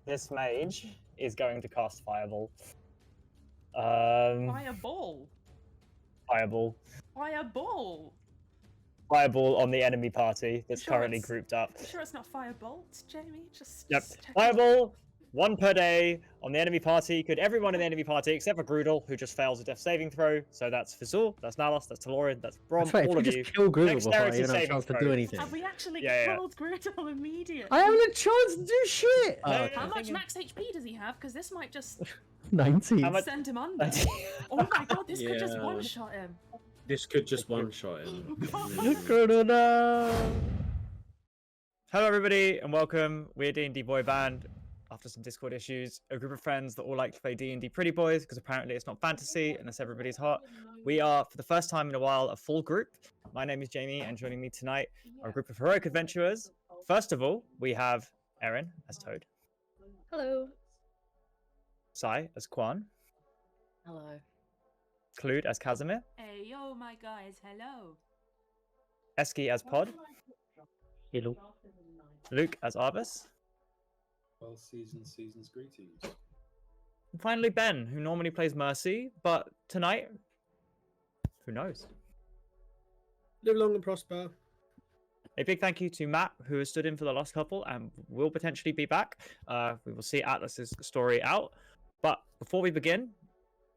this mage is going to cast Fireball. Fireball. Fireball. Fireball. Fireball on the enemy party that's Sure currently it's- grouped up. You sure it's not Firebolt, Jamie? Just check Fireball, 1 per day on the enemy party. Could everyone in the enemy party except for Reedholme, who just fails a death saving throw. So that's Fazul, that's Nalos, that's Taloran, that's Brom, That's right, all if of you you. just kill Google before I Dexterity even have a saving chance to throw. do anything. Have we actually Yeah. killed Reedholme immediately? I haven't had a chance to do shit! No, Oh, no, okay. How much Thinking- max HP does he have? Because this might just 19. How much- send him under. Oh my god, this could just Yeah. one-shot him. This could just one-shot him. Hello everybody and welcome. We're D&D Boyband. After some Discord issues, a group of friends that all like to play D&D Pretty Boys because apparently it's not fantasy and that's everybody's hot. We are, for the first time in a while, a full group. My name is Jamie and joining me tonight are a group of heroic adventurers. First of all, we have Erin as Toad, Hello. Sai as Quan, Hello. Clued as Casimir, Hey yo, my guys, hello. Eski as Pod, Hello. Luke as Arvis, Well, season's greetings. and finally Ben, who normally plays Mercy, but tonight, who knows? Live long and prosper. A big thank you to Matt, who has stood in for the last couple and will potentially be back. We will see Atlas's story out. But before we begin,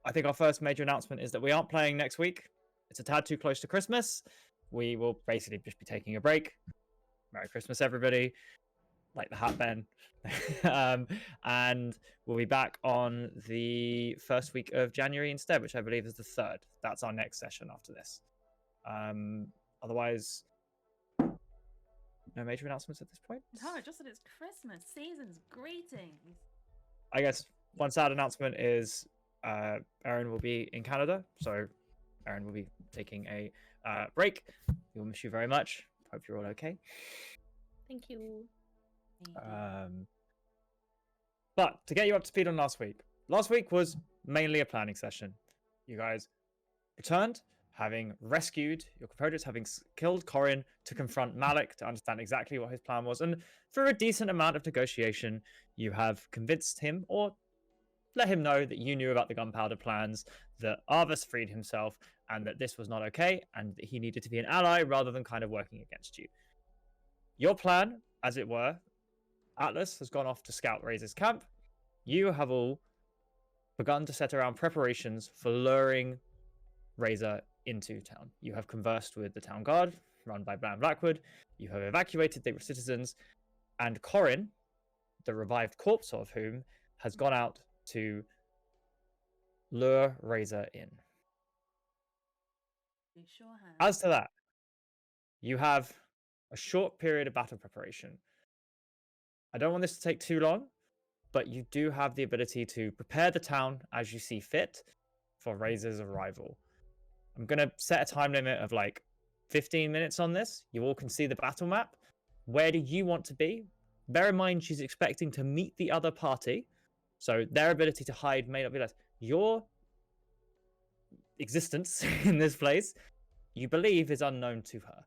I think our first major announcement is that we aren't playing next week. It's a tad too close to Christmas. We will basically just be taking a break. Merry Christmas, everybody. Like the hat, Ben. And we'll be back on the first week of January instead, which I believe is the 3rd. That's our next session after this. Otherwise, no major announcements at this point. No, just that it's Christmas. Season's greetings. I guess one sad announcement is Erin will be in Canada, so Erin will be taking a break. We'll miss you very much. Hope you're all okay. Thank you. But to get you up to speed on last week was mainly a planning session. You guys returned, having rescued your compatriots, having killed Corin to confront Malik to understand exactly what his plan was, and through a decent amount of negotiation, you have convinced him or let him know that you knew about the gunpowder plans, that Arvis freed himself, and that this was not okay, and that he needed to be an ally rather than kind of working against you. Your plan, as it were, Atlas has gone off to scout Razor's camp. You have all begun to set around preparations for luring Razor into town. You have conversed with the town guard, run by Bland Blackwood. You have evacuated the citizens, and Corin, the revived corpse of whom, has gone out to lure Razor in. We sure have. As to that, you have a short period of battle preparation. I don't want this to take too long, but you do have the ability to prepare the town as you see fit for Razor's arrival. I'm going to set a time limit of like 15 minutes on this. You all can see the battle map. Where do you want to be? Bear in mind, she's expecting to meet the other party, so their ability to hide may not be less. Your existence in this place, you believe, is unknown to her.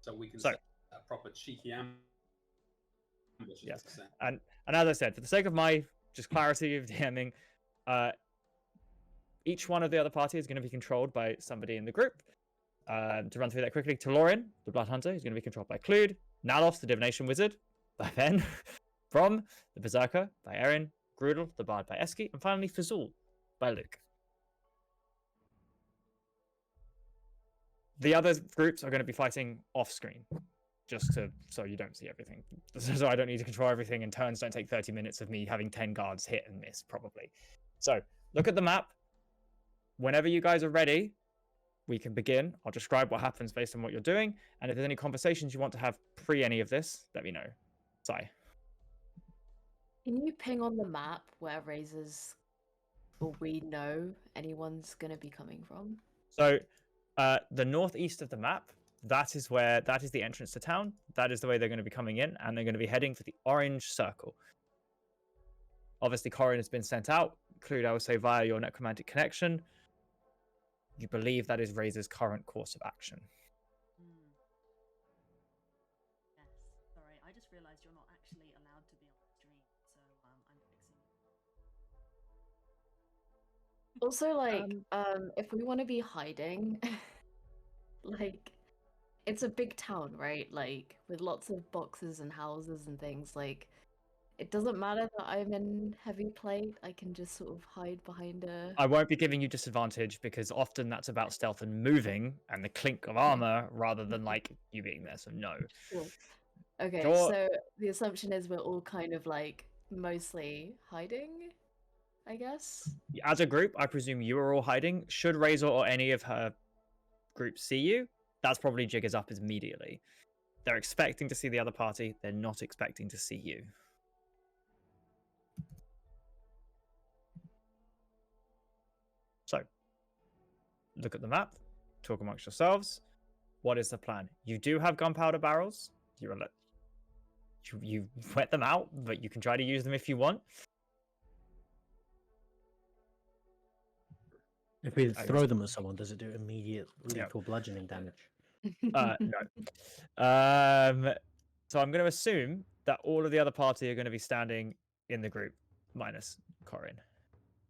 So we can So- set a proper cheeky ambush. Yes. And as I said, for the sake of my just clarity of DMing, each one of the other party is going to be controlled by somebody in the group. To run through that quickly, Taloran, the Blood Hunter, is going to be controlled by Clued. Nalos, the Divination Wizard, by Ben. Brom, the Berserker, by Erin. Grudel, the Bard, by Eski. And finally, Fazul, by Luke. The other groups are going to be fighting off-screen, just so you don't see everything. So I don't need to control everything, and turns don't take 30 minutes of me having 10 guards hit and miss, probably. So, look at the map. Whenever you guys are ready, we can begin. I'll describe what happens based on what you're doing, and if there's any conversations you want to have pre any of this, let me know. Sai. Can you ping on the map where Razors or we know anyone's gonna be coming from? So, the northeast of the map, that is the entrance to town. That is the way they're going to be coming in, and they're going to be heading for the orange circle. Obviously, Corin has been sent out. Clued, I would say, via your necromantic connection. You believe that is Razor's current course of action. Hmm. Yes. just realised you're not actually allowed to be on the stream, so I'm fixing it. Also, like, if we want to be hiding, like, it's a big town, right? Like, with lots of boxes and houses and things. Like, it doesn't matter that I'm in heavy plate. I can just sort of hide behind a. I won't be giving you disadvantage because often that's about stealth and moving and the clink of armor rather than like you being there. So no. Sure. Okay, Sure. so the assumption is we're all kind of like mostly hiding, I guess. As a group, I presume you are all hiding. Should Razor or any of her group see you, that's probably jiggers up immediately. They're expecting to see the other party. They're not expecting to see you. So, look at the map. Talk amongst yourselves. What is the plan? You do have gunpowder barrels. You wet them out, but you can try to use them if you want. If we I throw them at someone, does it do immediate Yeah. lethal bludgeoning damage? No. So I'm going to assume that all of the other party are going to be standing in the group, minus Corin.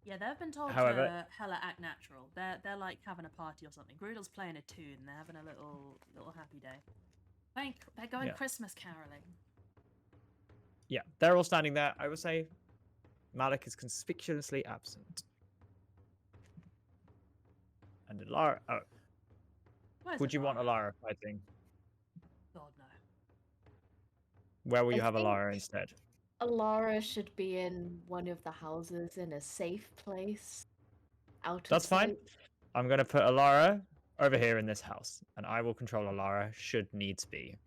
Yeah, they've been told However- to hella act natural. They're like having a party or something. Greedle's playing a tune. They're having a little happy day. They're going Yeah. Christmas caroling. Yeah, they're all standing there. I would say Malik is conspicuously absent. And Alara. Oh, Where's would you want Alara? Alara fighting? God no. Where will you I have Alara think- instead? Alara should be in one of the houses in a safe place. Out of That's fine. sight. I'm going to put Alara over here in this house, and I will control Alara should needs be.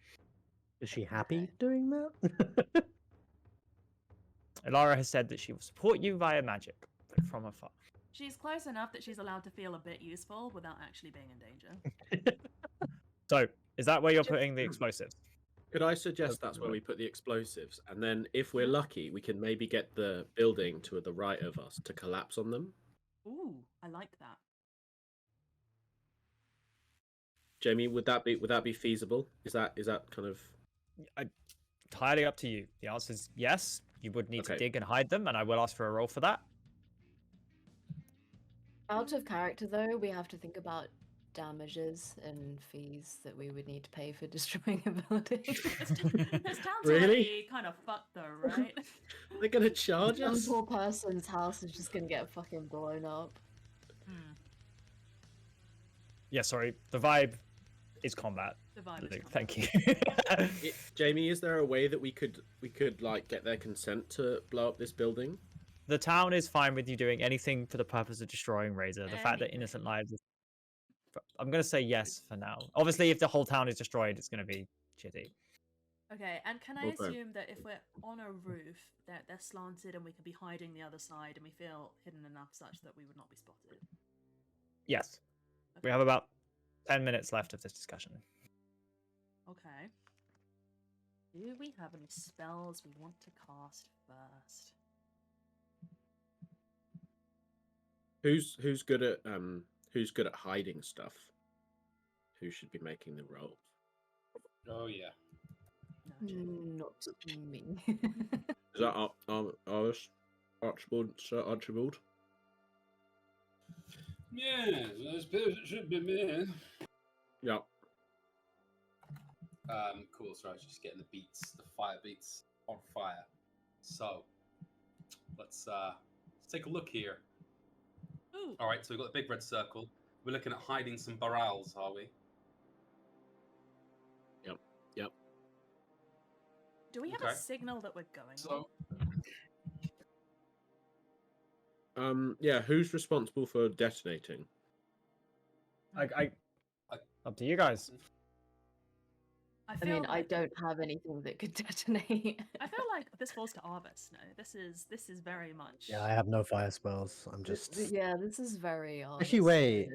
Is she happy Okay. doing that? Alara has said that she will support you via magic, but from afar. She's close enough that she's allowed to feel a bit useful without actually being in danger. So, is that where you're putting the explosives? Could I suggest that's where we put the explosives, and then if we're lucky, we can maybe get the building to the right of us to collapse on them. Ooh, I like that. Jamie, would that be feasible? Is that kind of Entirely up to you. The answer is yes. You would need to Okay. dig and hide them, and I will ask for a roll for that. Out of character, though, we have to think about damages and fees that we would need to pay for destroying a building. This town's Really? already kind of fucked though, right? they're gonna charge Some us? poor person's house is just gonna get fucking blown up. Hmm. Yeah, sorry. The vibe is combat. The vibe is Luke, coming. thank you. Jamie, is there a way that we could like get their consent to blow up this building? The town is fine with you doing anything for the purpose of destroying Razor. The fact that innocent lives is... I'm going to say yes for now. Obviously, if the whole town is destroyed, it's going to be shitty. Okay, and can I Okay. assume that if we're on a roof, that they're slanted and we can be hiding the other side and we feel hidden enough such that we would not be spotted? Yes. We have about 10 minutes left of this discussion. Okay. Do we have any spells we want to cast first? Who's good at hiding stuff? Who should be making the roll? Oh yeah. No, Jim. Not me. Is that Archibald? Sir Archibald? Yeah, I suppose it should be me. Yeah. Cool. So I was just getting the fire beats on fire. So let's take a look here. Ooh, All right, so we've got the big red circle. We're looking at hiding some barrels, are we? Yep. do we have okay. a signal that we're going on? So Yeah. Who's responsible for detonating? Up to you guys. I I feel mean, I like, don't have anything that could detonate. I feel like this falls to Arvis. No, this is very much. Yeah, I have no fire spells. I'm just. Yeah, this is very odd. Actually, wait.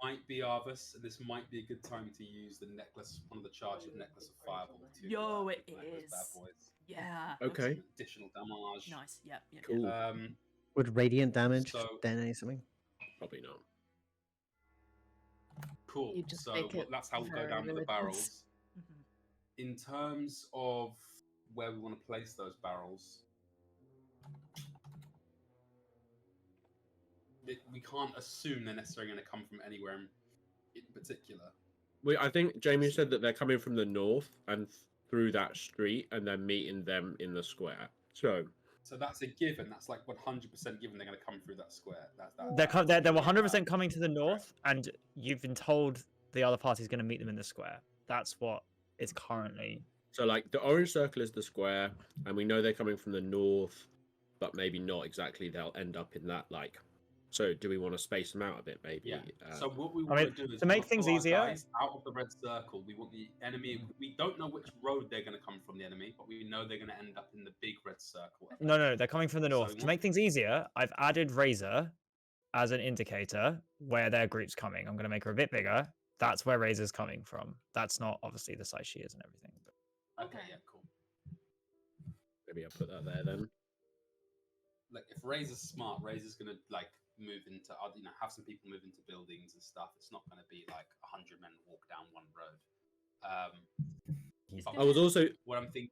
might be Arvis, and this might be a good time to use the necklace, one of the charges of necklace of fireball. To, Yo, it ignite those bad is. boys. Yeah. Okay. Some additional damage. Nice. Yep. Yep. Cool. Yep. Would radiant damage So- detonate something? Probably not. Cool. You just So make it that's how we'll go very down to the limited. barrels. Mhm. in terms of where we want to place those barrels, we can't assume they're necessarily going to come from anywhere in particular. I think Jamie said that they're coming from the north and through that street, and then meeting them in the square. So that's a given. That's like 100% given they're going to come through that square. They're 100% coming to the north, and you've been told the other party's going to meet them in the square. That's what is currently. So, like, the orange circle is the square, and we know they're coming from the north, but maybe not exactly. They'll end up in that, like. So, do we want to space them out a bit, maybe? Yeah. So what we I want mean, to do is to we make wanna things pull our easier- guys out of the red circle. We want the enemy. We don't know which road they're going to come from, the enemy, but we know they're going to end up in the big red circle. No, they're coming from the So north. To make things easier, I've added Razor as an indicator where their group's coming. I'm going to make her a bit bigger. That's where Razor's coming from. That's not obviously the size she is and everything. But... Okay, yeah, cool. Maybe I'll put that there then. Like, if Razor's smart, Razor's going to like move into, have some people move into buildings and stuff. It's not going to be like 100 men walk down one road. I was also what I'm thinking.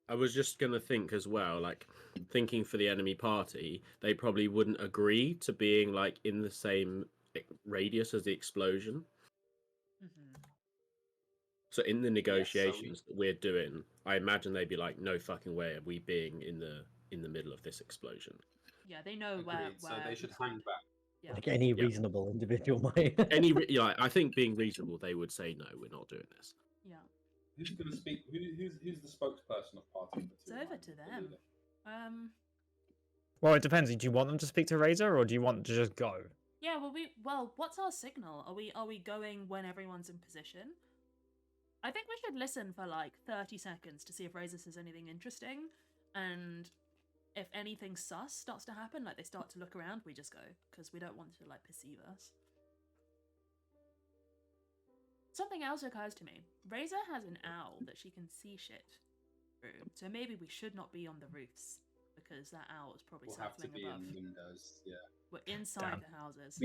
I was just gonna think as well, like thinking for the enemy party, they probably wouldn't agree to being like in the same radius as the explosion. Mm-hmm. So in the negotiations that we're doing, I imagine they'd be like, "No fucking way are we being in the middle of this explosion." Yeah, they know where. Agreed. So they should hang back. Yeah. Like any reasonable individual might. Yeah, I think being reasonable, they would say, "No, we're not doing this." Yeah. Who's going to speak? Who's the spokesperson of party number It's 2? over to them. Well, it depends. Do you want them to speak to Razor, or do you want to just go? Yeah. Well, what's our signal? Are we going when everyone's in position? I think we should listen for like 30 seconds to see if Razor says anything interesting, and if anything sus starts to happen, like they start to look around, we just go, because we don't want to like perceive us. Something else occurs to me. Razor has an owl that she can see shit through, so maybe we should not be on the roofs, because that owl is probably We'll have to circling be above. in windows. Yeah. We're inside Damn. the houses.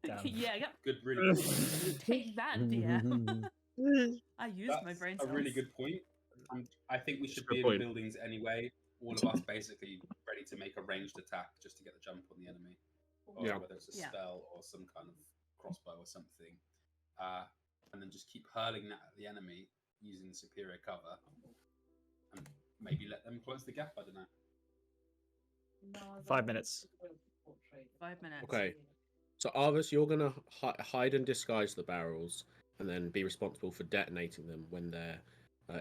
Damn. Yeah. Good, really good point. Take that, DM. I used my brain That's a really cells. good point. I think we should Good be in point. buildings anyway. All of us basically ready to make a ranged attack just to get the jump on the enemy. Or Yeah. whether it's a Yeah. spell or some kind of crossbow or something. And then just keep hurling that at the enemy using superior cover. And maybe let them close the gap, I don't know. 5 minutes. 5 minutes. Okay. So Arvis, you're gonna hide and disguise the barrels, and then be responsible for detonating them when they're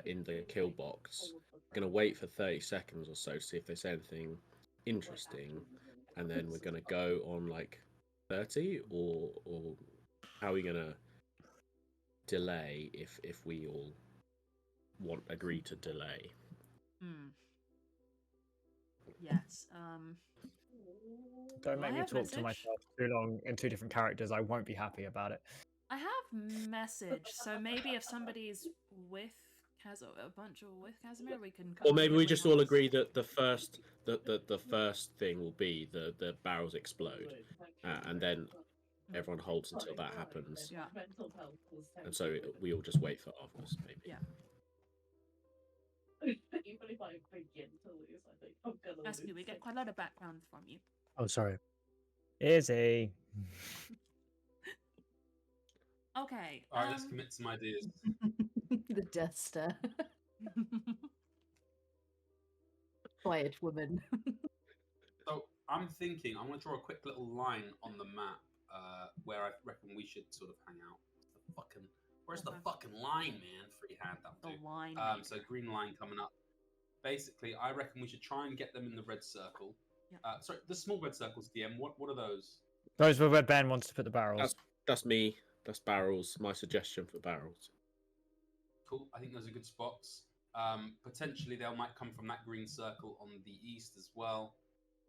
in the kill box. Gonna wait for 30 seconds or so to see if they say anything interesting, and then we're gonna go on like 30, or how are we gonna delay if we all agree to delay? Yes. Don't Do make I me have talk to message? myself too long in 2 different characters. I won't be happy about it. I have message, so maybe if somebody's with a bunch of with Casimir, we can. Or maybe we immediately just all once. agree that the first thing will be the barrels explode, and then everyone holds until that happens. Yeah. And so we all just wait for Arvis, maybe. Yeah. Asking, we get quite a lot of background from you. Oh, sorry. Izzy. Okay. All right, let's commit some ideas. The Death Stare. Quiet woman. So I'm thinking I'm going to draw a quick little line on the map where I reckon we should sort of hang out. Where's the Okay. fucking line, man? Freehand that The do. line. So green line coming up. Basically, I reckon we should try and get them in the red circle. Yeah. Sorry, the small red circles, DM. What are those? Those were where Ben wants to put the barrels. That's me. That's barrels. My suggestion for barrels. Cool. I think those are good spots. Potentially, they might come from that green circle on the east as well.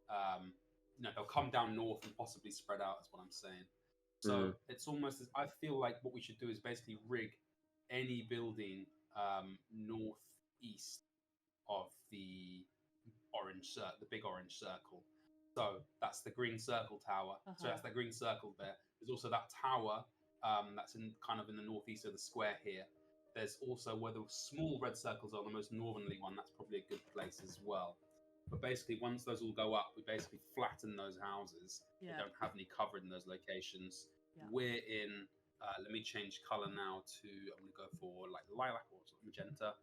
They'll come down north and possibly spread out. Is what I'm saying. So it's almost as I feel like what we should do is basically rig any building northeast of the the big orange circle. So that's the green circle tower. So Uh-huh. that's that green circle there. There's also that tower That's in kind of in the northeast of the square here. There's also where the small red circles are, the most northerly one. That's probably a good place as well. But basically, once those all go up, we basically flatten those houses. Yeah. They don't have any cover in those locations. Yeah. We're in. Let me change color now to. I'm going to go for like lilac or magenta.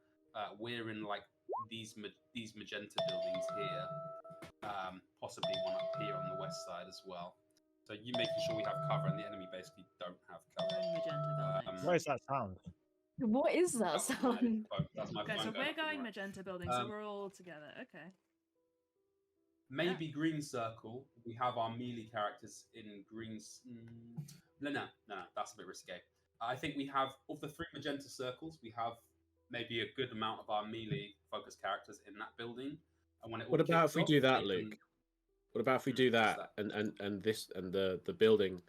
We're in like these magenta buildings here. Possibly one up here on the west side as well. So you making sure we have cover, and the enemy basically don't have cover. Magenta buildings. Where's that sound? What is that That's my sound? phone. That's my Okay, phone so going we're off in the going right. magenta buildings, so we're all together. Okay. Maybe green circle. We have our melee characters in green. No, that's a bit risque. I think we have of the 3 magenta circles. We have maybe a good amount of our melee focused characters in that building. And when it all What about kicks if we off, do that, they Luke? can- What about if we do What's that and this and the building,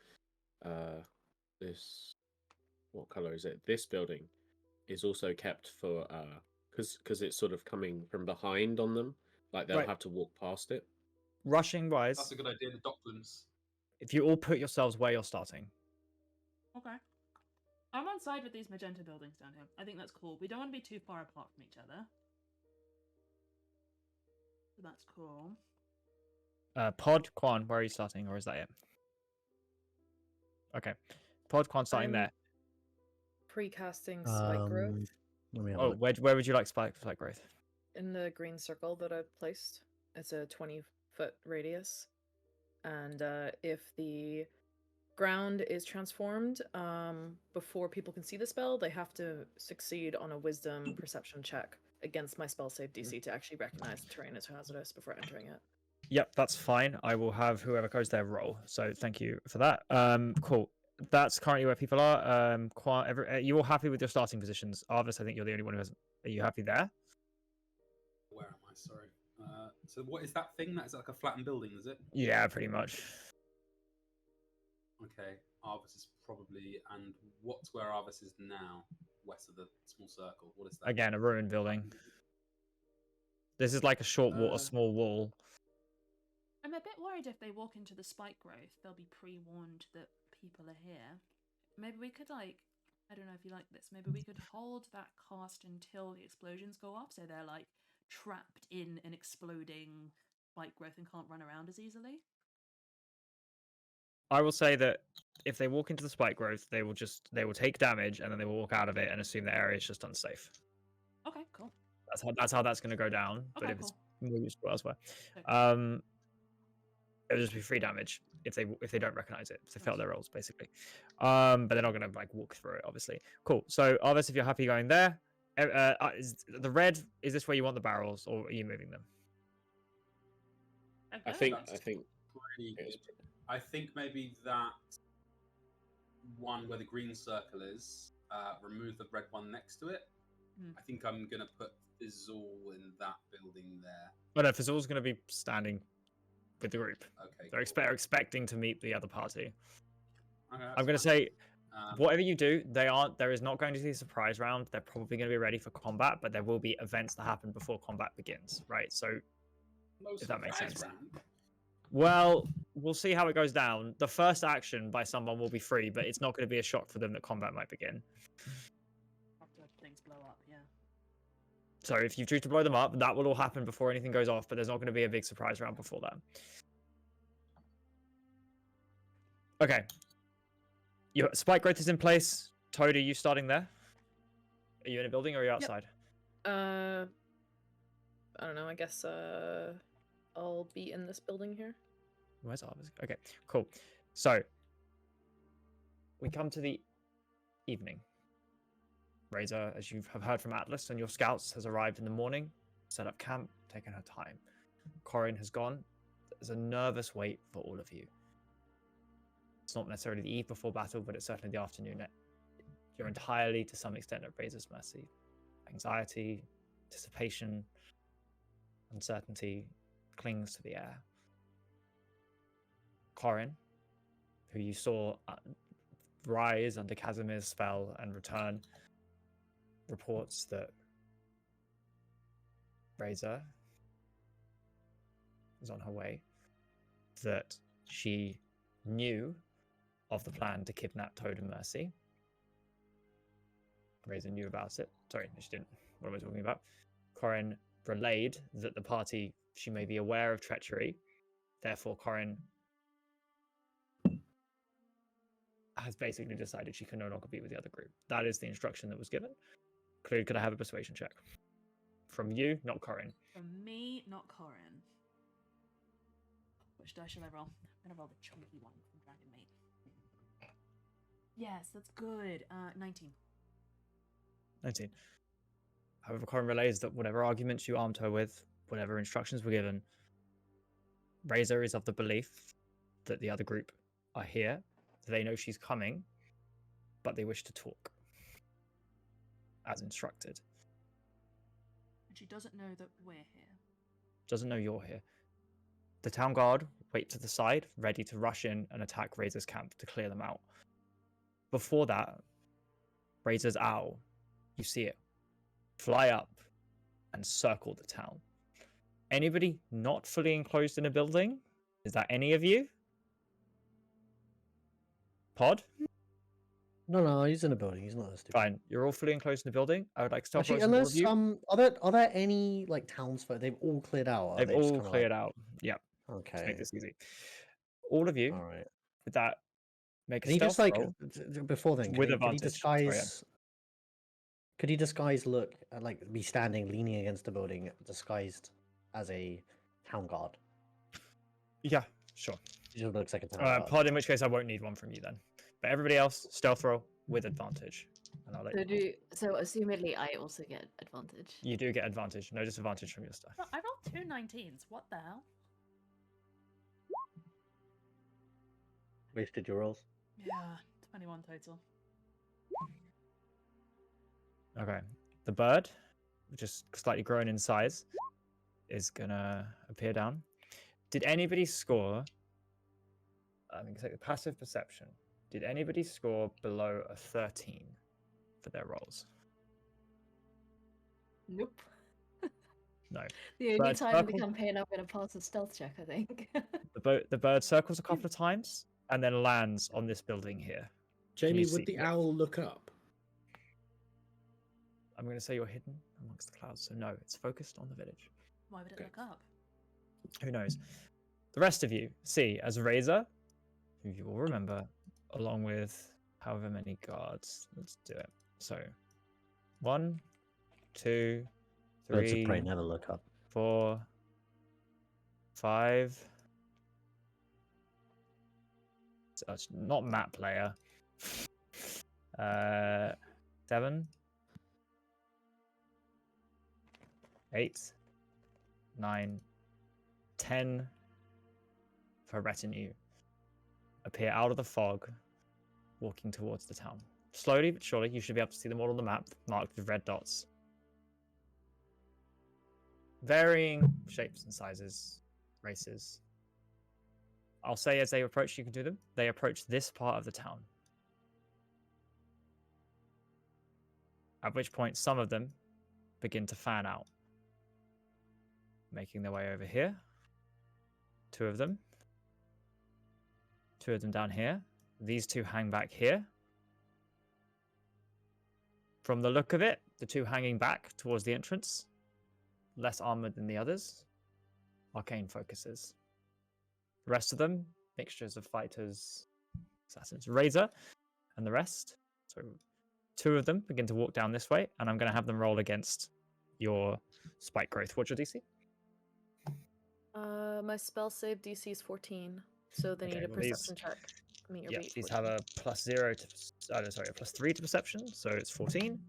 this, what color is it? This building is also kept for because it's sort of coming from behind on them, like they'll Right. have to walk past it. Rushing wise, That's a good idea. The Docklands. if you all put yourselves where you're starting. Okay. I'm on side with these magenta buildings down here. I think that's cool. We don't want to be too far apart from each other. So that's cool. Pod, Quan, where are you starting, or is that it? Okay. Pod, Quan starting I'm there. Precasting spike growth Let me have a Oh, look. where would you like spike growth? in the green circle that I've placed. It's a 20-foot radius. And if the ground is transformed before people can see the spell, they have to succeed on a wisdom perception check against my spell save DC to actually recognize the terrain as hazardous before entering it. Yep, that's fine. I will have whoever goes there roll. So thank you for that. Cool. That's currently where people are. You all happy with your starting positions? Arvis, I think you're the only one who has. Are you happy there? Where am I? Sorry. So what is that thing? That's like a flattened building, is it? Yeah, pretty much. Okay. Arvis is probably. And what's where Arvis is now? West of the small circle. What is that? Again, a ruined building. This is like a short wall, a small wall. I'm a bit worried if they walk into the spike growth, they'll be pre-warned that people are here. Maybe we could, like, I don't know if you like this, maybe we could hold that cast until the explosions go off, so they're, like, trapped in an exploding spike growth and can't run around as easily. I will say that if they walk into the spike growth, they will take damage and then they will walk out of it and assume the area is just unsafe. Okay, cool. That's how that's going to go down. But Okay, if it's cool. more useful elsewhere, Okay. it'll just be free damage if they don't recognize it, if they fail their rolls, basically. But they're not going to like walk through it, obviously. Cool. So Arvis, if you're happy going there, is the red? Is this where you want the barrels, or are you moving them? I think That's pretty good. I think maybe that one where the green circle is, remove the red one next to it. I think I'm going to put Fizzle in that building there. Oh no, Fizzle's going to be standing with the group. Okay. They're expecting to meet the other party. Okay, I'm going to that's fine. say, whatever you do, there is not going to be a surprise round. They're probably going to be ready for combat, but there will be events that happen before combat begins, right? So, No if that makes surprise sense. round. Well, we'll see how it goes down. The first action by someone will be free, but it's not going to be a shock for them that combat might begin. After things blow up, yeah. So if you choose to blow them up, that will all happen before anything goes off, but there's not going to be a big surprise round before that. Okay. Your spike growth is in place. Toad, are you starting there? Are you in a building or are you outside? I don't know, I guess I'll be in this building here. Where's Arvis? Okay, cool. So we come to the evening. Razor, as you have heard from Atlas and your scouts, has arrived in the morning, set up camp, taken her time. Corin has gone. There's a nervous wait for all of you. It's not necessarily the eve before battle, but it's certainly the afternoon. You're entirely, to some extent, at Razor's mercy. Anxiety, anticipation, uncertainty clings to the air. Corin, who you saw rise under Casimir's spell and return, reports that Razor is on her way, that she knew of the plan to kidnap Toad and Mercy. Razor knew about it. Sorry, she didn't. What am I talking about? Corin relayed that the party, she may be aware of treachery. Therefore, Corin has basically decided she can no longer be with the other group. That is the instruction that was given. Clued, could I have a persuasion check? From you, not Corin. From me, not Corin. Which die should I roll? I'm gonna roll the chunky one from Dragon Mate. Yes, that's good. 19. 19. However, Corin relays that whatever arguments you armed her with, whatever instructions were given, Razor is of the belief that the other group are here. They know she's coming, but they wish to talk as instructed. And she doesn't know that we're here. Doesn't know you're here. The town guard wait to the side, ready to rush in and attack Razor's camp to clear them out. Before that, Razor's owl, you see it, fly up and circle the town. Anybody not fully enclosed in a building? Is that any of you? Pod? No, he's in a building. He's not a stupid. Fine. You're all fully enclosed in the building. I would like to Actually, all of unless you. are there any like townsfolk? They've all cleared out. Or are They've they just all kinda, cleared like... out. Yeah. Let's Okay. make this easy. All of you. All right. With that, make a Can he stealth just like roll before then? with Could he advantage. disguise? Could he disguise look like be standing leaning against the building, disguised as a town guard? Yeah, sure. He just looks like a town guard. Pod, in which case I won't need one from you then. But everybody else, stealth roll with advantage. And I'll let you. So assumedly I also get advantage. You do get advantage. No disadvantage from your stuff. Oh, I rolled 2 19s. What the hell? Wasted your rolls. Yeah, 21 total. Okay. The bird, which is slightly grown in size, is gonna appear down. Did anybody score? I mean, take the passive perception. Did anybody score below a 13 for their rolls? Nope. No. The only Bird time in the circle? campaign I'm going to pass a stealth check, I think. The bird circles a couple of times and then lands on this building here. Jamie, see would the it? owl look up? I'm going to say you're hidden amongst the clouds, so no, it's focused on the village. Why would it Okay. look up? Who knows? The rest of you see as Razor, who you will remember, along with however many guards. Let's do it. So, 1, 2, Birds of 3, prey never look up. 4, 5. So that's not map player. 7, 8, 9, 10 for retinue appear out of the fog, walking towards the town. Slowly but surely, you should be able to see them all on the map, marked with red dots. Varying shapes and sizes, races. I'll say as they approach, you can do them. They approach this part of the town. At which point, some of them begin to fan out, making their way over here. 2 of them. 2 of them down here. These 2 hang back here. From the look of it, the 2 hanging back towards the entrance, less armored than the others, arcane focuses. The rest of them, mixtures of fighters, assassins, Razor, and the rest. So 2 of them begin to walk down this way, and I'm going to have them roll against your spike growth. What's your DC? My spell save DC is 14, so they Okay, need a well, perception check. Meet your Yeah, beat. these 14. have a +0 to, a +3 to perception, so it's 14.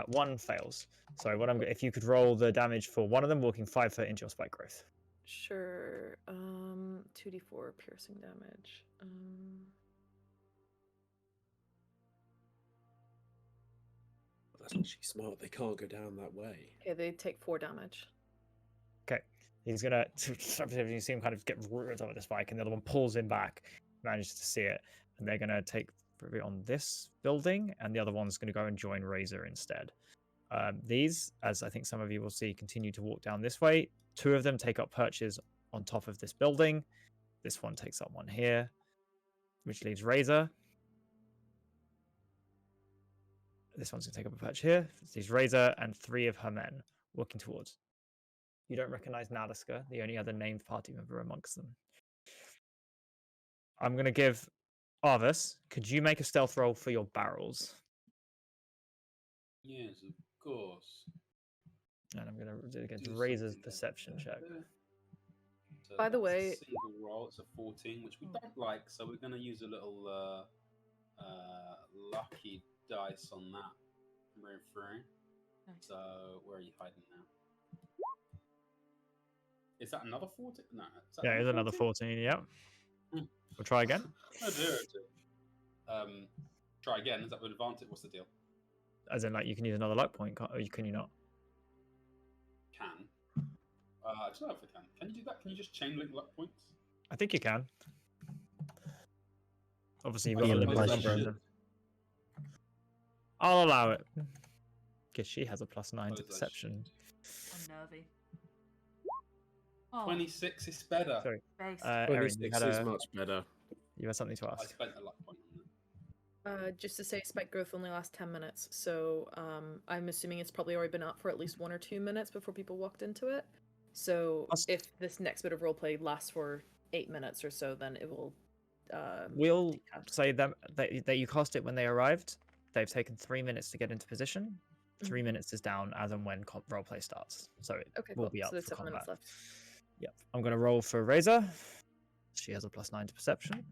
1 fails. So what if you could roll the damage for one of them walking 5 foot into your spike growth. Sure. 2d4 piercing damage. That's actually smart. They can't go down that way. Okay, they take 4 damage. Okay, he's gonna. You see him kind of get rooted over the spike, and the other one pulls him back, manages to see it, and they're gonna take it on this building, and the other one's gonna go and join Razor instead. These, as I think some of you will see, continue to walk down this way. 2 of them take up perches on top of this building. This one takes up one here. which leaves Razor. This one's going to take up a perch here. It leaves Razor and 3 of her men walking towards. You don't recognize Naliska, the only other named party member amongst them. I'm going to give Arvis, could you make a stealth roll for your barrels? Yes, of course. And I'm going to do it against Do Razor's something perception like check. that. So By the that's way- a single roll. It's a 14, which we don't like. So we're going to use a little lucky dice on that. Room 3. Nice. So where are you hiding now? Is that another 14? No. Is that Yeah, it's another 14, yep. Hmm. We'll try again. Oh dear. Try again. Is that with advantage? What's the deal? As in, like, you can use another luck point, or can you not? Can. I don't know if I can. Can you do that? Can you just chain link luck points? I think you can. Obviously, you've I got a suppose limited I number of should. them. I'll allow it. Because she has a +9 to Suppose I perception. I'm nervy. Oh, 26 is better. Sorry. based. Erin, you 26 had, is much better. you had something to I ask. spent a luck point on that. Just to say, spike growth only lasts 10 minutes, so I'm assuming it's probably already been up for at least 1 or 2 minutes before people walked into it. So Us- if this next bit of roleplay lasts for 8 minutes or so, then it will. We'll decast. say that you cast it when they arrived. They've taken 3 minutes to get into position. 3 Mhm. minutes is down as and when roleplay starts. So it Okay, will cool. be So up there's for 7 minutes combat. left. Yep. I'm going to roll for Razor. She has a +9 to perception.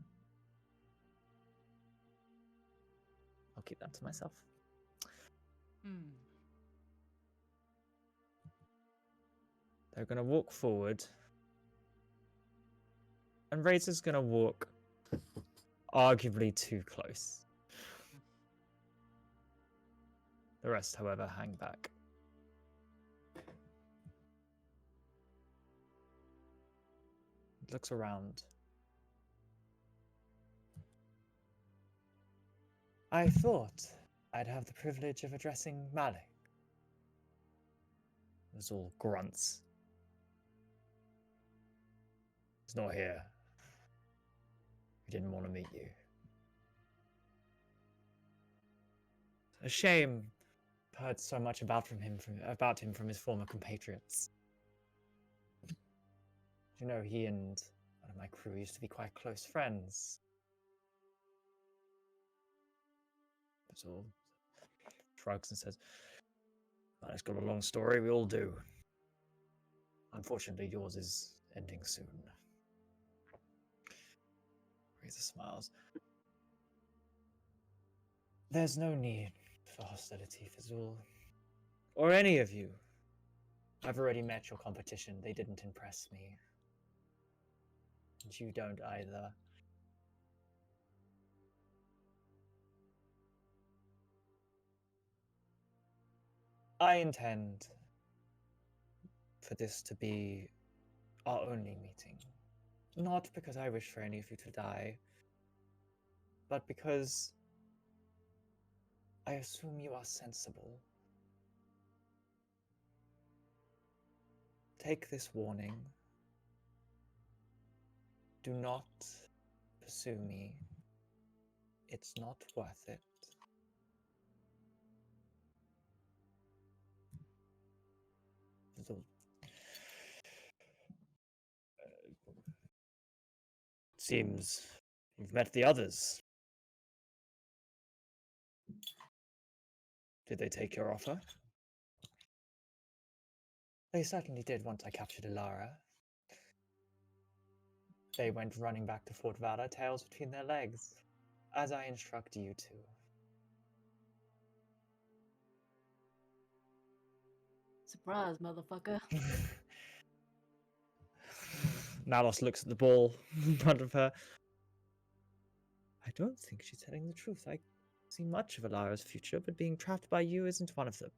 I'll keep that to myself. Hmm. They're going to walk forward. And Razor's going to walk arguably too close. The rest, however, hang back. Looks around. I thought I'd have the privilege of addressing Malik. It was all grunts. He's not here. We didn't want to meet you. A shame. I've heard so much about him from his former compatriots. You know, he and one of my crew used to be quite close friends. That's all. Shrugs and says, "Well, it's got a long story, we all do. Unfortunately, yours is ending soon." Razor smiles. There's no need for hostility, Fizul. Or any of you. I've already met your competition. They didn't impress me. And you don't either. I intend for this to be our only meeting. Not because I wish for any of you to die, but because I assume you are sensible. Take this warning. Do not pursue me. It's not worth it. Seems you've met the others. Did they take your offer? They certainly did once I captured Ilara. They went running back to Fort Vada, tails between their legs, as I instruct you to. Surprise, motherfucker. Nalos looks at the ball in front of her. I don't think she's telling the truth. I see much of Ilara's future, but being trapped by you isn't one of them.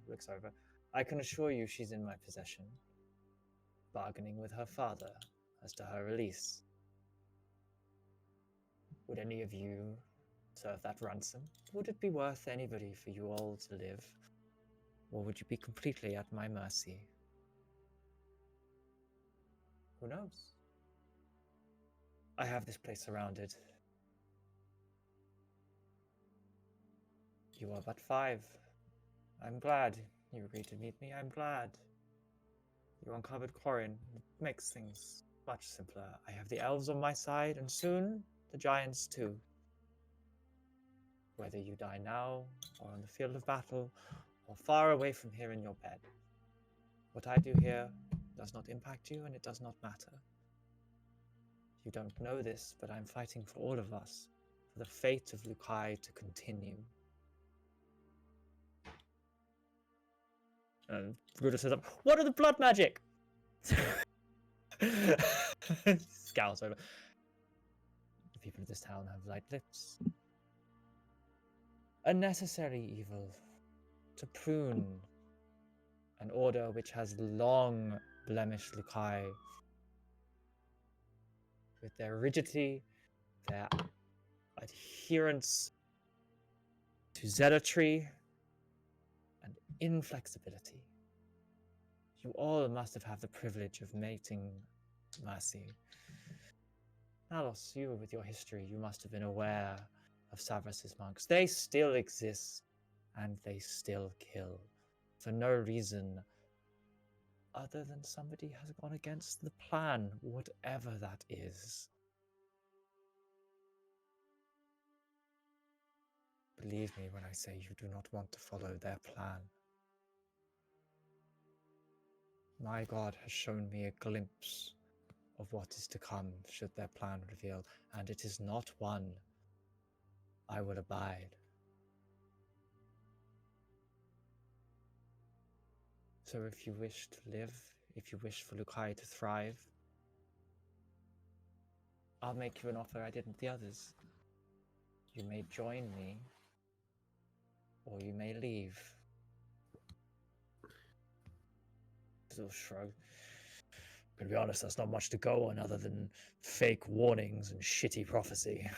Looks over. I can assure you she's in my possession. Bargaining with her father as to her release. Would any of you serve that ransom? Would it be worth anybody for you all to live? Or would you be completely at my mercy? Who knows? I have this place surrounded. You are but 5. I'm glad you agreed to meet me. I'm glad. You uncovered Corin. It makes things much simpler. I have the elves on my side, and soon the giants too. Whether you die now, or on the field of battle, or far away from here in your bed, what I do here does not impact you, and it does not matter. You don't know this, but I'm fighting for all of us, for the fate of Lukai to continue. And Ruda says, "What are the blood magic?" Scowls over. The people of this town have light lips. A necessary evil to prune an order which has long blemished Lukai with their rigidity, their adherence to zealotry, and inflexibility. You all must have had the privilege of mating mercy. Alos, you with your history, you must have been aware of Savras's monks. They still exist, and they still kill, for no reason other than somebody has gone against the plan, whatever that is. Believe me when I say you do not want to follow their plan. My God has shown me a glimpse of what is to come should their plan reveal, and it is not one I will abide. So if you wish to live, if you wish for Lukai to thrive, I'll make you an offer I didn't the others. You may join me, or you may leave. Little shrug. To be honest, that's not much to go on other than fake warnings and shitty prophecy.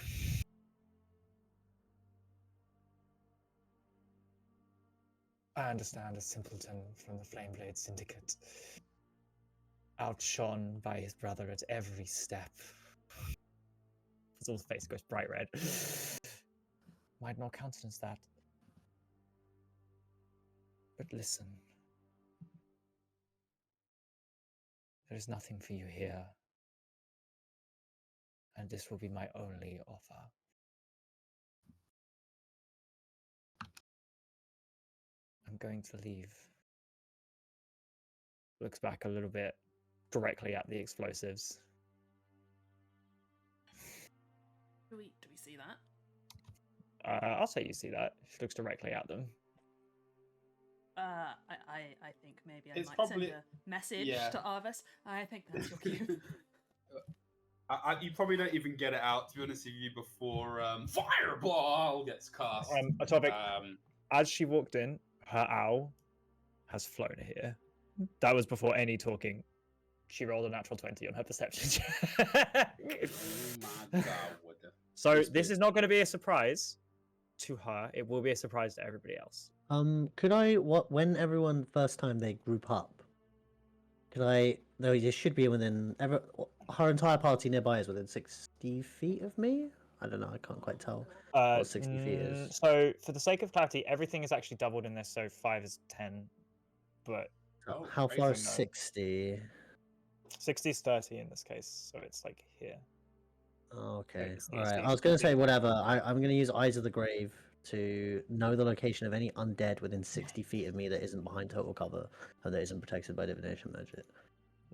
I understand a simpleton from the Flameblade Syndicate, outshone by his brother at every step. His whole face goes bright red. Might not countenance that. But listen. There is nothing for you here. And this will be my only offer. I'm going to leave. Looks back a little bit directly at the explosives. Do we see that? I'll say you see that. She looks directly at them. I think maybe I It's might probably- send a message yeah. to Arvis. I think that's your cue. You probably don't even get it out, to be honest with you, before Fireball gets cast. A topic. As she walked in, her owl has flown here. That was before any talking. She rolled a natural 20 on her perception check. Oh my God. So this is not going to be a surprise to her. It will be a surprise to everybody else. Could I, when everyone first time they group up, could I, though it should be within, her entire party nearby is within 60 feet of me? I don't know, I can't quite tell what 60 feet is. So for the sake of clarity, everything is actually doubled in this, so 5 is 10, but How far is no. 60? 60 is 30 in this case, so it's like here. Oh, okay, it's alright. easy. I was going to say whatever, I'm going to use Eyes of the Grave to know the location of any undead within 60 feet of me that isn't behind total cover and that isn't protected by divination magic.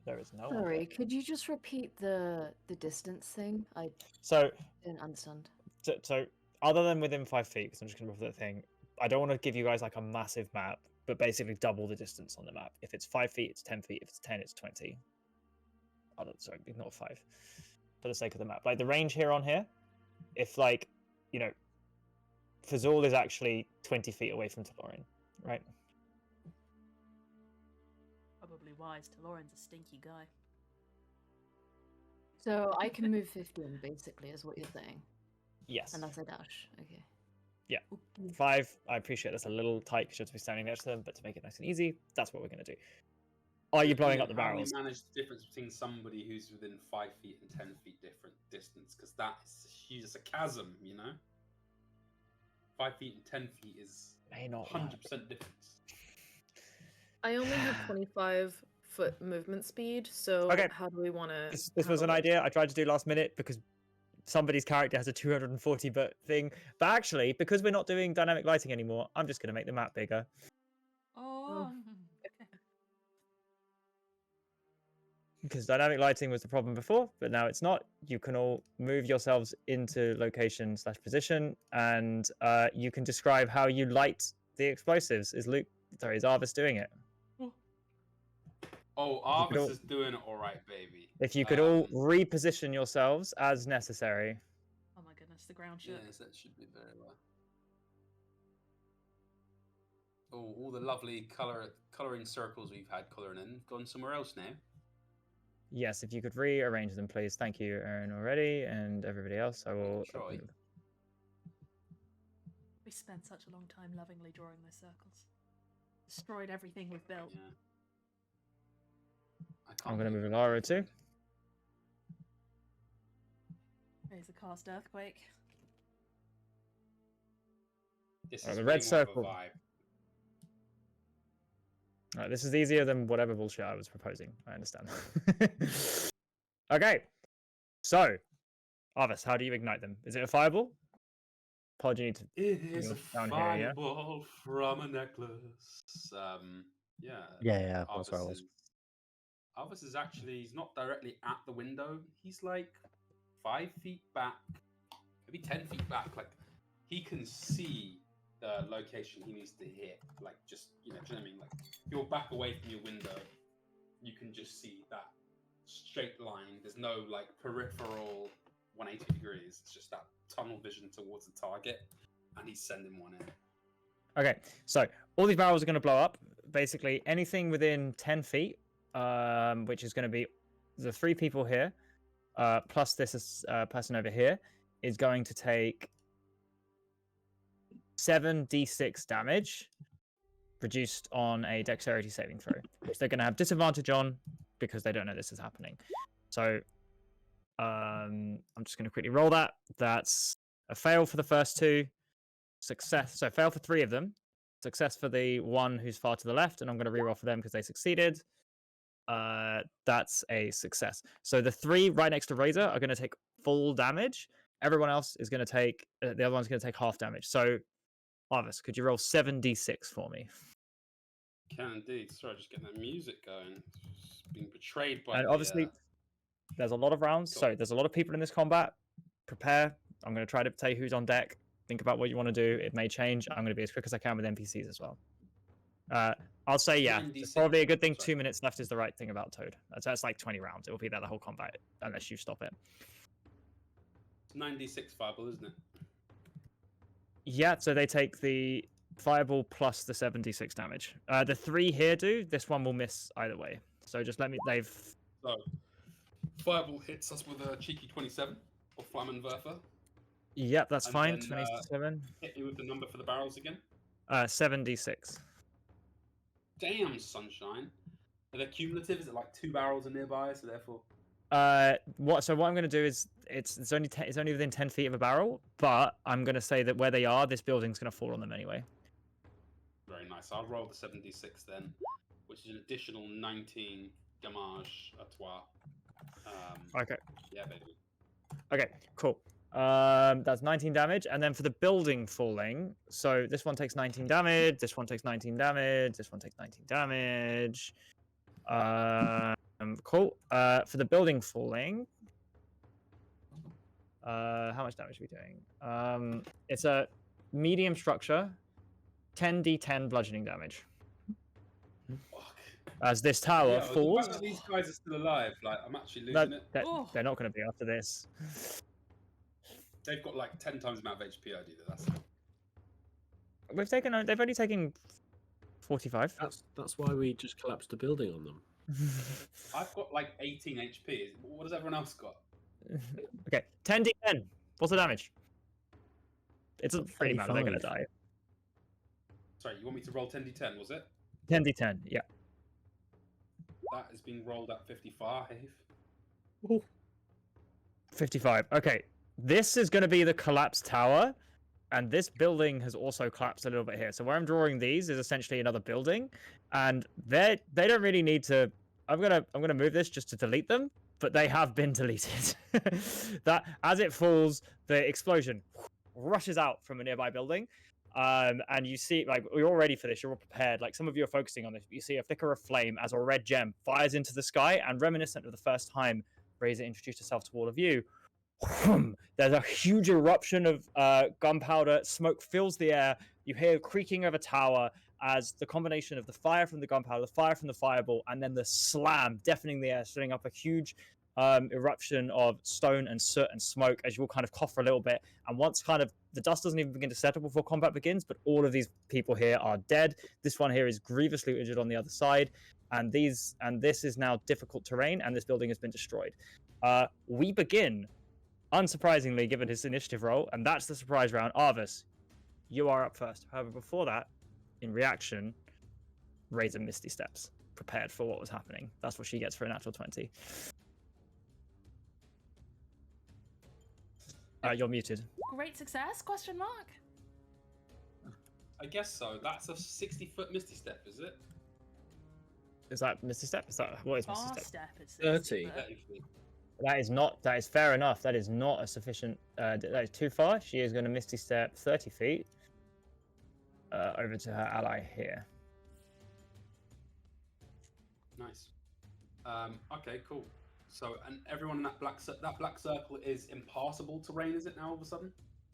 There is no one. Sorry, could you just repeat the distance thing? I So didn't understand. So other than within 5 feet, because I'm just going to remove that thing, I don't want to give you guys like a massive map, but basically double the distance on the map. If it's 5 feet, it's 10 feet. If it's 10, it's 20. Sorry, ignore 5. For the sake of the map. Like the range here on here, if like, you know, Fazul is actually 20 feet away from Talorin, right? Probably wise. Talorin's a stinky guy. So I can move 15, basically, is what you're saying. Yes. Unless I dash. Okay. Yeah. 5, I appreciate that's a little tight because you have to be standing next to them, but to make it nice and easy, that's what we're going to do. Are you blowing know, up the how do we barrels? manage the difference between somebody who's within 5 feet and 10 feet different distance? Because that is huge. It's a chasm, you know. 5 feet and 10 feet is May not 100% work. difference. I only have 25-foot movement speed, so Okay. how do we want to? This was an idea I tried to do last minute because somebody's character has a 240-foot thing. But actually, because we're not doing dynamic lighting anymore, I'm just going to make the map bigger. Oh, okay. Because dynamic lighting was the problem before, but now it's not. You can all move yourselves into location / position, and you can describe how you light the explosives. Is Arvis doing it? Oh, You could Arvis all- is doing it all right, baby. If you could all reposition yourselves as necessary. Oh my goodness, the ground shook. Yes, that should be very well. Oh, all the lovely colouring circles we've had colouring in gone somewhere else now. Yes, if you could rearrange them, please. Thank you, Aaron, already, and everybody else. I will. Try. We spent such a long time lovingly drawing those circles. Destroyed everything we've built. Yeah. I'm going to move Alara too. There's a cast earthquake. This Oh, is the way red more of a circle. vibe. All right, this is easier than whatever bullshit I was proposing. I understand. Okay, so Arvis, how do you ignite them? Is it a fireball? Pod, you need to. It is a down here, yeah? fireball from a necklace. Yeah. Yeah, that's where I was. Arvis is actually, he's not directly at the window. He's like 5 feet back, maybe 10 feet back. Like, he can see the location he needs to hit. Like, just, you know what I mean? Like, if you're back away from your window, you can just see that straight line. There's no, like, peripheral 180 degrees. It's just that tunnel vision towards the target, and he's sending one in. Okay, so all these barrels are going to blow up. Basically, anything within 10 feet, which is going to be the 3 people here, plus this person over here, is going to take 7d6 damage, reduced on a dexterity saving throw, which they're going to have disadvantage on because they don't know this is happening. So I'm just going to quickly roll that. That's a fail for the first 2, success. So fail for 3 of them, success for the one who's far to the left, and I'm going to reroll for them because they succeeded. That's a success. So the 3 right next to Razor are going to take full damage. Everyone else is going to take, the other one's going to take half damage. So, Arvis, could you roll 7d6 for me? Can indeed. Sorry, just getting that music going. It's being betrayed by And obviously, there's a lot of rounds. So there's a lot of people in this combat. Prepare. I'm going to try to tell you who's on deck. Think about what you want to do. It may change. I'm going to be as quick as I can with NPCs as well. I'll say, yeah, it's probably a good thing. 2 minutes left is the right thing about Toad. That's like 20 rounds. It will be there the whole combat unless you stop it. 9d6 fireball, isn't it? Yeah, so they take the fireball plus the 7d6 damage. The 3 here do. This one will miss either way. So just let me. So, fireball hits us with a cheeky 27 or Flammenwerfer. Yep, that's And fine. then, 27. Hit you with the number for the barrels again. 7d6. Damn, sunshine. Are they cumulative? Is it like 2 barrels are nearby? So therefore, What I'm going to do is it's only within 10 feet of a barrel, but I'm going to say that where they are, this building's going to fall on them anyway. very nice. I'll roll the 7d6 then, which is an additional 19 damage à toi. Okay. Yeah, baby. Okay, cool. That's 19 damage, and then for the building falling, so this one takes 19 damage, this one takes 19 damage, this one takes 19 damage. Cool. For the building falling, how much damage are we doing? It's a medium structure, 10d10 bludgeoning damage. Fuck. As this tower Yeah, the falls. fact that these guys are still alive, like I'm actually No, losing it. they're not going to be after this. They've got like 10 times the amount of HP I do. That's They've only taken 45. That's why we just collapsed the building on them. I've got like 18 HP. What does everyone else got? Okay, 10d10. What's the damage? It's a pretty amount. They're going to 35. die. Sorry, you want me to roll 10d10? Was it? 10d10, yeah. That is being rolled at 55. 55. Okay, this is going to be the collapsed tower, and this building has also collapsed a little bit here. So where I'm drawing these is essentially another building, and they don't really need to. I'm gonna move this just to delete them, but they have been deleted. That as it falls, the explosion rushes out from a nearby building. And you see, like, you're all ready for this. You're all prepared. Like, some of you are focusing on this. You see a flicker of flame as a red gem fires into the sky, and reminiscent of the first time Razor introduced herself to all of you, there's a huge eruption of gunpowder. Smoke fills the air. You hear creaking of a tower as the combination of the fire from the gunpowder, the fire from the fireball, and then the slam deafening the air, setting up a huge eruption of stone and soot and smoke as you all kind of cough for a little bit. And once kind of the dust doesn't even begin to settle before combat begins, but all of these people here are dead. This one here is grievously injured on the other side, and this is now difficult terrain, and this building has been destroyed. We begin, unsurprisingly, given his initiative roll, and that's the surprise round. Arvis, you are up first. However, before that, in reaction, Razor Misty Steps, prepared for what was happening. That's what she gets for a natural 20. You're muted. Great success? Question mark. I guess so. That's a 60-foot Misty Step, is it? Is that Misty Step? Is that what is Misty Fast Step? step is 30. 60. That is not. That is fair enough. That is not a sufficient. That is too far. She is going to Misty Step 30 feet over to her ally here. Nice. Okay, cool. So, and everyone in that black circle is impassable terrain, is it now all of a sudden?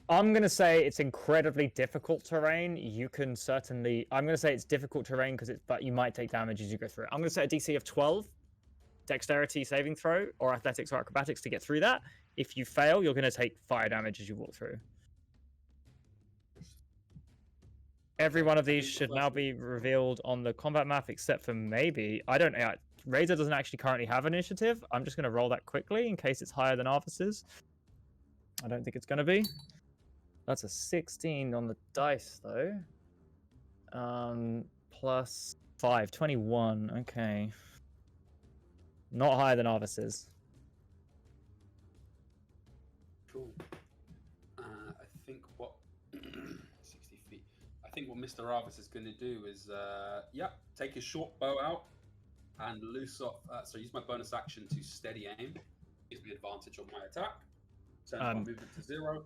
I'm going to say it's incredibly difficult terrain. You can certainly. I'm going to say it's difficult terrain but you might take damage as you go through it. I'm going to say a DC of 12, dexterity saving throw, or athletics or acrobatics to get through that. If you fail, you're going to take fire damage as you walk through. Every one of these should now be revealed on the combat map, except for maybe Razor doesn't actually currently have initiative. I'm just going to roll that quickly in case it's higher than Arvis's. I don't think it's going to be. That's a 16 on the dice, though. Plus 5, 21. Okay. Not higher than Arvis's. Cool. I think what 60 feet. I think what Mr. Arvis is going to do is, take his short bow out and loose off. So use my bonus action to steady aim. Gives me advantage on my attack. Turns my movement to 0.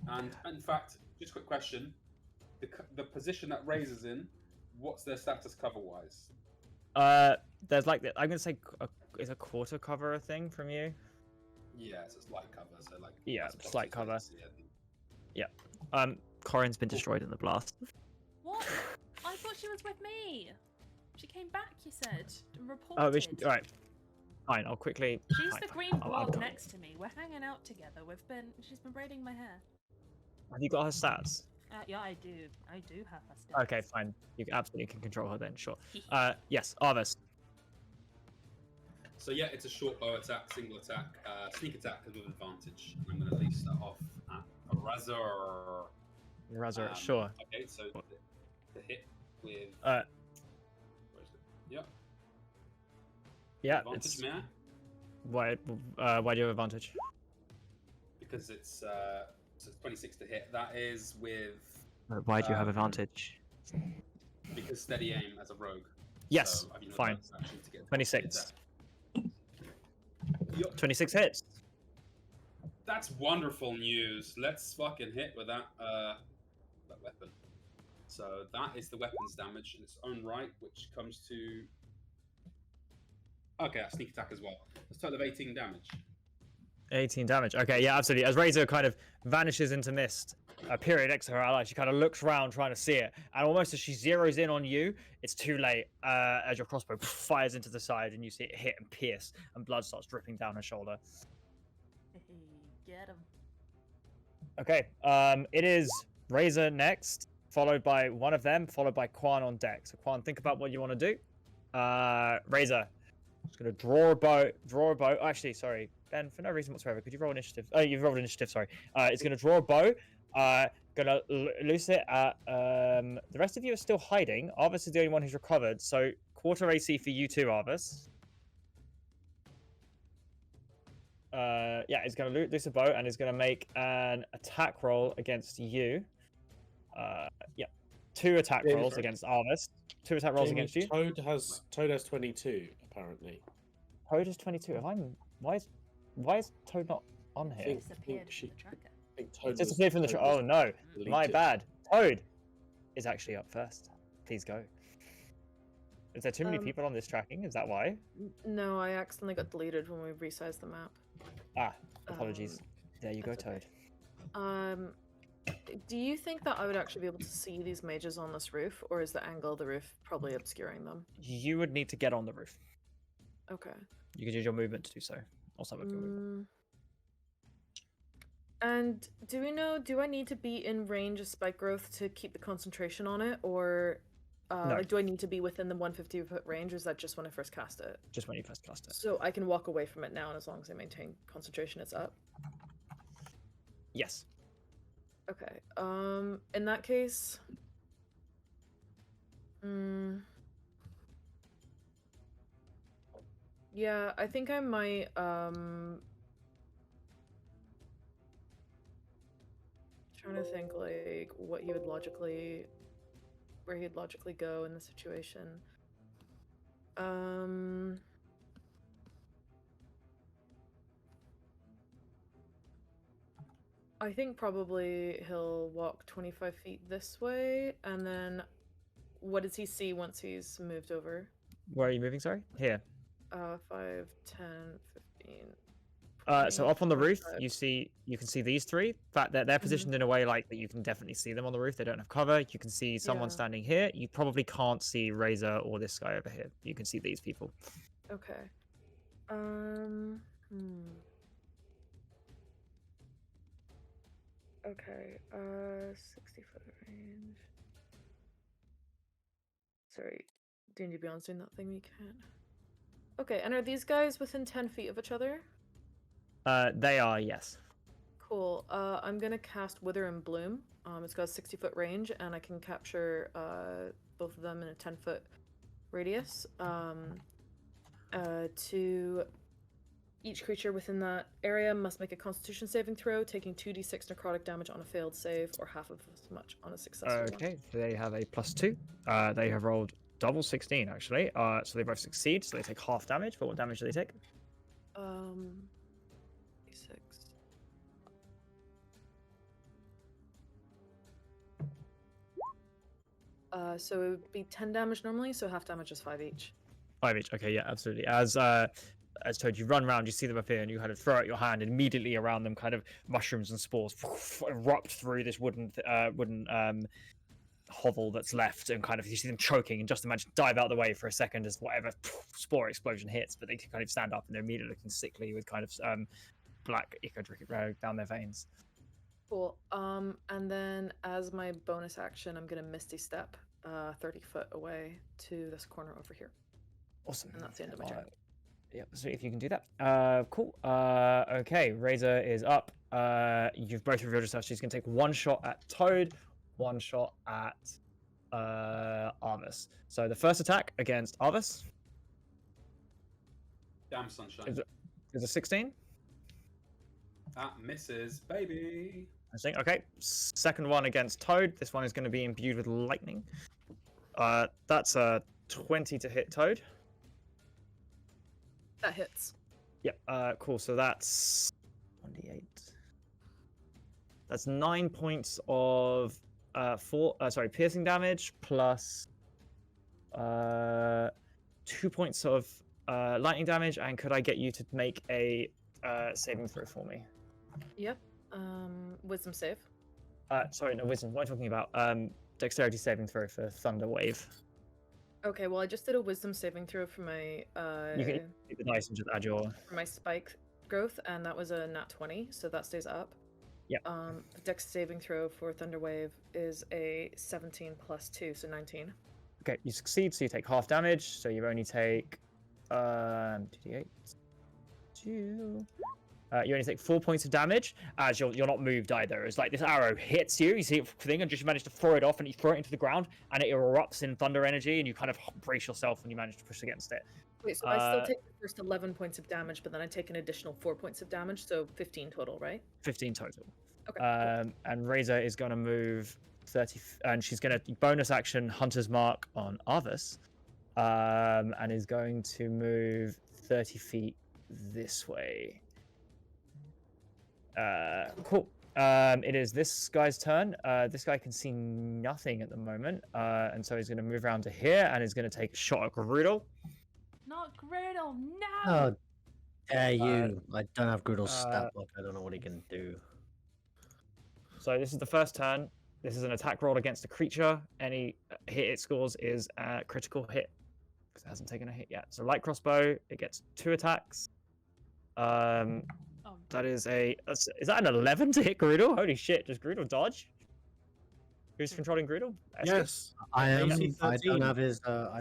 And in fact, just a quick question: the position that Razor's in, what's their status cover-wise? There's like I'm gonna say is a quarter cover a thing from you. Yeah, it's a slight cover. So like slight cover. Yeah. Corin's been destroyed in the blast. What? I thought she was with me. She came back, you said, and reported. Oh, all right. Fine, I'll quickly. She's the green blob I'll next to me. We're hanging out together. She's been braiding my hair. Have you got her stats? Yeah, I do. I do have her stats. Okay, fine. You absolutely can control her then, sure. Yes, Arvis. So yeah, it's a short bow attack, single attack, sneak attack with advantage. I'm going to lease that off at Razor. Sure. Okay, so the hit with. Yeah. Yeah. Advantage, may I? Why do you have advantage? Because it's 26 to hit. That is with. Why do you have advantage? Because steady aim as a rogue. Yes, So I've used my fine. bonus action to get 26. Yup. 26 hits. That's wonderful news. Let's fucking hit with that weapon. So that is the weapon's damage in its own right, which comes to. Okay, that's sneak attack as well. That's a total of 18 damage. 18 damage. Okay, yeah, absolutely. As Razor kind of vanishes into mist, a period next to her ally, she kind of looks around trying to see it. And almost as she zeroes in on you, it's too late as your crossbow fires into the side and you see it hit and pierce and blood starts dripping down her shoulder. Get him. Okay, it is Razor next, followed by one of them, followed by Quan on deck. So Quan, think about what you want to do. Razor, just going to draw a bow. Actually, sorry. Ben, for no reason whatsoever, could you roll initiative? Oh, you've rolled initiative, sorry. It's going to draw a bow. Going to loose it at... the rest of you are still hiding. Arvis is the only one who's recovered. So, quarter AC for you too, Arvis. Yeah, he's going to loose a bow and is going to make an attack roll against you. Yeah, 2 attack James, rolls right? against Arvis. 2 attack rolls Jamie, against you. Toad has 22 apparently. Toad is 22. Why is Toad not on I here? think Disappeared she- from the tracker. I think Toad It's disappeared from the Oh no, my deleted. bad. Toad is actually up first. Please go. Is there too many people on this tracking? Is that why? No, I accidentally got deleted when we resized the map. Ah, apologies. There you go, that's okay. Toad. Do you think that I would actually be able to see these mages on this roof, or is the angle of the roof probably obscuring them? You would need to get on the roof. Okay. You could use your movement to do so. Also with your movement. And do we know, do I need to be in range of spike growth to keep the concentration on it, or No. like, do I need to be within the 150-foot range, or is that just when I first cast it? Just when you first cast it. So I can walk away from it now, and as long as I maintain concentration, it's up? Yes. Okay. In that case... Yeah, I think I might, trying to think, like, what he would logically... where he'd logically go in the situation. I think probably he'll walk 25 feet this way, and then what does he see once he's moved over? Where are you moving, sorry? Here. 5, 10, 15. So up on the roof, 25. you can see these 3. In fact, they're positioned in a way like that you can definitely see them on the roof. They don't have cover. You can see someone Yeah. standing here. You probably can't see Razor or this guy over here. You can see these people. Okay. Okay, 60-foot range. Sorry, D&D Beyond's doing that thing we can't. Okay, and are these guys within 10 feet of each other? They are, yes. Cool. I'm gonna cast Wither and Bloom. It's got a 60-foot range, and I can capture both of them in a 10-foot radius. To each creature within that area must make a Constitution saving throw, taking 2d6 necrotic damage on a failed save, or half of as much on a successful one. Okay, they have a +2. They have rolled double 16 actually. So they both succeed. So they take half damage. But what damage do they take? D6. So it would be 10 damage normally, so half damage is 5 each. 5 each. Okay, yeah, absolutely. As Toad, you run around, you see them appear, and you kind of throw out your hand, and immediately around them, kind of mushrooms and spores erupt through this wooden hovel that's left, and kind of you see them choking, and just imagine dive out the way for a second as whatever spore explosion hits, but they can kind of stand up, and they're immediately looking sickly with kind of black ichor down their veins. Cool. And then as my bonus action, I'm gonna Misty Step 30 foot away to this corner over here. Awesome. And that's the end of my turn. Yep, so if you can do that. Cool. Okay, Razor is up. You've both revealed yourself. She's going to take 1 shot at Toad, 1 shot at Arvis. So the first attack against Arvis Damn sunshine. is a 16. That misses, baby. I think. Okay, second one against Toad. This one is going to be imbued with lightning. That's a 20 to hit Toad. That hits. Yep. Cool. So that's 1d8. That's 9 points of piercing damage plus 2 points of lightning damage. And could I get you to make a saving throw for me? Yep. Wisdom save. Sorry, no wisdom. What am I talking about? Dexterity saving throw for Thunder Wave. Okay, well I just did a wisdom saving throw for my You can take the dice and just add your. for my spike growth, and that was a nat 20, so that stays up. Yeah. The dex saving throw for Thunder Wave is a 17 plus 2, so 19. Okay, you succeed, so you take half damage. So you only take 2d8. 2. You only take 4 points of damage as you're not moved either. It's like this arrow hits you, you see it thing, and just manage to throw it off, and you throw it into the ground, and it erupts in thunder energy, and you kind of brace yourself when you manage to push against it. Wait, so I still take the first 11 points of damage, but then I take an additional 4 points of damage, so 15 total, right? 15 total. Okay. And Razor is going to move 30, and she's going to bonus action Hunter's Mark on Arvis, and is going to move 30 feet this way. Cool. It is this guy's turn. This guy can see nothing at the moment, and so he's going to move around to here, and he's going to take a shot at Reedholme. Not Griddle, no! Oh, dare you. I don't have Griddle's stat block. I don't know what he can do. So this is the first turn. This is an attack roll against a creature. Any hit it scores is a critical hit, because it hasn't taken a hit yet. So light crossbow, it gets 2 attacks. That is is that an 11 to hit Reedholme? Holy shit, does Reedholme dodge? Who's controlling Reedholme? Yes. I am. AC I 13. don't have his. Stat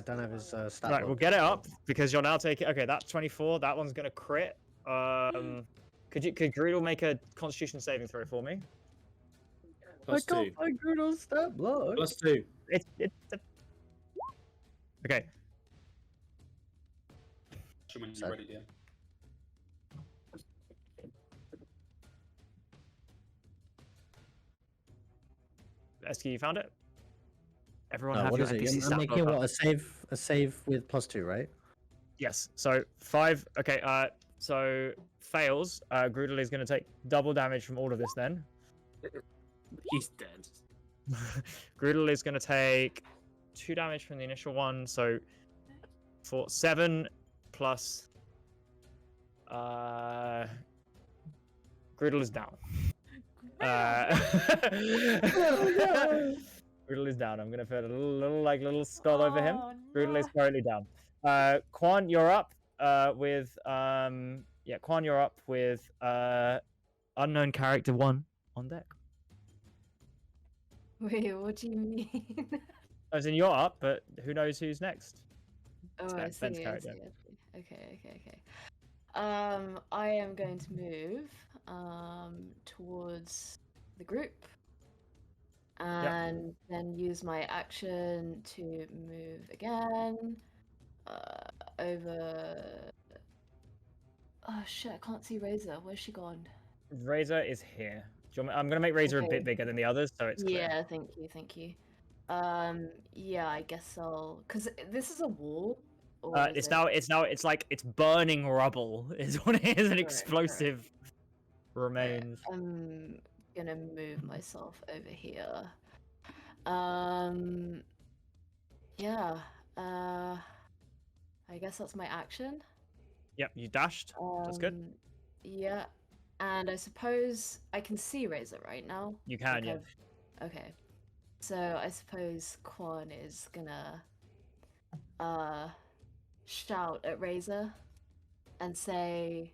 Right, block. we'll get it up because you're now taking. Okay, that's 24. That one's gonna crit. Could Reedholme make a Constitution saving throw for me? Plus I can't 2. find Griddle's stat block. Plus 2. Okay. When you're ready, dear. Esky, you found it? Everyone No, have what your is NPC it? I'm stat making block what up. a save with +2, right? Yes. So 5. Okay. So fails. Grudel is going to take double damage from all of this. Then He's dead. Grudel is going to take 2 damage from the initial one. So for 7 plus. Grudel is down. Grudel is down. I'm going to put a little skull over him. Grudel is currently down. Quan, you're up with Quan, you're up with unknown character 1 on deck. Wait, what do you mean? As in, you're up, but who knows who's next? Oh, It's I Ben's see, I character. see. Okay. I am going to move towards the group, and then use my action to move again over. Oh shit! I can't see Razor. Where's she gone? Razor is here. I'm going to make Razor a Okay. bit bigger than the others, so it's clear. Yeah, thank you. Yeah, I guess I'll. Cause this is a wall. Or is It's like it's burning rubble is what it is. An Correct. explosive remains. I'm gonna move myself over here. Yeah. I guess that's my action. Yep, you dashed. That's good. Yeah, and I suppose I can see Razor right now. You can, Like yeah. Okay. So I suppose Quan is gonna shout at Razor and say,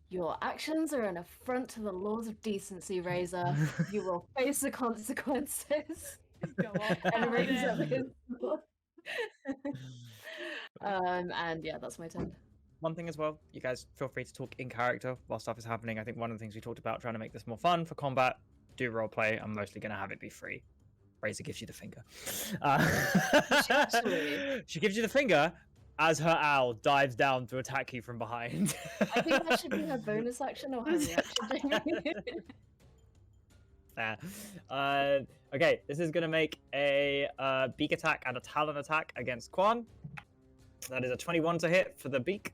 "Your actions are an affront to the laws of decency, Razor. You will face the consequences." Go on, And raise up Paladin. his sword. And yeah, that's my turn. One thing as well, you guys feel free to talk in character while stuff is happening. I think one of the things we talked about trying to make this more fun for combat, do roleplay. I'm mostly going to have it be free. Razor gives you the finger. Actually- She gives you the finger as her owl dives down to attack you from behind. I think that should be her bonus action or her reaction. Okay, this is going to make a beak attack and a talon attack against Quan. That is a 21 to hit for the beak.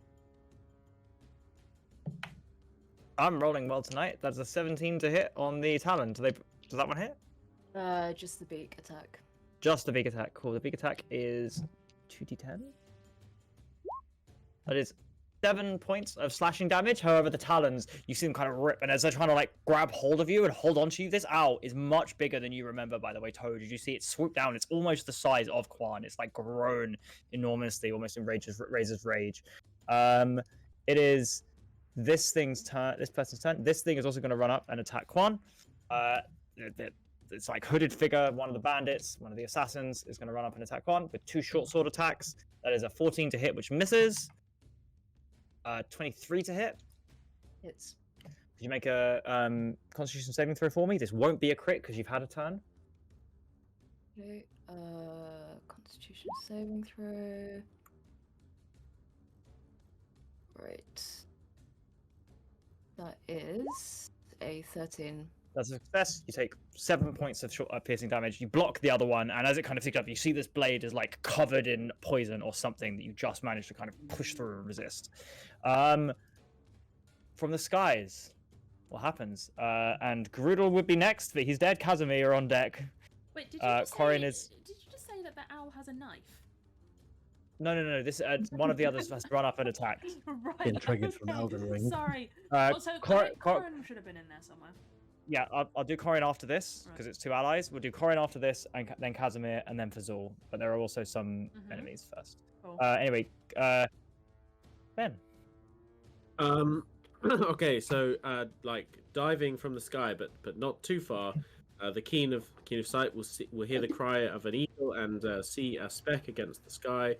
I'm rolling well tonight. That's a 17 to hit on the talon. Does that one hit? Just the beak attack. Just the beak attack. Cool. The beak attack is 2d10. That is 7 points of slashing damage. However, the talons, you see them kind of rip, and as they're trying to like grab hold of you and hold onto you, this owl is much bigger than you remember, by the way, Toad. Did you see it swoop down? It's almost the size of Quan. It's like grown enormously, almost in Razor's rage. It is this thing's turn, this person's turn. This thing is also going to run up and attack Quan. It's like hooded figure, one of the bandits, one of the assassins is going to run up and attack Quan with 2 short sword attacks. That is a 14 to hit, which misses. 23 to hit. It's Could you make a Constitution saving throw for me? This won't be a crit because you've had a turn. okay. Constitution saving throw. Right. That is a 13. That's a success. You take 7 points of piercing damage. You block the other one, and as it kind of sticks up, you see this blade is like covered in poison or something that you just managed to kind of push through and resist. From the skies, what happens? And Grudel would be next, but he's dead. Casimir are on deck. Wait, did you just Corin say? is- Did you just say that the owl has a knife? No. This one of the others has to run up and attack. Right. Been triggered from okay. Elden Ring. Sorry. Also, Corin should have been in there somewhere. Yeah, I'll do Corin after this because it's 2 allies. We'll do Corin after this, and then Casimir, and then Fazul. But there are also some enemies first. Cool. Anyway, Ben. Okay, so like diving from the sky, but not too far. The keen of sight will hear the cry of an eagle and see a speck against the sky,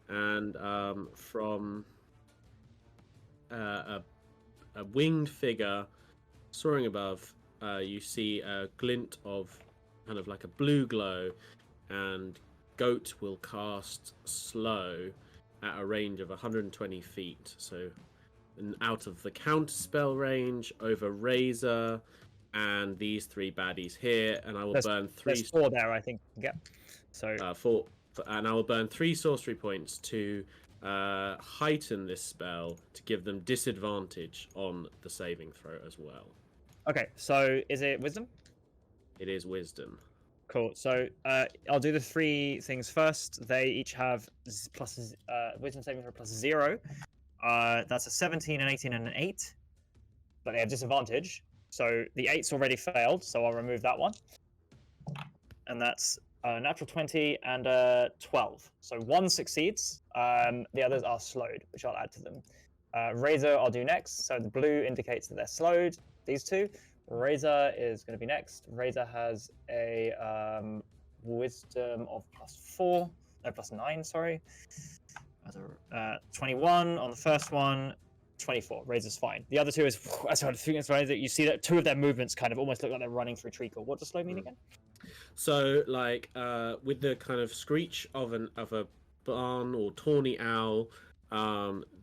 and from a winged figure soaring above, you see a glint of kind of like a blue glow, and Goat will cast slow at a range of 120 feet. So out of the counter spell range over Razor and these 3 baddies here, and I will burn 3. There's 4 there, I think. Yeah. So 4, and I will burn 3 sorcery points to heighten this spell to give them disadvantage on the saving throw as well. okay. So is it Wisdom? It is Wisdom. Cool. So I'll do the 3 things first. They each have Wisdom saving throw plus 0. That's a 17, an 18, and an 8. But they have disadvantage. So the 8's already failed, so I'll remove that one. And that's a natural 20 and a 12. So 1 succeeds. The others are slowed, which I'll add to them. Razor I'll do next. So the blue indicates that they're slowed. These 2. Razor is going to be next. Razor has a wisdom of plus 9, sorry. 21 on the first one, 24. Razor's fine. The other 2 is that you see that 2 of their movements kind of almost look like they're running through treacle. What does slow mean again? So like with the kind of screech of a barn or tawny owl,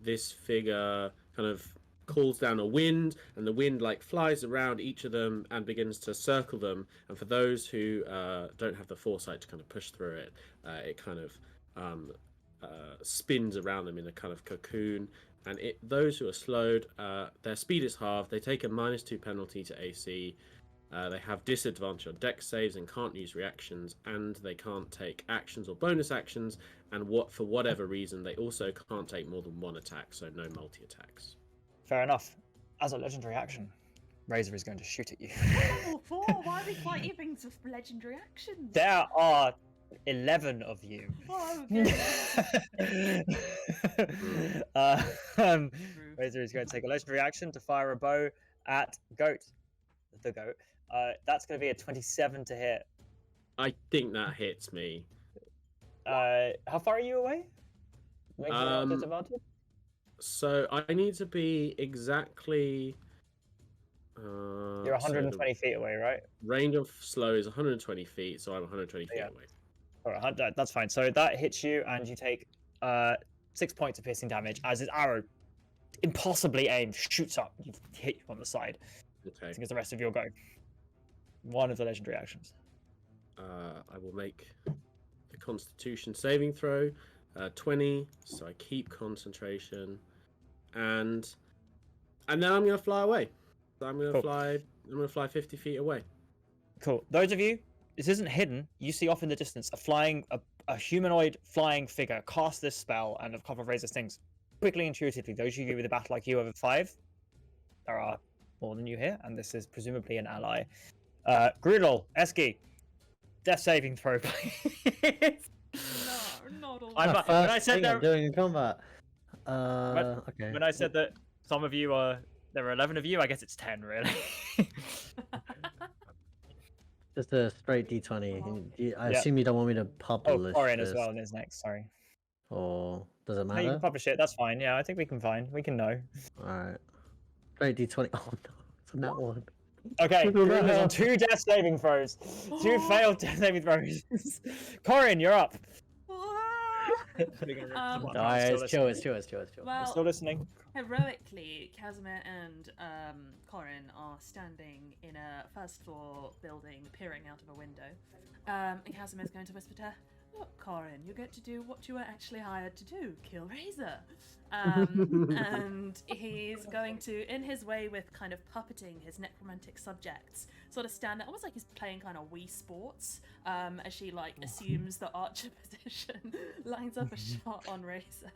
this figure kind of calls down a wind, and the wind like flies around each of them and begins to circle them. And for those who don't have the foresight to kind of push through it, it kind of spins around them in a kind of cocoon. And those who are slowed, their speed is halved. They take a -2 penalty to AC. They have disadvantage on dex saves and can't use reactions, and they can't take actions or bonus actions. And for whatever reason, they also can't take more than 1 attack, so no multi-attacks. Fair enough. As a legendary action, Razor is going to shoot at you. Level 4. Why are we fighting for legendary actions? There are 11 of you. Oh, okay. Razor is going to take a legendary action to fire a bow at the goat. That's going to be a 27 to hit. I think that hits me. How far are you away? Make sure disadvantage. So I need to be exactly. You're 120 feet away, right? Range of slow is 120 feet, so I'm 120 feet away. All right, that's fine. So that hits you, and you take 6 points of piercing damage as his arrow, impossibly aimed, shoots up. You hit you on the side. Okay. I think it's the rest of your go. One of the legendary actions. I will make the Constitution saving throw, 20. So I keep concentration, and then I'm gonna fly away. So I'm gonna fly. I'm gonna fly 50 feet away. Cool. Those of you, this isn't hidden. You see off in the distance a humanoid flying figure cast this spell, and a couple of Razor's things quickly, intuitively. Those of you with a battle like you over 5, there are more than you here, and this is presumably an ally. Grudel, Eski, death saving throw, please. No, not all. When I said I'm doing in combat. Okay. When I said that some of you there are 11 of you, I guess it's 10 really. Just a straight D20. I assume you don't want me to publish Corin this. as well is next. Sorry. Or does it No, matter? you can publish it. That's fine. Yeah, I think we can know. All right. Straight D20. Oh no, it's on that one. Okay, Look at Groot is on that. 2 death saving throws. 2 failed death saving throws. Corin, you're up. It's chill. I'm still Well, listening. heroically, Casimir and Corin are standing in a first floor building, peering out of a window. And Casimir's going to whisper to her, "Look, Corin, you're going to do what you were actually hired to do, kill Razor." And he's going to, in his way with kind of puppeting his necromantic subjects, sort of stand there, almost like he's playing kind of Wii Sports, as she like assumes the archer position, lines up a shot on Razor.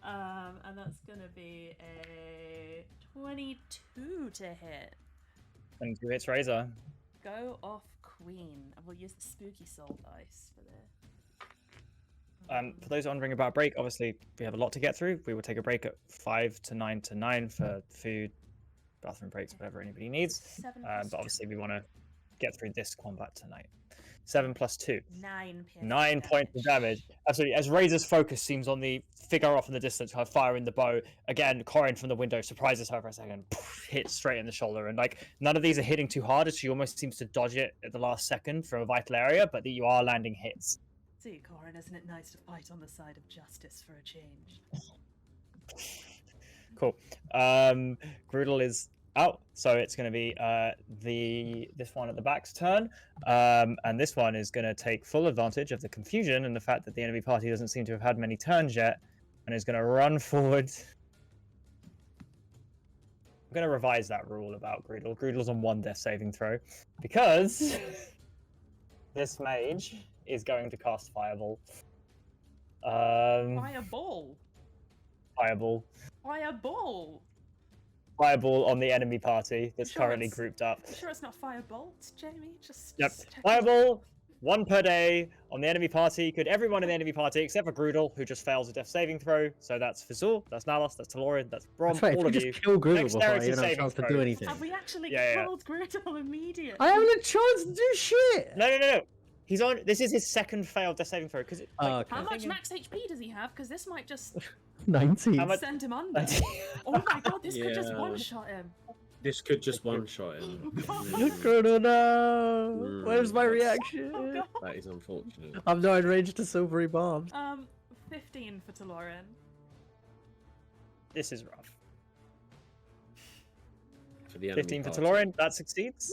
And that's gonna be a 22 to hit. And 2 hits Razor. Go off Queen. And we'll use the spooky soul dice for this. For those wondering about break, obviously we have a lot to get through. We will take a break at 5 to 9 to 9 for food, bathroom breaks, whatever anybody needs. 7 But obviously we want to get through this combat tonight. 7 plus 2. 9 piercing 9 points of damage. Absolutely. As Razor's focus seems on the figure off in the distance, her firing the bow. Again, Corin from the window surprises her for a second, hits straight in the shoulder. And like none of these are hitting too hard, as she almost seems to dodge it at the last second from a vital area, but you are landing hits. See, Corin, isn't it nice to fight on the side of justice for a change? Cool. Groodle is out, so it's going to be this one at the back's turn, and this one is going to take full advantage of the confusion and the fact that the enemy party doesn't seem to have had many turns yet, and is going to run forward. I'm going to revise that rule about Groodle. Groodle's on 1 death saving throw because this mage is going to cast Fireball. Fireball! Fireball. Fireball! Fireball on the enemy party that's Sure currently it's- grouped up. You sure it's not Firebolt, Jamie? Yep. Just check. Fireball, 1 per day on the enemy party. Could everyone in the enemy party except for Groodle, who just fails a death saving throw. So that's Fazul, that's Nalos, that's Talorin, that's Brom, That's right, if all we of just you. kill Groodle before I Dexterity even have a saving chance to throw. do anything. Have we actually Yeah. killed Griddle immediately? I haven't had a chance to do shit! No. He's on. This is his second failed death saving throw. Because Oh, okay. How much thinking- max HP does he have? Because this might just 19. How much- send him under. Oh my god, this could just Yeah. one-shot him. This could just one-shot him. Groodle, no! Where's my reaction? Oh god. That is unfortunate. I'm not in range to silvery bombs. 15 for Taloran. This is rough. For the enemy 15 for party. Talorin, that succeeds.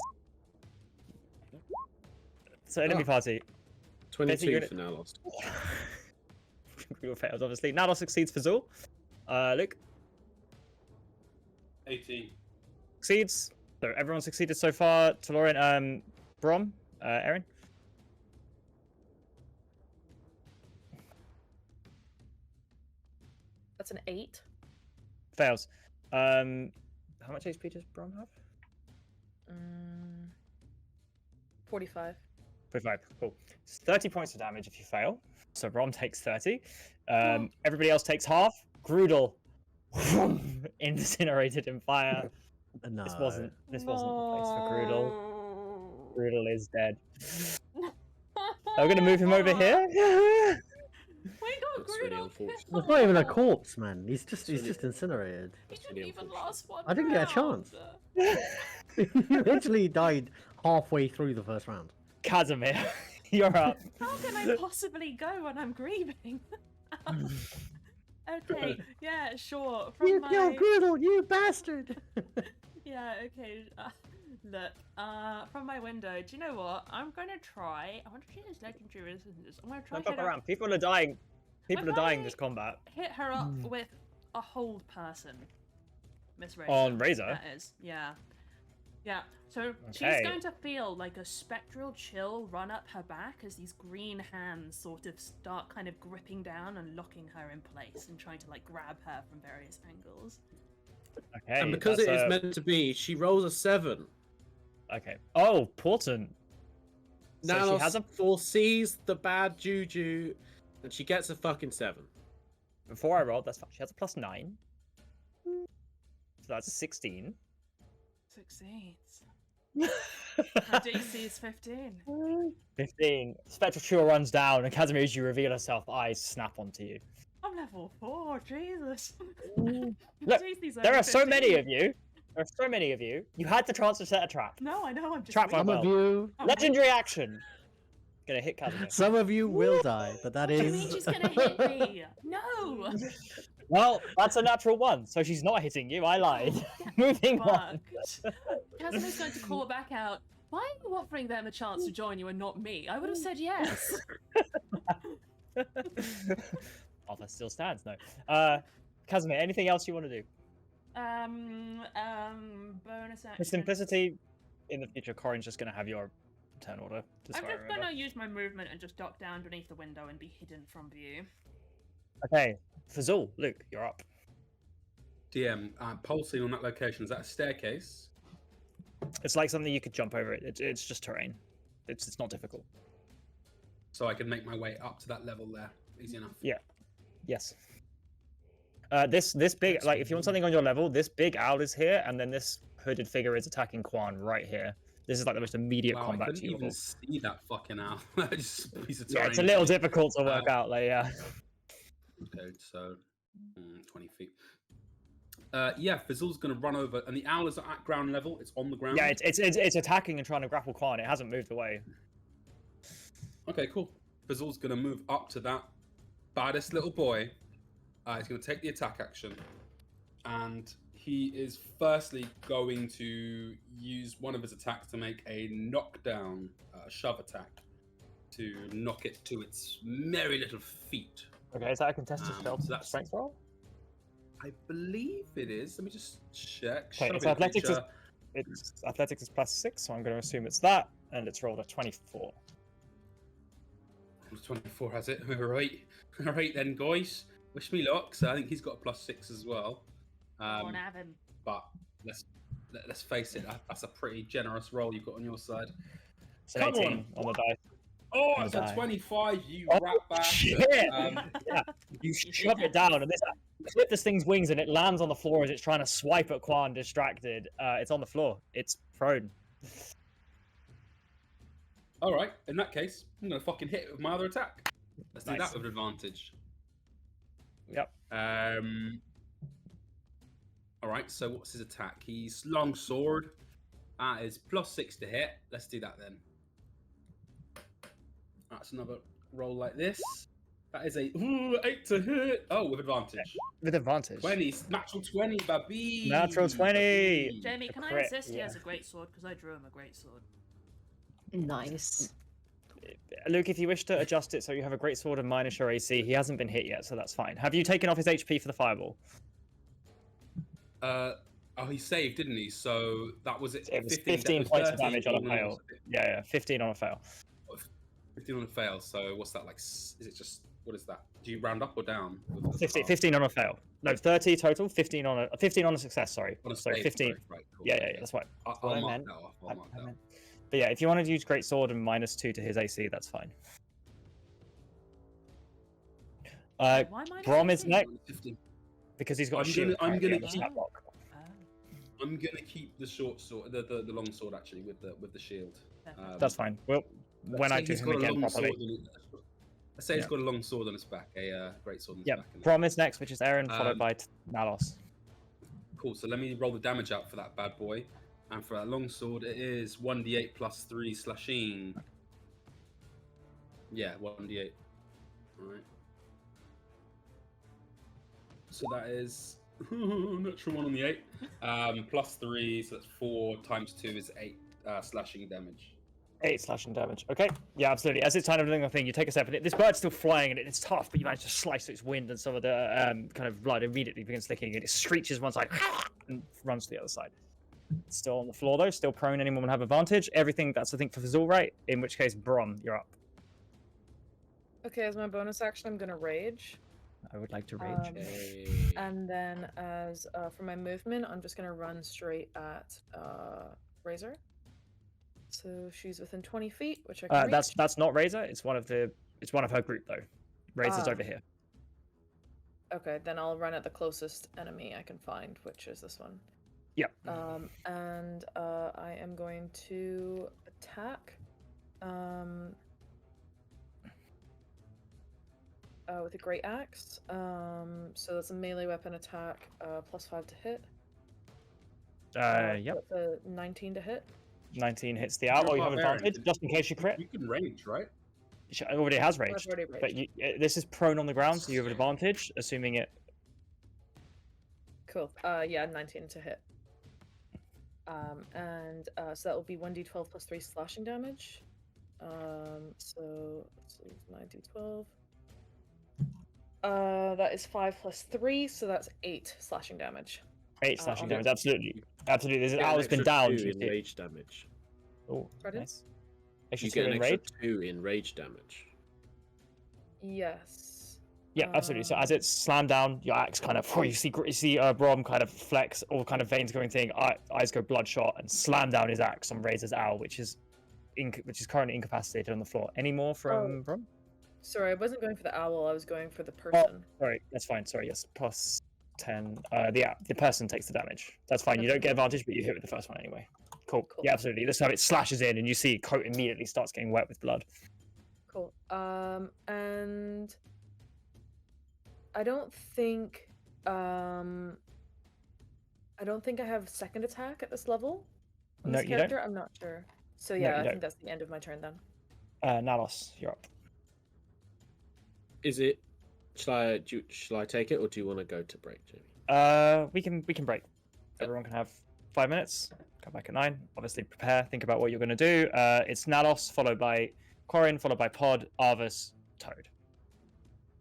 So enemy Oh. party. 22 unit- for now lost. Groodle fails, obviously. Nalos succeeds Fazul. Luke 18. succeeds. So everyone succeeded so far. Talorin, Brom, Erin. That's an 8. Fails. How much HP does Brom have? 45. 45. Cool. It's 30 points of damage if you fail. So Brom takes 30. Everybody else takes half. Groodle incinerated in fire. No. This wasn't the place for Groodle. Groodle is dead. I'm gonna move him over here. We got That's really Groodle. unfortunate. It's not even a corpse, man. He's just incinerated. He That's didn't really even unfortunate. last one I didn't get a round. chance. He literally died halfway through the first round. Casimir, you're up. How can I possibly go when I'm grieving? Okay, yeah, sure. From You my... killed Groodle, you bastard! Yeah, okay. Look, from my window, do you know what? I'm gonna try. I want to see this legendary resistance. I'm gonna try Don't to fuck around. People are dying. People If are dying I- this combat. hit her up with a hold person. Miss Razor. On Razor? That is, yeah. Yeah, so she's Okay. going to feel like a spectral chill run up her back as these green hands sort of start kind of gripping down and locking her in place and trying to like grab her from various angles. Okay. And because that's it is a- meant to be, she rolls a 7. Okay. Oh, important. So Nalos she has a. foresees the bad juju, and she gets a fucking 7. Before I rolled, that's fine. She has a +9. So that's 16. Succeeds. Her DC is 15. 15. Spectral Chill runs down, and Casimir, as you reveal herself, eyes snap onto you. I'm level 4, Jesus. Look, DC's There only are so many 15. of you. There are so many of you. You had the chance to set a trap. No, I know. I'm just. Trap Some my of well. you, Legendary action. Gonna hit Casimir. some of you will die, but that What do is. you mean she's gonna hit me? No. Well, that's a natural one, so she's not hitting you. I lied. Moving on. Fucked. Casimir's going to call back out. Why are you offering them a chance to join you and not me? I would have said yes. Offer still stands. No. Casimir, anything else you want to do? Bonus action. For simplicity, in the future, Corin's just gonna have your turn order. I'm just gonna use my movement and just duck down beneath the window and be hidden from view. Okay, Fazul, Luke, you're up. DM, pulsing on that location, is that a staircase? It's like something you could jump over. It's just terrain. It's not difficult. So I can make my way up to that level there. Easy enough. Yeah. Yes. This big, like, if you want something on your level, this big owl is here, and then this hooded figure is attacking Quan right here. This is like the most immediate Wow, I combat couldn't to you. even see that fucking owl. Just a piece of Yeah, it's a terrain. little difficult to work out. Like, yeah. Okay, so 20 feet. Yeah, Fizzle's gonna run over, and the owl is at ground level. It's on the ground. Yeah, it's attacking and trying to grapple Quan. It hasn't moved away. Okay, cool. Fizzle's gonna move up to that baddest little boy. He's gonna take the attack action, and he is firstly going to use one of his attacks to make a knockdown, shove attack, to knock it to its merry little feet. Okay, is that a contested So that's strength roll? I believe it is. Let me just check. Okay, it's athletics. It's athletics is +6, so I'm going to assume it's that, and it's rolled a 24. 24 has it. All right, all right then, guys. Wish me luck. So I think he's got a +6 as well. On Avon. But let's face it, that's a pretty generous roll you've got on your side. So Come 18 on the dice. Oh, On it's the a die. 25, you Oh, rat bastard. shit! Yeah. You shove it down, and you flip this thing's wings, and it lands on the floor as it's trying to swipe at Quan, distracted. It's on the floor. It's prone. All right, in that case, I'm gonna fucking hit it with my other attack. Let's do Nice. that with advantage. Yep. All right. So what's his attack? He's long sword. That is +6 to hit. Let's do that then. That's another roll like this. That is a 8 to hit. Oh, with advantage. With advantage. 20, natural 20, baby. Natural 20. Jamie, A can I crit, insist he yeah. has a great sword? Because I drew him a great sword. Nice. Luke, if you wish to adjust it so you have a great sword and minus your AC, he hasn't been hit yet, so that's fine. Have you taken off his HP for the fireball? Oh, he saved, didn't he? So that was it. It was 15, 15 that points was of damage on a 13, fail. Yeah, 15 on a fail. 15 on a fail. So what's that like? Is it just what is that? Do you round up or down? with the 15, half? 15 on a fail. No, 30 total. 15 on a success. Sorry. On a So save, 15. sorry, right, cool. Yeah, that's right. I'll what I mark meant. that off. I'll mark that off. But yeah, if you wanted to use great sword and -2 to his AC, that's fine. Why am I Brom is 15? next 15. because he's got I'm a shield. gonna currently on keep- the stat block. I'm gonna keep the short sword, the long sword actually with the shield. That's fine. Well, let's when I say do he's him got a again long properly. sword let's say he's Yeah. got a long sword on his back, a great sword on his Yeah, back. innit? Brom is next, which is Aaron, followed Um, by Nalos. Cool. So let me roll the damage out for that bad boy, and for that long sword, it is 1d8 +3 slashing. Yeah, 1d8. All right. So that is natural 1 on the 8, +3, so that's 4 times 2 is 8 slashing damage. 8 slashing damage. Okay. Yeah, absolutely. As it's kind of doing a thing, you take a step, and this bird's still flying, and it's tough, but you manage to slice through its wind, and some of the kind of blood immediately begins licking, and it screeches one side and runs to the other side. It's still on the floor, though. Still prone. Anyone will have advantage. Everything, that's the thing for Fazul, right? In which case, Brom, you're up. Okay, as my bonus action, I'm gonna rage. I would like to rage. Okay. And then as for my movement, I'm just gonna run straight at Razor. So she's within 20 feet, which I can reach. That's not Razor. It's one of her group, though. Razor's Ah. over here. Okay, then I'll run at the closest enemy I can find, which is this one. Yep. And I am going to attack with a great axe. So that's a melee weapon attack, +5 to hit. Yep. That's a 19 to hit. 19 hits the owl. You're a Oh, you have barbarian. advantage just in case you crit. You can range, right? She already has I've raged, already but raged. this is prone on the ground, so you have an advantage, assuming it. Cool. Yeah, 19 to hit. So that will be 1d12 plus 3 slashing damage. So let's see, 9d12. That is 5 plus 3, so that's 8 slashing damage. 8 slashing okay. damage, absolutely. Absolutely. This Get an owl's been extra down. 2 you in see it. rage damage. Oh, Pardon? nice. Extra You 2 get an in extra rage. 2 in rage damage. Yes. Yeah, absolutely. So as it's slammed down, your axe kind of, you see Brom kind of flex, all kind of veins going thing, eyes go bloodshot, and slam down his axe on Razor's owl, which is currently incapacitated on the floor. Any more from Brom? Sorry, I wasn't going for the owl. I was going for the person. Sorry, that's fine. Sorry, yes, plus 10. The person takes the damage. That's fine. You don't get advantage, but you hit with the first one anyway. Cool. Cool. Yeah, absolutely. This time it slashes in, and you see coat immediately starts getting wet with blood. Cool. And I don't think I have second attack at this level. On No, this you character? I'm not sure. So No, yeah, you I don't. think that's the end of my turn then. Nalos, you're up. Is it? Shall I take it, or do you want to go to break, Jamie? We can break. Everyone can have 5 minutes. Come back at 9. Obviously, prepare. Think about what you're going to do. It's Nalos, followed by Corin, followed by Pod, Arvis, Toad.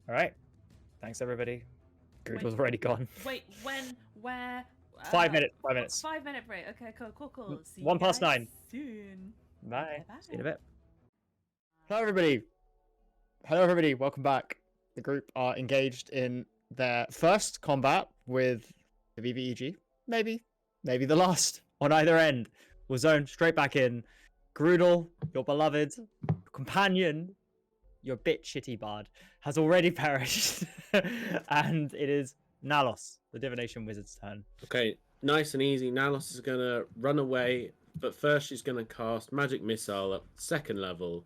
All right. Thanks, everybody. Good was already gone. Wait, when, where? 5 minutes. 5 minutes. 5 minute break. Okay, cool. See 1 you past guys 9. soon. Bye. Bye-bye. See you in a bit. Hello, everybody. Welcome back. The group are engaged in their first combat with the VVEG. Maybe the last on either end. We'll zone straight back in. Reedholme, your beloved companion, your bit shitty bard, has already perished. And it is Nalos, the divination wizard's turn. Okay, nice and easy. Nalos is gonna run away, but first she's gonna cast magic missile at 2nd level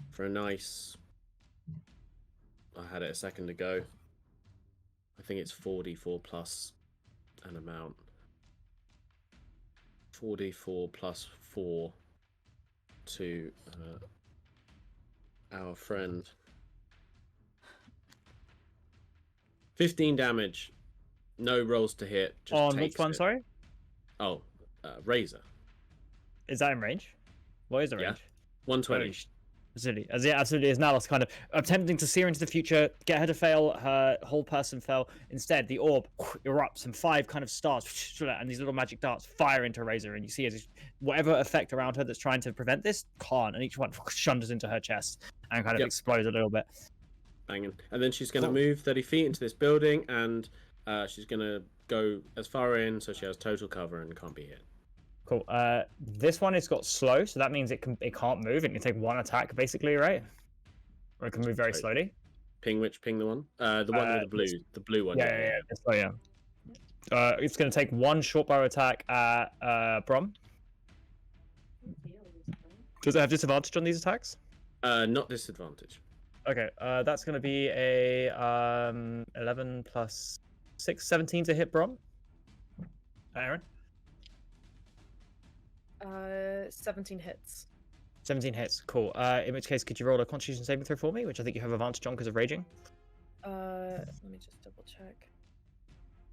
for a nice. I had it a second ago. I think it's 4d4 plus an amount. 4d4 plus 4 to our friend. 15 damage. No rolls to hit. Just On which takes one, it. sorry? Oh, Razor. Is that in range? What is the Yeah. range? 120. Absolutely. Absolutely. As Nalos kind of attempting to sear into the future, get her to fail, her whole person fell. Instead, the orb erupts and 5 kind of stars, and these little magic darts fire into Razor. And you see as whatever effect around her that's trying to prevent this can't, and each one shunders into her chest and kind of explodes a little bit. Banging. And then she's going to move 30 feet into this building, and she's going to go as far in so she has total cover and can't be hit. Cool. This one has got slow, so that means it can't move. It can take 1 attack, basically, right? Or it can move very slowly. Ping the one? The one with the blue one. Yeah. It's going to take 1 short bow attack at Brom. Does it have disadvantage on these attacks? Not disadvantage. Okay, that's going to be a 11 plus 6, 17 to hit Brom. Aaron? 17 hits. 17 hits, cool. In which case, could you roll a Constitution saving throw for me, which I think you have advantage on because of raging? Let me just double check.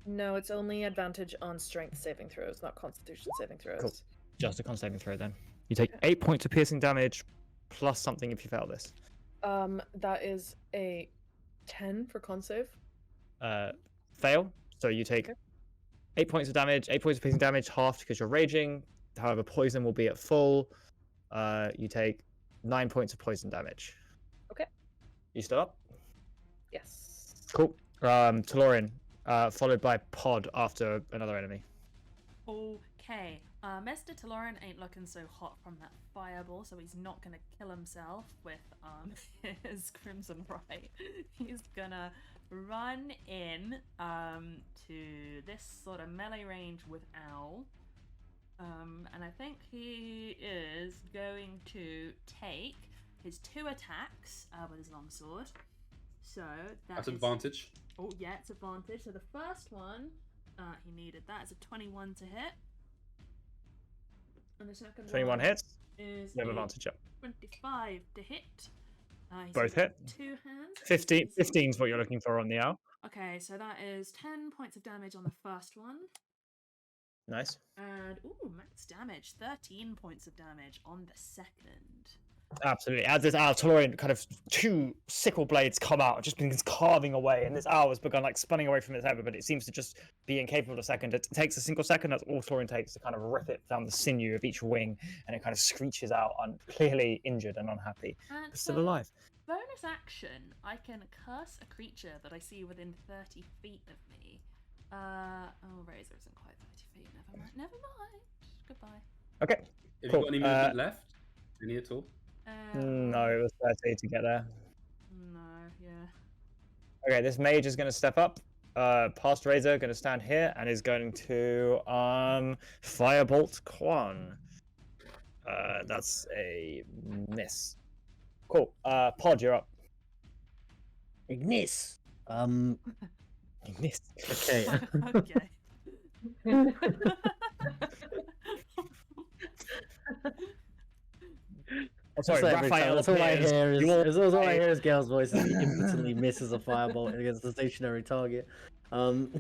No, it's only advantage on strength saving throws, not Constitution saving throws. Cool. Just a con saving throw then. You take 8 points of piercing damage plus something if you fail this. That is a 10 for con save. Fail. So you take 8 points of damage, 8 points of piercing damage, half because you're raging. However, poison will be at full. You take 9 points of poison damage. Okay. You still up? Yes. Cool. Talorian, followed by Pod after another enemy. Okay. Mr. Talorian ain't looking so hot from that fireball, so he's not gonna kill himself with his Crimson Right. He's gonna run in to this sort of melee range with Owl. And I think he is going to take his 2 attacks with his longsword. So that's advantage. Oh yeah, it's advantage. So the first one, he needed that. It's a 21 to hit. And the second 21 one hits. is You have a advantage. Yep. 25 to hit. He's Both got hit. 2 hands. 15 is what you're looking for on the owl. Okay, so that is 10 points of damage on the first one. Nice. And, ooh, max damage. 13 points of damage on the second. Absolutely. As this owl, Tolorian, kind of 2 sickle blades come out, just begins carving away, and this owl has begun like spinning away from its head, but it seems to just be incapable of a second. It takes a single second, that's all Tolorian takes, to kind of rip it down the sinew of each wing, and it kind of screeches out, clearly injured and unhappy, And but still so, alive. bonus action, I can curse a creature that I see within 30 feet of me. Oh, Razor isn't quite 30 feet. Never mind. Goodbye. Okay. Have Cool. you got any movement left? Any at all? No, it was 30 to get there. No, yeah. Okay, this mage is going to step up. Past Razor, going to stand here, and is going to Firebolt Quan. That's a miss. Cool. Pod, you're up. Ignis. Ignis. Okay. Okay. Oh, sorry, Just every time, Raphael that's all I appears. hear is, You all- that's all I hear is Gail's voice as he impotently misses a firebolt against a stationary target. You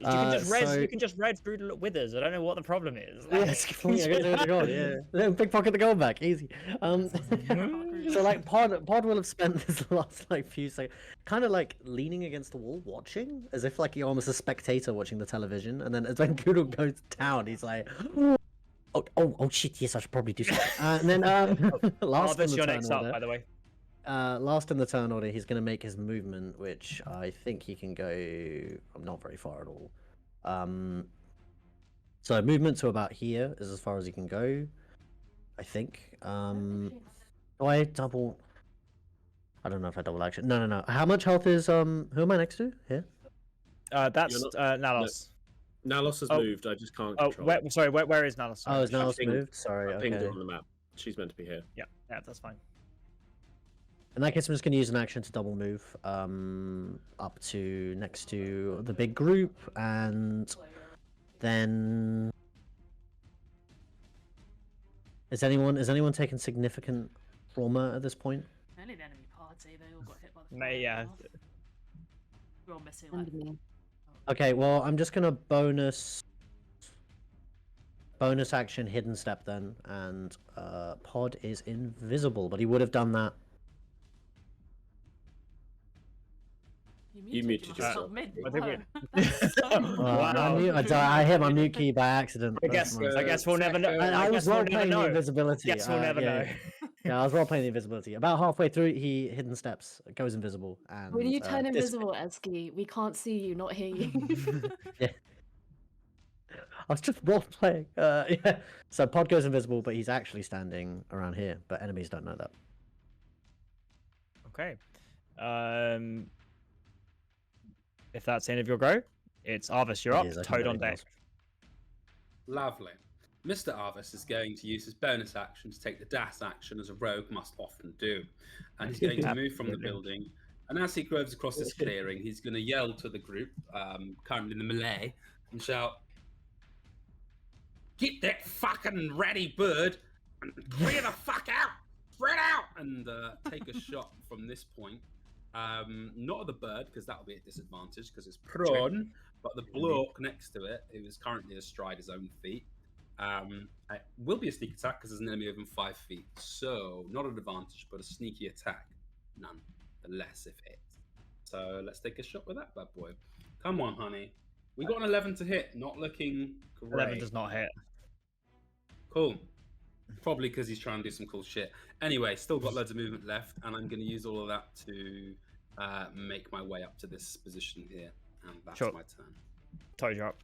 can just res. so- You can just red through the withers. I don't know what the problem is. Yeah, it's completely, I get rid of the gold, yeah. Pickpocket the gold back, easy. So like Pod will have spent this last like few seconds kind of like leaning against the wall watching, as if like you're almost a spectator watching the television, and then as when Goodle goes down, he's like oh shit, yes, I should probably do something. And then last in the your turn next order, up, by the way. last in the turn order, he's going to make his movement, which I think he can go not very far at all. So movement to about here is as far as he can go, I think. Do I double? I don't know if I double action. No. How much health is who am I next to here? That's You're Nalos. Nalos has Oh. moved. I just can't Oh, control. where is Nalos? Oh, is Sorry. Nalos pinged- moved? Sorry. I pinged Okay. her on the map. She's meant to be here. Yeah, that's fine. In that case, I'm just going to use an action to double move up to next to the big group, and then is anyone taking significant trauma at this point? Only the enemy party, they all got hit by the Yeah. fire. We're all missing And like me. Okay, well, I'm just gonna bonus action hidden step then, and Pod is invisible, but he would have done that. You muted yourself. I think we- Wow. I hit my mute key by accident. I guess we'll never know. I was guess we'll role never playing the know. invisibility. Guess we'll never know. Yeah, I was role playing the invisibility. About halfway through, he hidden steps, goes invisible, and When you turn dis- invisible, Eski, we can't see you, not hear you. Yeah. I was just role playing. Yeah. So Pod goes invisible, but he's actually standing around here. But enemies don't know that. Okay. If that's the end of your go, it's Arvis. You're It up. is, I can Toad go on anything deck. else. Lovely. Mr. Arvis is going to use his bonus action to take the dash action, as a rogue must often do. And he's going to move from the building. And as he grows across this clearing, he's going to yell to the group, currently in the melee, and shout, "Get that fucking ratty bird and clear the fuck out! Spread out!" And take a shot from this point. Not at the bird, because that'll be at disadvantage, because it's prone, but the bloke next to it, who is currently astride his own feet, it will be a sneak attack because there's an enemy within 5 feet. So, not an advantage, but a sneaky attack. Nonetheless, if it. So, let's take a shot with that bad boy. Come on, honey. We got an 11 to hit, not looking great. 11 does not hit. Cool. Probably because he's trying to do some cool shit. Anyway, still got loads of movement left, and I'm going to use all of that to make my way up to this position here. And that's Sure. my turn. Toad, you're up.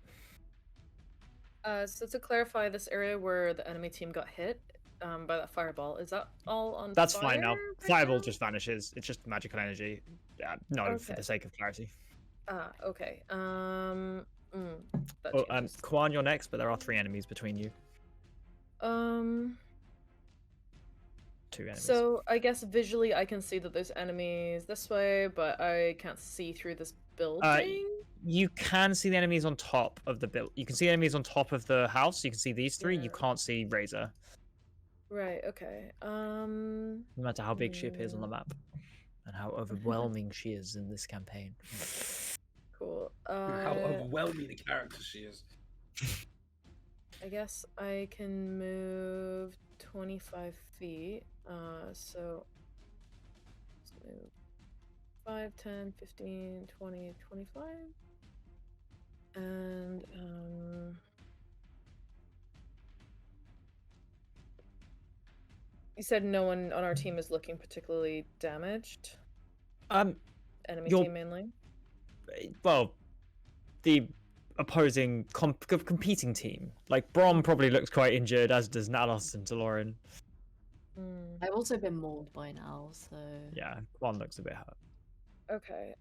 So to clarify, this area where the enemy team got hit by that fireball, is that all on That's fire fine now. right Fireball now? just vanishes. It's just magical energy. No, for Okay. the sake of clarity. Okay. That Oh, changes. Quan, you're next, but there are 3 enemies between you. 2 enemies. So I guess visually I can see that there's enemies this way, but I can't see through this building. You can see the enemies on top of the build. You can see enemies on top of the house. You can see these three. Yeah. You can't see Razor, Right. Okay. no matter how big she appears on the map and how overwhelming she is in this campaign. Cool. How overwhelming the character she is. I guess I can move 25 feet. So let's move 5, 10, 15, 20, 25. And you said no one on our team is looking particularly damaged. Enemy You're- team mainly. Well, the opposing competing team, like Brom, probably looks quite injured, as does Nalos and Taloran. Hmm. I've also been mauled by now, so Yeah, one looks a bit hurt. Okay.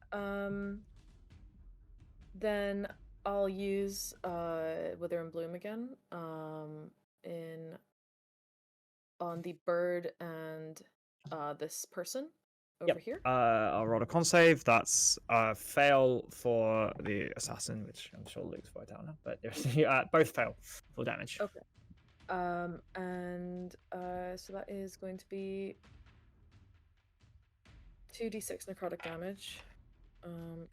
Then I'll use Wither and Bloom again. On the bird and this person over here. I'll roll a con save. That's fail for the assassin, which I'm sure Luke's worked out now, but both fail for damage. Okay. So that is going to be 2d6 necrotic damage.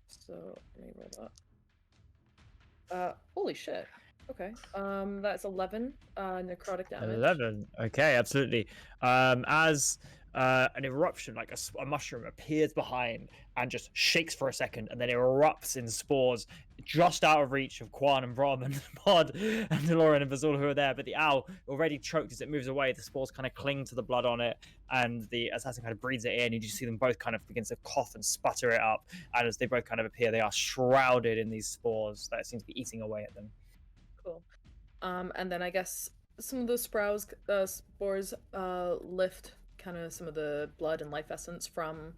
So let me roll that. Holy shit. Okay. That's 11 necrotic damage. 11. Okay, absolutely. As an eruption, like a mushroom, appears behind and just shakes for a second, and then erupts in spores just out of reach of Quan and Brom and Pod and Lauren and Bazul who are there. But the owl already choked as it moves away. The spores kind of cling to the blood on it, and the assassin kind of breathes it in. You just see them both kind of begin to cough and sputter it up. And as they both kind of appear, they are shrouded in these spores that seem to be eating away at them. Cool. And then I guess some of those spores lift kind of some of the blood and life essence from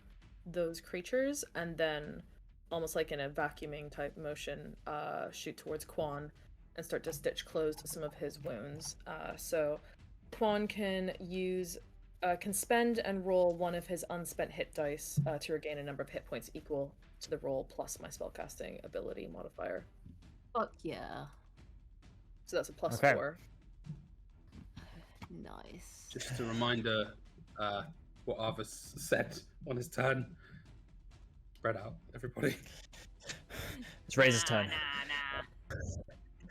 those creatures, and then almost like in a vacuuming type motion, shoot towards Quan and start to stitch closed some of his wounds. So Quan can spend and roll one of his unspent hit dice to regain a number of hit points equal to the roll plus my spellcasting ability modifier. fuck yeah. So that's a plus Okay. 4. Nice. Just a reminder, what Arvis said on his turn. Spread out, everybody. It's Razor's turn.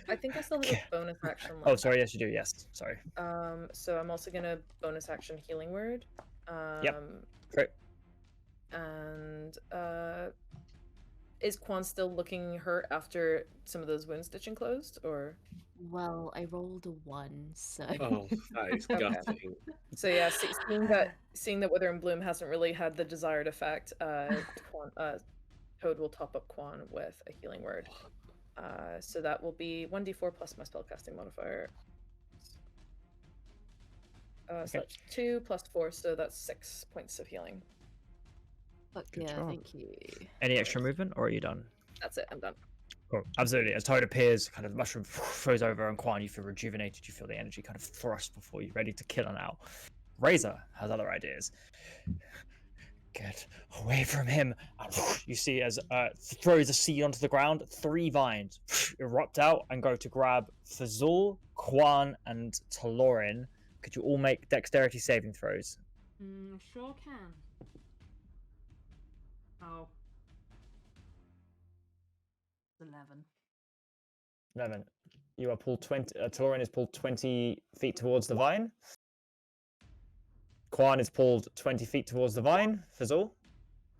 I think I still have a bonus action left. Oh, sorry. Yes, you do. Yes. Sorry. So I'm also gonna bonus action healing word. Great. And is Quan still looking hurt after some of those wounds stitching closed, or? Well, I rolled a 1, so Oh, that is Okay. gutting. So yeah, seeing that Wither and Bloom hasn't really had the desired effect, Toad will top up Quan with a healing word. So that will be 1d4 plus my spellcasting modifier. So that's 2 plus 4, so that's 6 points of healing. fuck Good yeah, job. thank you. Any extra movement, or are you done? That's it, I'm done. Cool. Absolutely. As Toad appears, kind of the mushroom throws over, and Quan, you feel rejuvenated. You feel the energy kind of thrust before you're ready to kill an owl. Razor has other ideas. Get away from him. And you see as throws a seed onto the ground, 3 vines erupt out and go to grab Fazul, Quan, and Talorin. Could you all make dexterity saving throws? Sure can. Oh. 11. 11. You are pulled 20. Talorin is pulled 20 feet towards the vine. Quan is pulled 20 feet towards the vine. Fazul.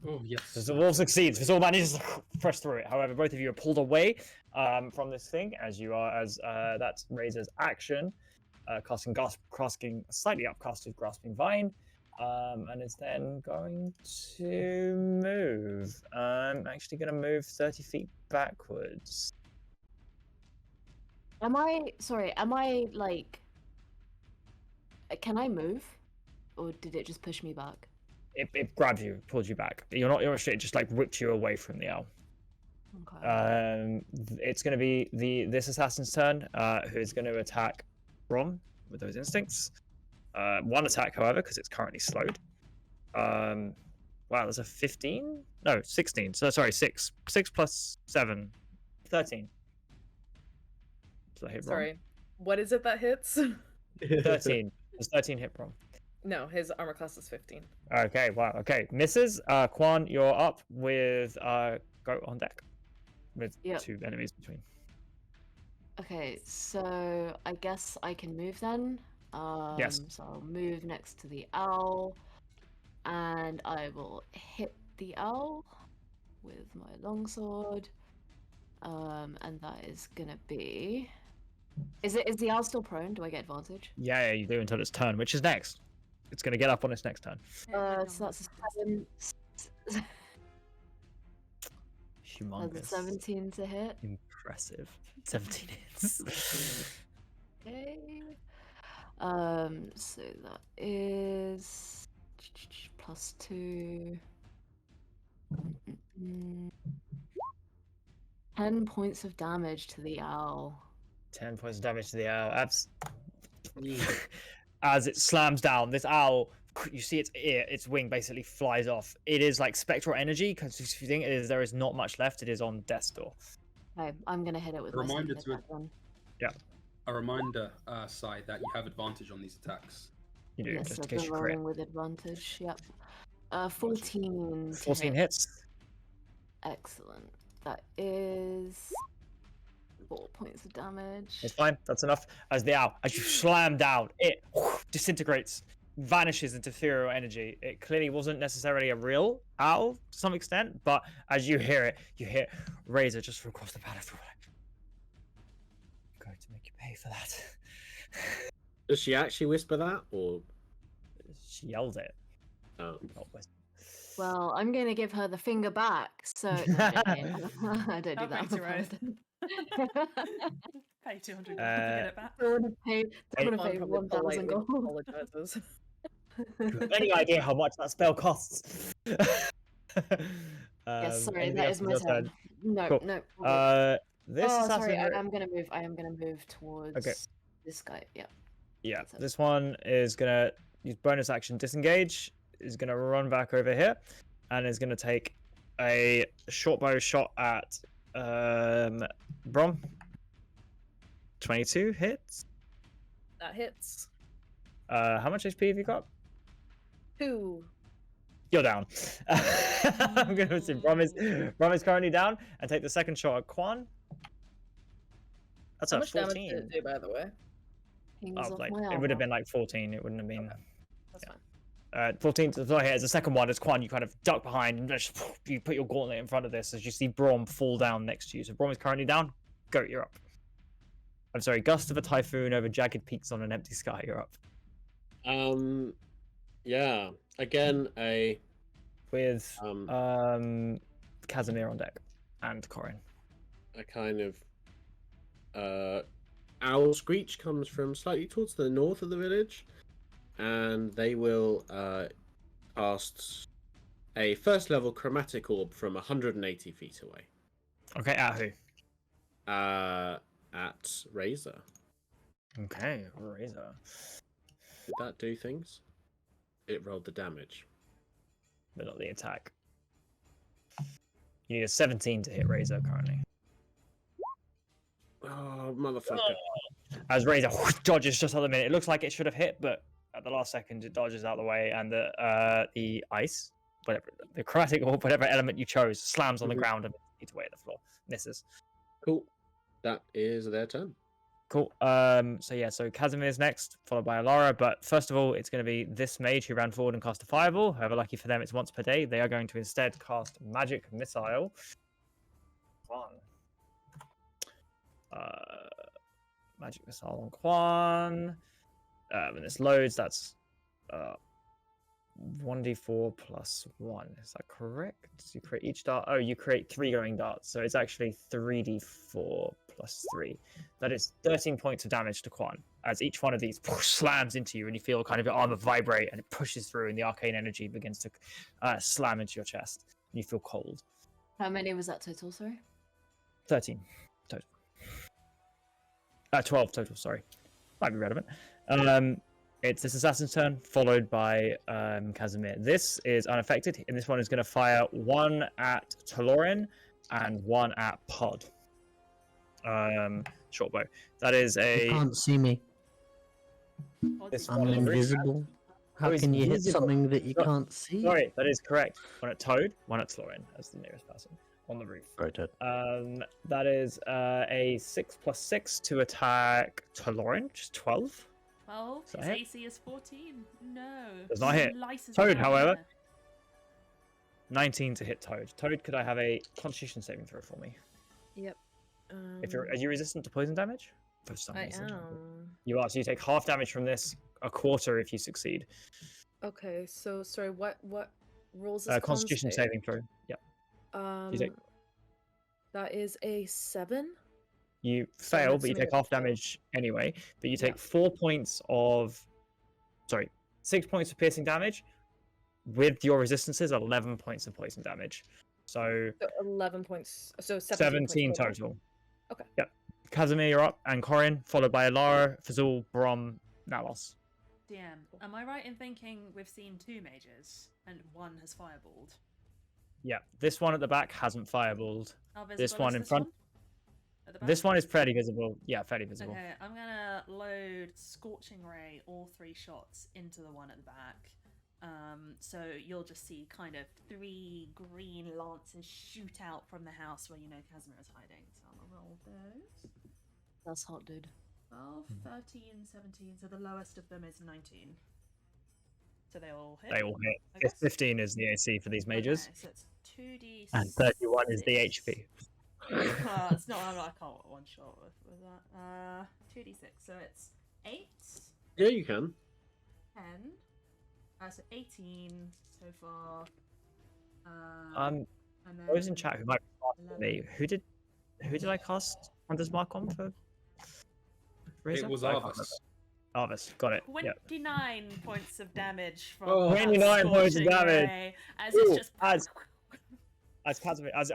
Oh, yes. Fazul succeeds. Fazul manages to press through it. However, both of you are pulled away from this thing, as that's Razor's action, casting slightly upcasted grasping vine, and is then going to move. Actually, going to move 30 feet backwards. Am I like can I move? Or did it just push me back? It grabs you, pulls you back. You're not shit. It just like ripped you away from the owl. Okay. It's going to be this assassin's turn, who is going to attack Brom with those instincts. 1 attack, however, because it's currently slowed. Wow, there's a 15? No, 16. So sorry, 6. 6 plus 7. 13. So hit Brom. Sorry. What is it that hits? 13. There's 13 hit Brom. No, his armor class is 15. Okay, wow. Okay, misses. Quan, you're up with Goat on deck. With Yep. 2 enemies between. Okay, so I guess I can move then. Yes. So I'll move next to the owl, and I will hit the owl with my longsword. And that is gonna be. Is the owl still prone? Do I get advantage? Yeah, you do until its turn, which is next. It's going to get up on its next turn. So that's a 7. Humongous. That's a 17 to hit. Impressive. 17 hits. Okay. So that is +2. 10 points of damage to the owl. 10 points of damage to the owl. As it slams down, this owl, you see its wing basically flies off. It is like spectral energy, because if you think there is not much left, it is on death's door. Okay, I'm gonna hit it with A my reminder second to attack then. A reminder, Sai, that you have advantage on these attacks. You do, Yes, just in I've case been you crit. rolling with advantage. Yep. 14. to 14 hit. hits. Excellent. That is 4 points of damage. It's fine. That's enough. As the owl, as you slam down, it disintegrates, vanishes into ethereal energy. It clearly wasn't necessarily a real owl to some extent, but as you hear it, you hear Razor just from across the battlefield. I'm going to make you pay for that. Does she actually whisper that, or She yelled it. oh, Not whisper. Well, I'm gonna give her the finger back. So no, I don't do That that. makes it right. Pay 200 to get it back. I would have paid. I would have Quan paid probably 1,000 politely gold. apologizes. Any idea how much that spell costs? Yes, sorry, anything that else is on my your turn. No, Cool. no. all good. This Oh, assassin. sorry. I am gonna move. I am gonna move towards this guy. Yeah. Yeah, So- this one is gonna use bonus action disengage. Is gonna run back over here, and is gonna take a short bow shot at Brom. 22 hits. That hits. How much HP have you got? 2. You're down. I'm gonna assume Brom is currently down, and take the second shot at Quan. That's How a much damage 14. did it do, by the way? Kings Oh, off like, my it would have armor. been like 14. It wouldn't have been. That's fine. 14 to the as the second one as Quan, you kind of duck behind and just, you put your gauntlet in front of this as you see Brom fall down next to you. So Brom is currently down. Goat, you're up. I'm sorry, gust of a typhoon over jagged peaks on an empty sky. You're up. yeah. Again, With Casimir on deck and Corin. a kind of owl screech comes from slightly towards the north of the village, and they will cast a first level chromatic orb from 180 feet away. Okay, at who? At Razor. Okay, Razor. Did that do things? It rolled the damage. But not the attack. You need a 17 to hit Razor currently. Oh, motherfucker. As Razor dodges just at the minute. It looks like it should have hit, but at the last second it dodges out of the way, and the ice, whatever, the chromatic or whatever element you chose, slams on the ground and eats away at the floor. Misses. Cool. That is their turn. Cool. So Casimir's next, followed by Alara. But first of all, it's going to be this mage who ran forward and cast a fireball. However, lucky for them, it's once per day. They are going to instead cast magic missile. Magic missile on Quan. When this loads, that's 1d4 plus 1. Is that correct? You create each dart. Oh, you create 3 glowing darts. So it's actually 3d4 plus 3. That is 13 points of damage to Quan, as each one of these slams into you, and you feel kind of your armor vibrate, and it pushes through, and the arcane energy begins to slam into your chest. And you feel cold. How many was that total? Sorry. 13 total. 12 total, sorry. Might be relevant. It's this assassin's turn, followed by Casimir. This is unaffected, and this one is going to fire 1 at Talorin and 1 at Pod. short bow. That is You a. can't see me. Odds This are I'm one is very- invisible. How Oh, he's can you hit invisible. something that you No, can't see? Sorry, that is correct. One at Toad, one at Florin as the nearest person on the roof. Sorry, Ted. That is a 6+6 to attack Talorin, which is 12. 12. Does that His hit? AC is 14. No. Does not hit. Slices Toad, down however. there. 19 to hit Toad. Toad, could I have a Constitution saving throw for me? Yep. If you're, are you resistant to poison damage? For some I reason. am. You are. So you take half damage from this, a quarter if you succeed. Okay, so sorry, what rules is Constitution save? saving throw. Yep. take- That is a 7. You So fail, that's but you something take that half fail. damage anyway. But you Yeah. take 4 points of, sorry, 6 points of piercing damage. With your resistances, 11 points of poison damage. So So 11 points. So 17 points total. Okay. Yep. Casimir, you're up, and Corin, followed by Alara, Fazul, Brom, Nalos. DM, am I right in thinking we've seen 2 mages and 1 has fireballed? Yeah, this one at the back hasn't fireballed. How This visible one is in this front. one? At the This back? one is fairly visible. Yeah, fairly visible. Okay, I'm gonna load Scorching Ray all 3 shots into the one at the back. So you'll just see kind of 3 green lances shoot out from the house where you know Casimir is hiding. So I'm gonna roll those. That's hot, dude. 12, 13, 17. So the lowest of them is 19. So they all hit. They all hit. I guess? 15 is the AC for these mages, Okay, so it's 2d6. and 31 is the HP. It's not. I can't one shot with that. 2d6. So it's 8, Yeah, you can. 10. So 18 so far. Um, And then those in chat who might be faster than 11. me, who did I cast Hunter's Mark on for? Razor? It was I can't remember. Arvis. Arvis, got it. Yeah. 29 points of damage from Oh. that 29 points of Scorching damage. Ray, as Ooh, it's just as Casimir, as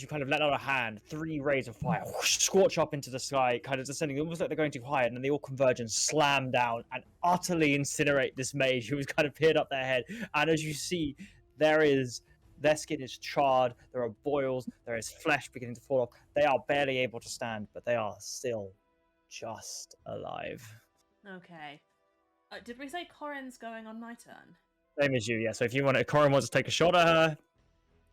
you kind of let out a hand, 3 rays of fire whoosh, scorch up into the sky, kind of descending, almost like they're going too high, and then they all converge and slam down and utterly incinerate this mage who has kind of peered up their head. And as you see, their skin is charred, there are boils, there is flesh beginning to fall off. They are barely able to stand, but they are still just alive. Okay. Did we say Corin's going on my turn? Same as you, yeah. So if Corin wants to take a shot at her,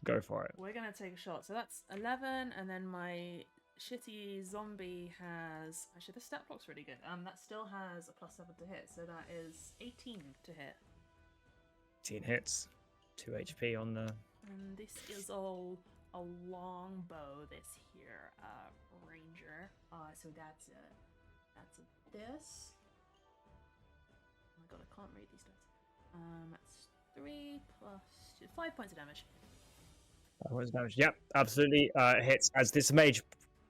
go for it. We're gonna take a shot. So that's 11, and then my shitty zombie has actually the stat block's really good. That still has a +7 to hit, so that is 18 to hit. 18 hits, 2 HP on the. And this is all a long bow. This here, ranger. So that's this. Oh my god, I can't read these stats. That's 3 plus 2, 5 points of damage. Points of damage. Yep, absolutely hits as this mage.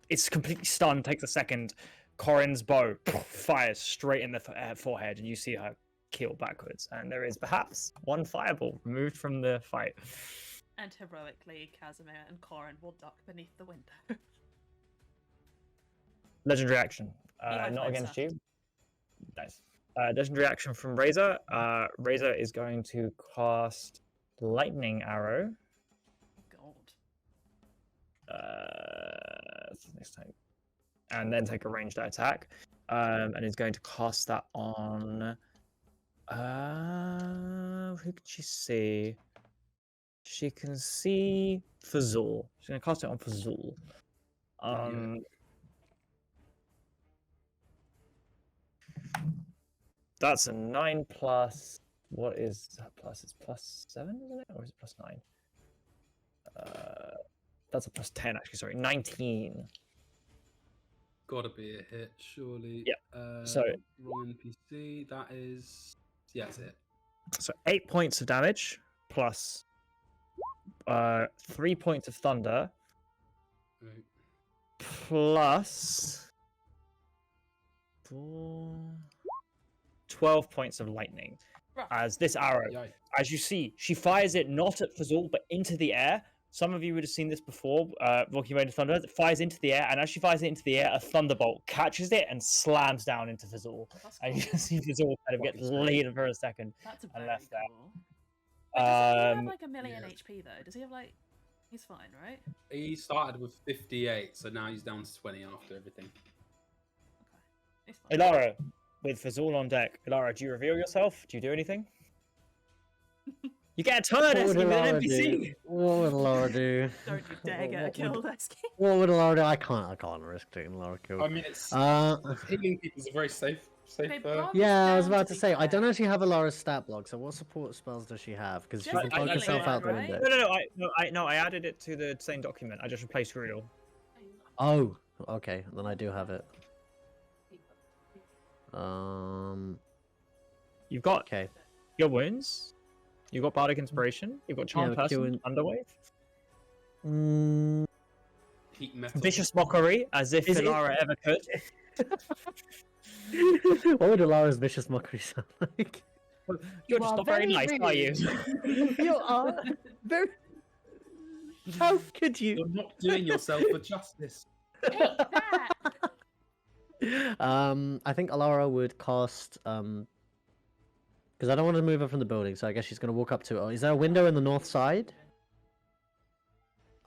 It's completely stunned. Takes a second. Corin's bow fires straight in the forehead, and you see her keel backwards. And there is perhaps 1 fireball removed from the fight. And heroically, Casimir and Corin will duck beneath the window. Legendary action. high Not five, against sir. you. Nice. Legendary action from Razor. Razor is going to cast Lightning Arrow. God. Next time. And then take a ranged attack. And is going to cast that on. Who can she see? She can see Fazul. She's going to cast it on Fazul. That's a 9 plus. What is that plus? It's +7, isn't it? Or is it +9? That's a +10, actually. Sorry, 19. Gotta be a hit, surely. Yeah. So- wrong NPC. That is. Yeah, that's it. So 8 points of damage plus 3 points of thunder Right. plus 12 points of lightning. Rough. As this arrow, Yikes. as you see, she fires it not at Fazul but into the air. Some of you would have seen this before, Walking Away to Thunder. It fires into the air, and as she fires it into the air, a thunderbolt catches it and slams down into Fazul. That's And you cool. can see Fazul kind of get Fucking sick. laid for a second. That's and very left there. cool. Wait, does he have Um, like a million yeah. HP though? Does he have like? He's fine, right? He started with 58, so now he's down to 20 after everything. Okay. He's fine. Ilara, with Fazul on deck. Ilara, do you reveal yourself? Do you do anything? You get a turn What would asking with an Alara NPC. do? What would Alara do? Don't you dare get killed, Esky. What would Alara do? I can't risk getting Alara killed. I mean, it's Uh, healing people is a very safe. Okay, Brom is yeah, I was down, about to be say, I don't fair. actually have Alara's stat block, so what support spells does she have? Because she Just can I- poke I- herself I- out the right? window. No, I added it to the same document. I just replaced Reedholme. Oh, okay, then I do have it. You've got Okay. your wounds. You've got Bardic Inspiration. You've got Charm Yeah, Person, Underwave. Mm, Heat metal. Vicious Mockery, as if Is it- Ilara ever could. what would Alara's vicious mockery sound like? You're You just are not very very nice, are you? You are very. How could you? You're not doing yourself for justice. Take that! I think Alara would cast because I don't want to move her from the building, so I guess she's gonna walk up to. Oh, is there a window in the north side?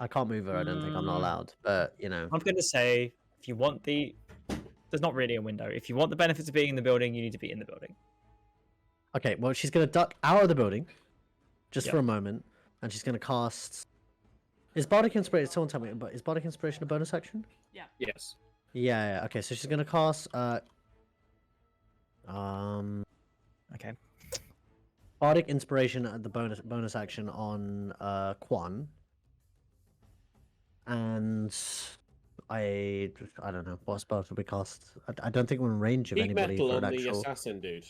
I can't move her. I don't think I'm not allowed. But you know, I'm going to say, if you want the... There's not really a window. If you want the benefits of being in the building, you need to be in the building. okay. Well, she's gonna duck out of the building, just Yep. for a moment, and she's gonna cast. Is Bardic Inspiration? Someone tell me. But is Bardic Inspiration a bonus action? Yes. Yeah. Okay. So she's gonna cast. Okay. Bardic Inspiration at the bonus action on Quan. And I don't know what spell should we cast. I don't think we're in range of Heat anybody metal for on an the actual. assassin dude.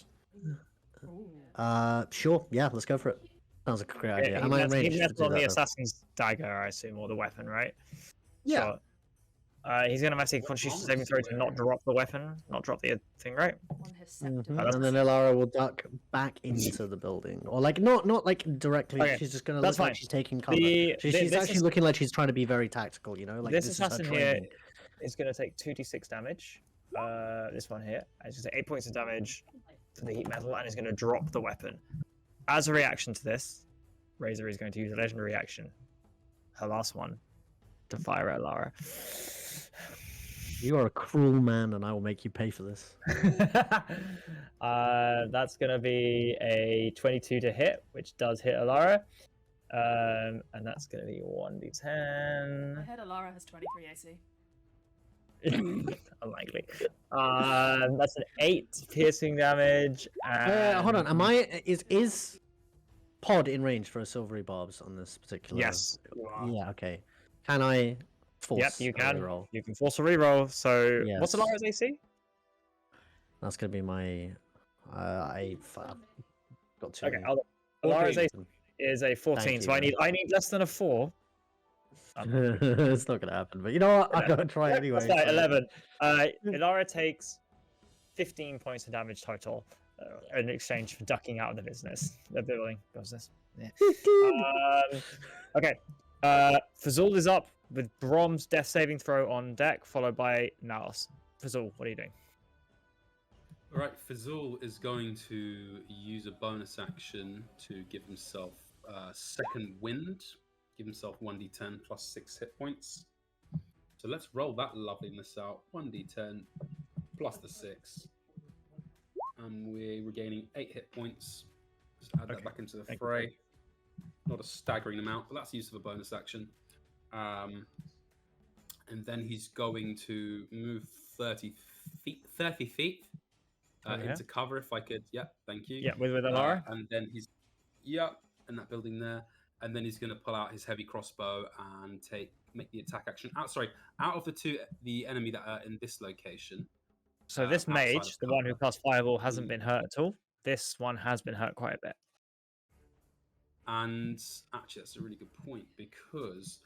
Ooh. Sure. Yeah, let's go for it. Sounds like a great idea. Am I in range? He's to do on the that, though? assassin's dagger, I assume, or the weapon, right? Yeah. Sure. He's going to make a Constitution saving throw to not drop the weapon, not drop the thing, right? On his scepter. Mhm, And then Elara will duck back into the building, or like not like directly. Okay, She's just gonna that's look like fine. she's taking cover. The- She's this actually is- looking like she's trying to be very tactical. You know, like this this is her assassin here training. is going to take 2d6 damage. This one here. And it's going to take 8 points of damage to the heat metal, and is going to drop the weapon. As a reaction to this, Razor is going to use a legendary action, her last one, to fire at Lara. You are a cruel man, and I will make you pay for this. That's going to be a 22 to hit, which does hit Alara. And that's going to be I 1d10. heard Alara has 23 AC. Unlikely. That's an 8 piercing damage. Hold on. and- Is Pod in range for a silvery barbs on this particular? Yes. Yeah. Okay. Can I force? Yep, you a can. reroll? You can force a reroll. So, what's Yes. Alara's AC? That's gonna be my. I've got two. Okay, Alara's AC is a 14, Thank so you. I need less than a 4. It's not gonna happen, but you know what? I'm gonna try anyway. That's right, so- 11. Ilara takes 15 points of damage total in exchange for ducking out of the building business. Yeah. Okay. Fazul is up with Brom's death saving throw on deck, followed by Naos. Fazul, what are you doing? All right, Fazul is going to use a bonus action to give himself second wind, give himself 1d10 plus 6 hit points. So let's roll that loveliness out. 1d10 plus the 6. And we're regaining 8 hit points. Just add that Okay, back into the thank you. fray. Not a staggering amount, but that's use of a bonus action. And then he's going to move 30 feet Yeah. into cover if I could. Yeah, thank you. Yeah, with Alara? And then he's in that building there. And then he's going to pull out his heavy crossbow and make the attack action. Out of the enemy that are in this location. So this outside mage, of the one who cover. cast Fireball, hasn't been hurt at all. This one has been hurt quite a bit. And actually, that's a really good point because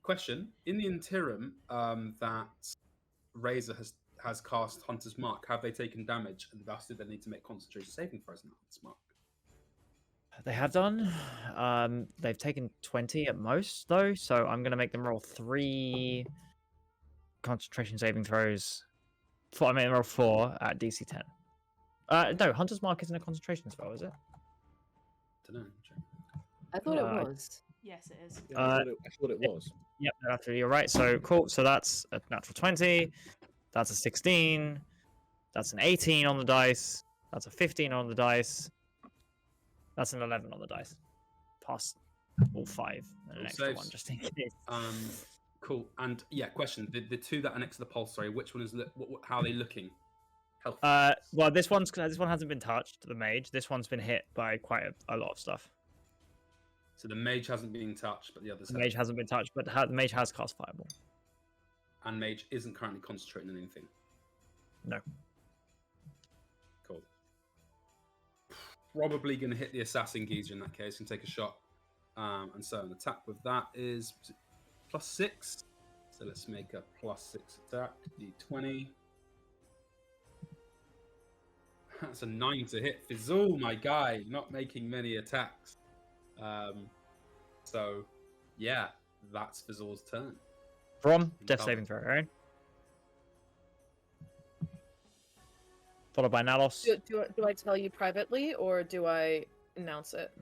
question in the interim that Razor has cast Hunter's Mark, have they taken damage and thus did they need to make concentration saving throws in Hunter's Mark? They have done. They've taken 20 at most, though, so I'm going to make them roll 3 concentration saving throws. I made them roll 4 at DC 10. No, Hunter's Mark isn't a concentration spell, is it? Don't know. I thought Uh, it was. Yes, it is. Yeah, I thought it was. Yep, absolutely, you're right. So cool. So that's a natural 20. That's a 16. That's an 18 on the dice. That's a 15 on the dice. That's an 11 on the dice. Pass all 5 and an All extra saves. one just in case. Cool. And yeah, question: the two that are next to the pulse. Sorry, which one is? How are they looking? Health. Well, this one hasn't been touched. The mage. This one's been hit by quite a lot of stuff. So the mage hasn't been touched, but the others The have. mage hasn't been touched, but the mage has cast fireball. And mage isn't currently concentrating on anything. No. Cool. Probably going to hit the assassin geezer in that case and take a shot. And so an attack with that is +6. So let's make a +6 attack. D20. That's a 9 to hit. Fizzle, my guy, not making many attacks. So, yeah, that's Fizzle's turn. Brom, death saving throw, right? Followed by Nalos. Do I tell you privately or do I announce it?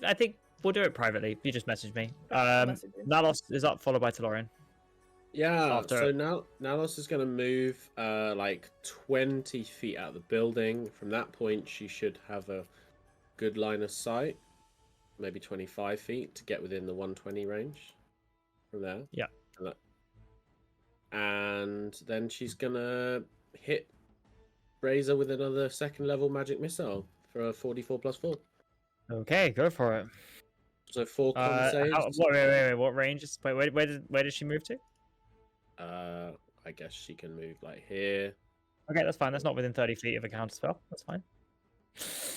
I think we'll do it privately. You just message me. Message you. Nalos is up, followed by Talorian. Yeah, After- so now Nalos is going to move like 20 feet out of the building. From that point, she should have a good line of sight, maybe 25 feet to get within the 120 range from there. Yeah. And then she's going to hit Razor with another second level magic missile for a 44 + 4. Okay, go for it. So 4 con saves. Wait, what range is? Wait, where did she move to? I guess she can move like here. Okay, that's fine. That's not within 30 feet of a counter spell. That's fine.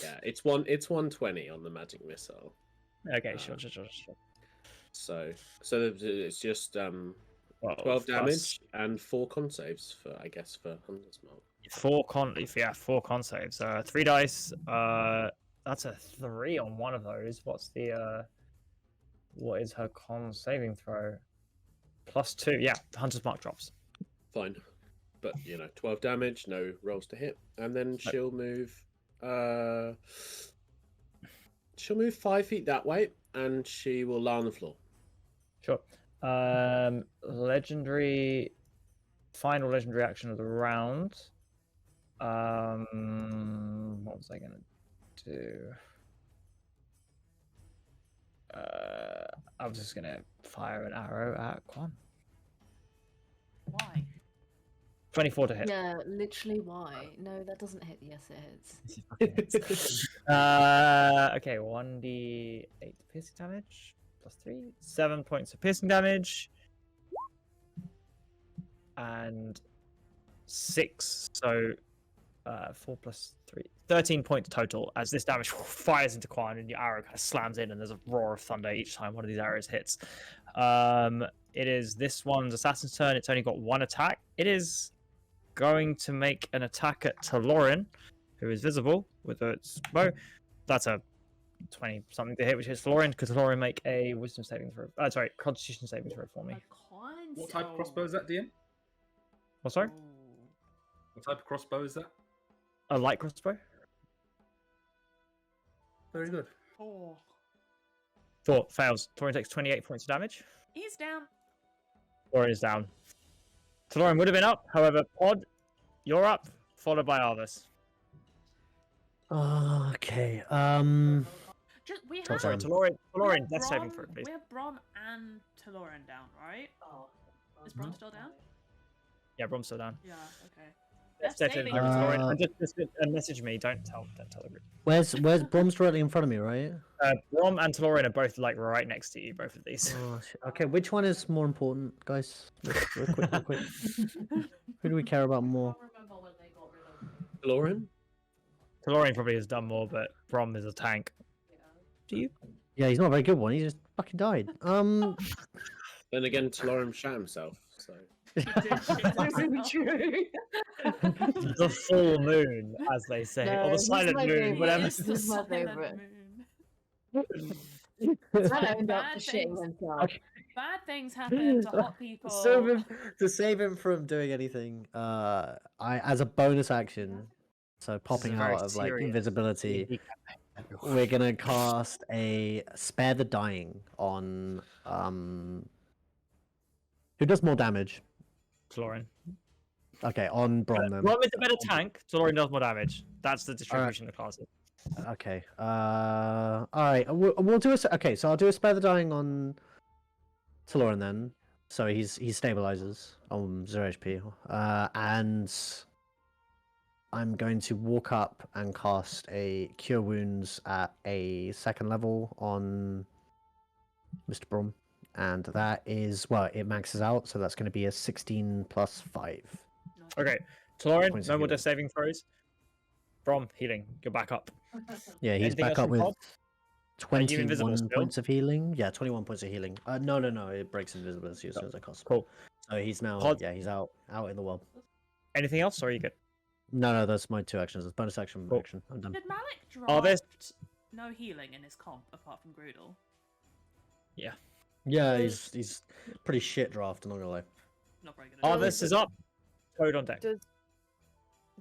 Yeah, it's 120 on the magic missile. Okay, sure. So it's just 12 plus damage and 4 con saves for Hunter's Mark. 4 con saves. 3 dice. That's a 3 on one of those. What is her con saving throw? +2. Yeah, Hunter's Mark drops. Fine, but 12 damage, no rolls to hit, and then she'll move. She'll move 5 feet that way, and she will lie on the floor. Sure. Legendary. Final legendary action of the round. What was I gonna do? I was just gonna fire an arrow at Quan. Why? 24 to hit. Yeah, literally why? No, that doesn't hit. Yes, it hits. Okay, 1d8 piercing damage +3, 7 points of piercing damage, and 6. So 4 + 3, 13 points total. As this damage fires into Quan, and your arrow kind of slams in, and there's a roar of thunder each time one of these arrows hits. It is this one's assassin's turn. It's only got 1 attack. It is going to make an attack at Talorian, who is visible with its bow. That's a 20 something to hit, which hits Talorian. Could Talorian make a wisdom saving throw? Constitution saving throw for me. What type of crossbow is that, DM? Oh, sorry? What type of crossbow is that? A light crossbow. Very good. 4. 4 fails. Talorian takes 28 points of damage. He's down. Talorian is down. Talorian would have been up, however, Pod, you're up, followed by Arvis. Okay. We Oh, have, sorry, Talorian, death saving throw, please. we have Brom and Talorian down, right? Is Brom still down? Yeah, Brom's still down. Yeah, okay. Death Death saving saving throw, throw. Talorian. And just message me. Don't tell the group. Where's Brom's directly in front of me, right? Brom and Talorian are both like right next to you. Both of these. Oh, shit. Okay, which one is more important, guys? Real quick. Who do we care about more? Lauren? Talorian probably has done more, but Brom is a tank. Do you? Yeah, he's not a very good one. He just fucking died. Then again, Talorian shot himself. So True. The full moon, as they say, No, or the he's silent my moon, favourite. whatever. This is my Silent favourite. moon. That owned up Bad to shitting things. himself. Bad things happen to hot people. To save him from doing anything, I as a bonus action, so popping very out of like serious invisibility, D&D we're gonna cast a Spare the Dying on who does more damage? Florin. Okay, on Brom then. Rom is a better tank. Florin does more damage. That's the distribution of classes. Okay. All right. We'll do a. Okay, so I'll do a Spare the Dying on Taloran then. So he stabilizes on 0 HP. And I'm going to walk up and cast a Cure Wounds at a 2nd level on Mr. Brom. And that is, well, it maxes out, so that's going to be a 16 plus 5. Okay, Florin, Points no of more healing. death saving throws. Brom, healing. You're back up. Yeah, he's Anything back else up from with Cobb? Are you invisible 21 still? points of healing. Yeah, 21 points of healing. No, it breaks invisibility as soon as I cast. Cool. So he's now, Pod- yeah, he's out in the world. Anything else, or are you good? No, that's my 2 actions. It's bonus action, Cool. action. I'm done. Did Malik draft Are there- no healing in his comp apart from Groodle? Yeah, he's pretty shit draft. I'm not gonna lie. Not very good at all. Arvis is up. Toad on deck.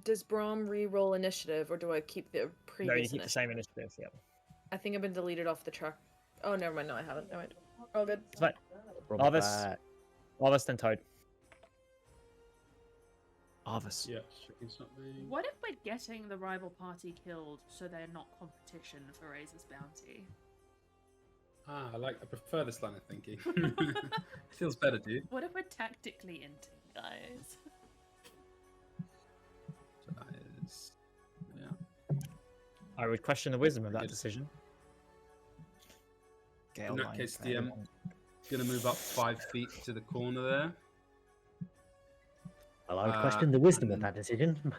Does Brom re-roll initiative, or do I keep the No, you previous keep the same initiative. Yeah. I think I've been deleted off the track. Oh, never mind. No, I haven't. Never mind. All good. It's fine. Brom Arvis. back. Arvis, then Toad. Arvis. Yeah, checking something. What if we're getting the rival party killed so they're not competition for Razor's bounty? I prefer this line of thinking. Feels better, dude. What if we're tactically into guys? So that is, yeah. I would question the wisdom of that Good. decision. In that case, DM, gonna move up 5 feet to the corner there. Well, I would question the wisdom of and- that decision.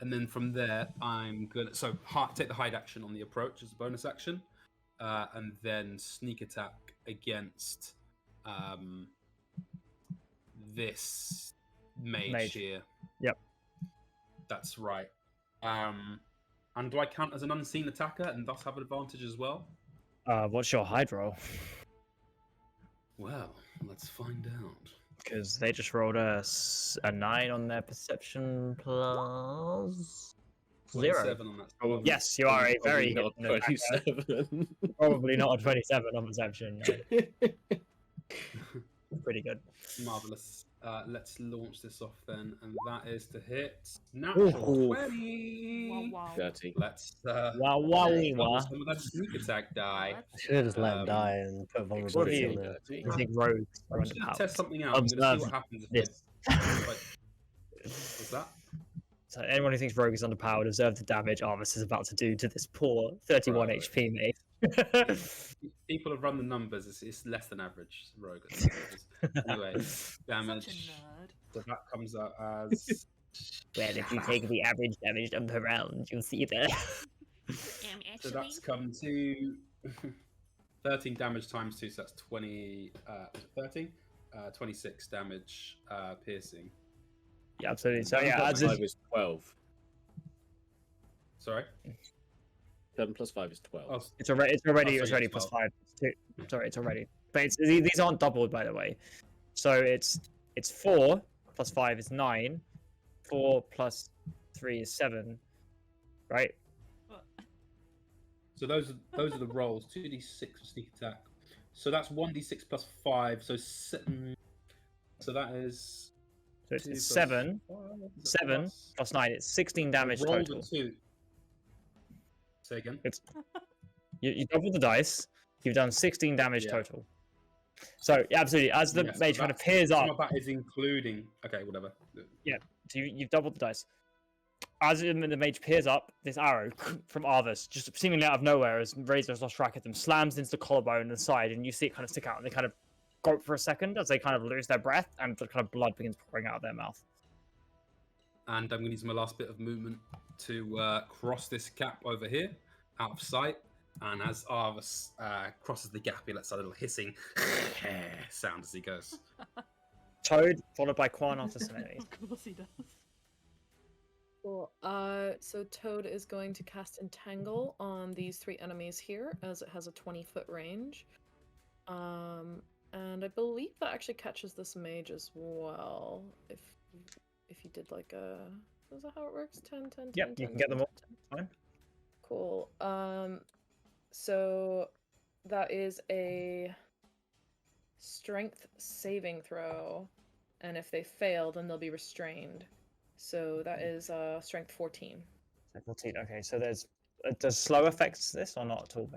And then from there, I'm gonna take the hide action on the approach as a bonus action, and then sneak attack against this mage here. Yep. That's right. And do I count as an unseen attacker and thus have an advantage as well? What's your hide roll? Well, let's find out. Because they just rolled a 9 on their perception plus 0. 27 on that. Oh, yes, you are a very Probably hidden not attacker. 27. Probably not a 27 on perception. No. Pretty good. Marvelous. Let's launch this off then, and that is to hit natural Ooh. 20. Wow. 30. Let's Wow, double wow. some of that sneak attack die. I should have just let him Um, die and put What are vulnerability you? on there. I think rogues are I'm just gonna underpowered. test something out. I'm gonna see Observe what happens if this. what's that? So anyone who thinks rogue is underpowered, observe the damage Arvis is about to do to this poor 31 Right. HP mate. People have run the numbers. It's less than average rogue. Anyway, damage. Such a nerd. So that comes out as Well, if you take the average damage done per round, you'll see that. so that's come to 13 damage times 2, so that's 20. 13, 26 damage piercing. Yeah, absolutely. So yeah, 7 as plus is, 5 is 12. Sorry. 7 plus 5 is 12. Oh, it's already sorry, it's already it's plus 12. 5. Sorry, it's already. But these aren't doubled, by the way. So it's 4 plus 5 is 9. 4 plus 3 is 7. Right? so those are the rolls. 2d6 for sneak attack. So that's 1d6 plus 5. So 7. So that is. So 2 it's plus 7 5, 7 plus 9. It's 16 damage roll total. the 2. Say again. You double the dice. You've done 16 damage Yeah. total. So yeah, absolutely. As the Yeah, so mage kind of that's- peers some up, of that is including. Okay, whatever. so you've doubled the dice. As the mage peers up, this arrow from Arvis, just seemingly out of nowhere, as Razor's lost track of them, slams into the collarbone and the side, and you see it kind of stick out, and they kind of grope for a second as they kind of lose their breath, and the kind of blood begins pouring out of their mouth. And I'm going to use my last bit of movement to cross this gap over here, out of sight. And as Arvis crosses the gap, he lets a little hissing sound as he goes. Toad, followed by Quan after Serenity. Of course he does. Cool. So Toad is going to cast Entangle on these 3 enemies here, as it has a 20-foot range. And I believe that actually catches this mage as well. If you did like a... Is that how it works? 10, 10, 10, Yep, you 10, can get them 10, all. 10. Fine. Cool. So that is a strength saving throw, and if they fail, then they'll be restrained. So that is strength 14. 14. Okay, so does slow affect this or not at all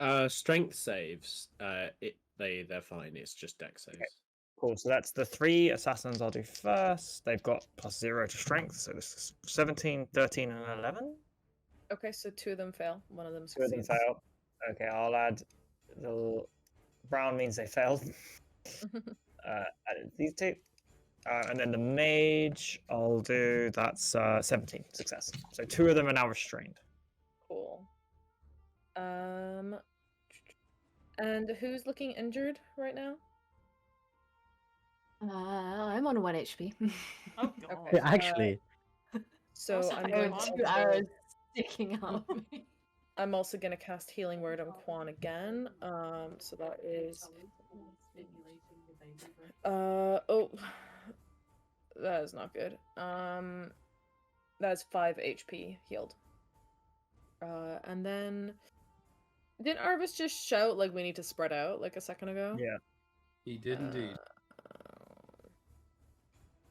then? Strength saves. They're fine. It's just dex saves. Okay. Cool. So that's the 3 assassins I'll do first. They've got +0 to strength, so this is 17, 13, and 11. Okay, so 2 of them fail. 1 of them 2 of them succeeds. fail. Okay, I'll add the brown means they failed. Added these 2. And then the mage, I'll do that's 17 success. So 2 of them are now restrained. Cool. And who's looking injured right now? I'm on 1 HP. Oh god. Okay. Yeah, actually, So Also, I'm I going have to 2 arrows sticking out of me. I'm also gonna cast Healing Word on Quan again. So that is oh, that is not good. That's 5 HP healed. And then didn't Arvis just shout like we need to spread out like a second ago? Yeah. He did indeed.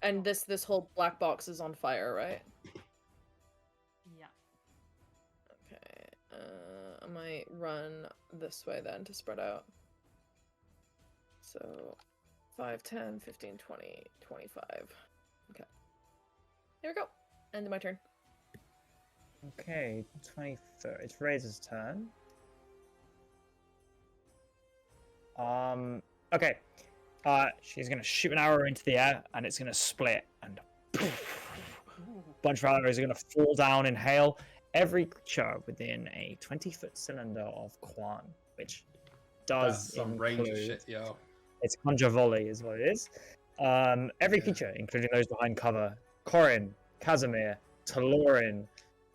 And this whole black box is on fire, right? Yeah. Okay. I might run this way then to spread out. So 5, 10, 15, 20, 25. Okay. Here we go. End of my turn. Okay, 23rd. It's Razor's turn. Okay. She's gonna shoot an arrow into the air, and it's gonna split, and a bunch of arrows are gonna fall down in hail. Every creature within a 20-foot cylinder of Quan, which does That's some range of include shit, yo. it's conjure volley, is what it is. Every Yeah. creature, including those behind cover: Corin, Casimir, Talorin,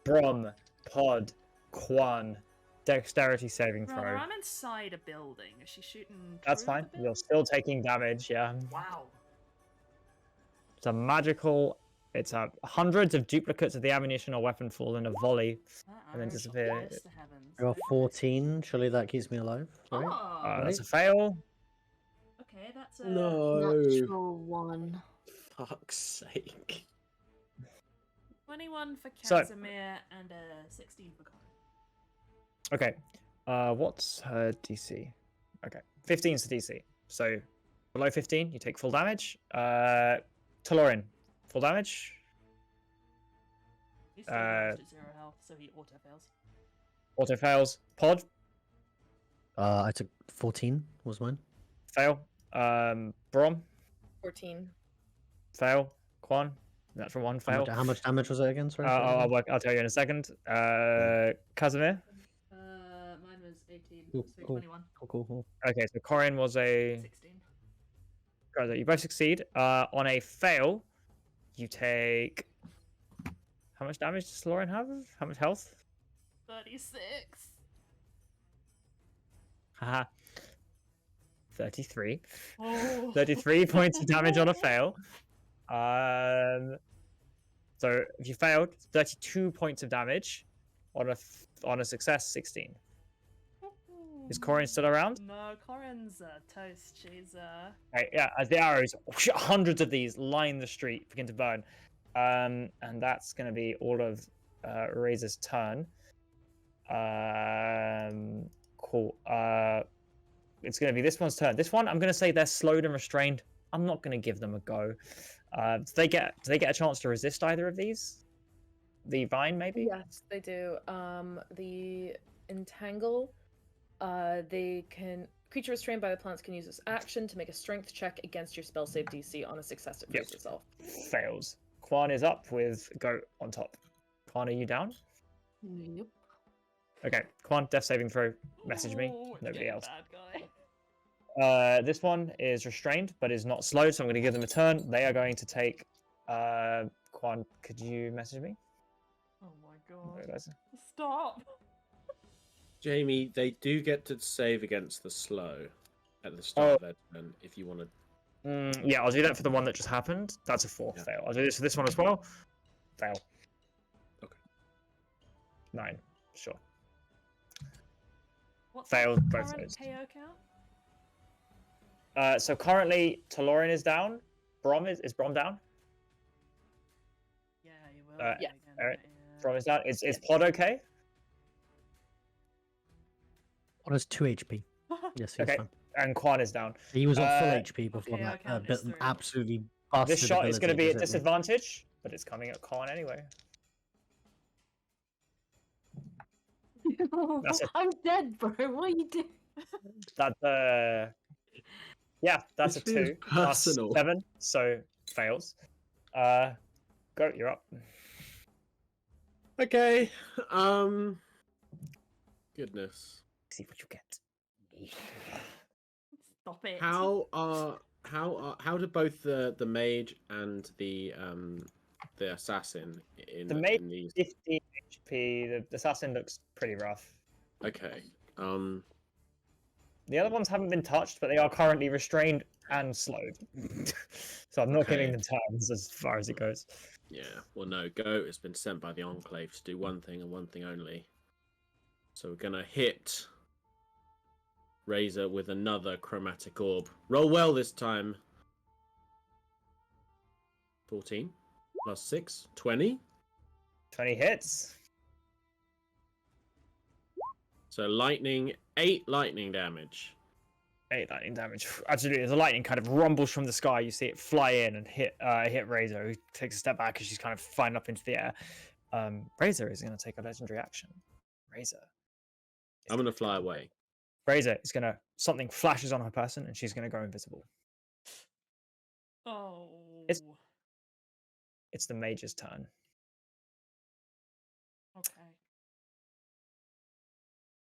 Brom, Pod, Quan. Dexterity saving Brother, throw. I'm inside a building. Is she shooting? That's through the fine. building? You're still taking damage, yeah. Wow. It's a magical. It's hundreds of duplicates of the ammunition or weapon fall in a volley. That And then arrow shot disappear. close to heavens. I got 14. Surely that keeps me alive, right? Oh, That's a fail. okay, that's a No. Natural 1. Fuck's sake. 21 for So- Casimir and a 16 for Corin. Okay. What's her DC? Okay. 15's the DC. So below 15, you take full damage. Talorin, full damage. He's still damaged at 0 health, so he auto fails. Auto fails. Pod, I took 14 was mine. fail. Brom, 14. fail. Quan, natural 1, fail. How much damage was it again? Sorry. I'll tell you in a second. Casimir. Mine was 18, Cool, so cool. 21. Cool. Okay, so Corin was a 16. You both succeed. On a fail, you take. How much damage does Lauren have? How much health? 36. Haha. 33. Oh. 33 points of damage on a fail. So if you failed, 32 points of damage. On a success, 16. Is Corin still around? No, Corin's toast. She's Right, yeah, as the arrows, hundreds of these line the street, begin to burn. And that's going to be all of Razor's turn. Cool. It's going to be this one's turn. This one, I'm going to say they're slowed and restrained. I'm not going to give them a go. Do they get a chance to resist either of these? The vine, maybe? Yes, they do. The entangle. They can. Creature restrained by the plants can use this action to make a strength check against your spell save DC on a success it Yep. frees itself. Fails. Quan is up with Goat on top. Quan, are you down? Yep. Okay, Quan, death saving throw. Message me. Ooh, it's Nobody getting else. Bad guy. This one is restrained, but is not slowed, so I'm going to give them a turn. They are going to take. Quan, could you message me? Oh my There god. it is. Stop. Jamie, they do get to save against the slow at the start of their turn if you want to. Yeah, I'll do that for the one that just happened. That's a 4 Yeah. fail. I'll do this for this one as well. Fail. 9. Sure. What's Failed the both current those. KO count? So currently, Talorin is down. Brom is Brom down? Yeah, you will. Yeah. Again, Alright. yeah. Brom is down. Is Pod okay? What is 2 HP? Yes, he's Okay. fine. And Quan is down. He was on full Uh, HP before KO that. count is 3. Absolutely busted This shot is going to be ability at just hit me. disadvantage, but it's coming at Quan anyway. That's it. I'm dead, bro. What are you doing? That's yeah, that's This a feels 2 plus personal. 7, so fails. Go, you're up. Okay. Goodness. See what you get. Stop it. How do both the mage and the assassin in The mage in these? 15 HP. The assassin looks pretty rough. Okay. The other ones haven't been touched, but they are currently restrained and slowed. So I'm not giving Okay. them turns as far as it goes. Yeah. Well, no. Goat has been sent by the Enclave to do one thing and one thing only. So we're gonna hit Razor with another chromatic orb. Roll well this time. 14 plus 6, 20. 20 hits. So lightning, 8 lightning damage. 8 lightning damage. Absolutely, as the lightning kind of rumbles from the sky, you see it fly in and hit Razor, who takes a step back as she's kind of flying up into the air. Razor is going to take a legendary action. Razor. I'm gonna fly away. Razor is going to... Something flashes on her person, and she's going to go invisible. Oh. It's the mage's turn. Okay.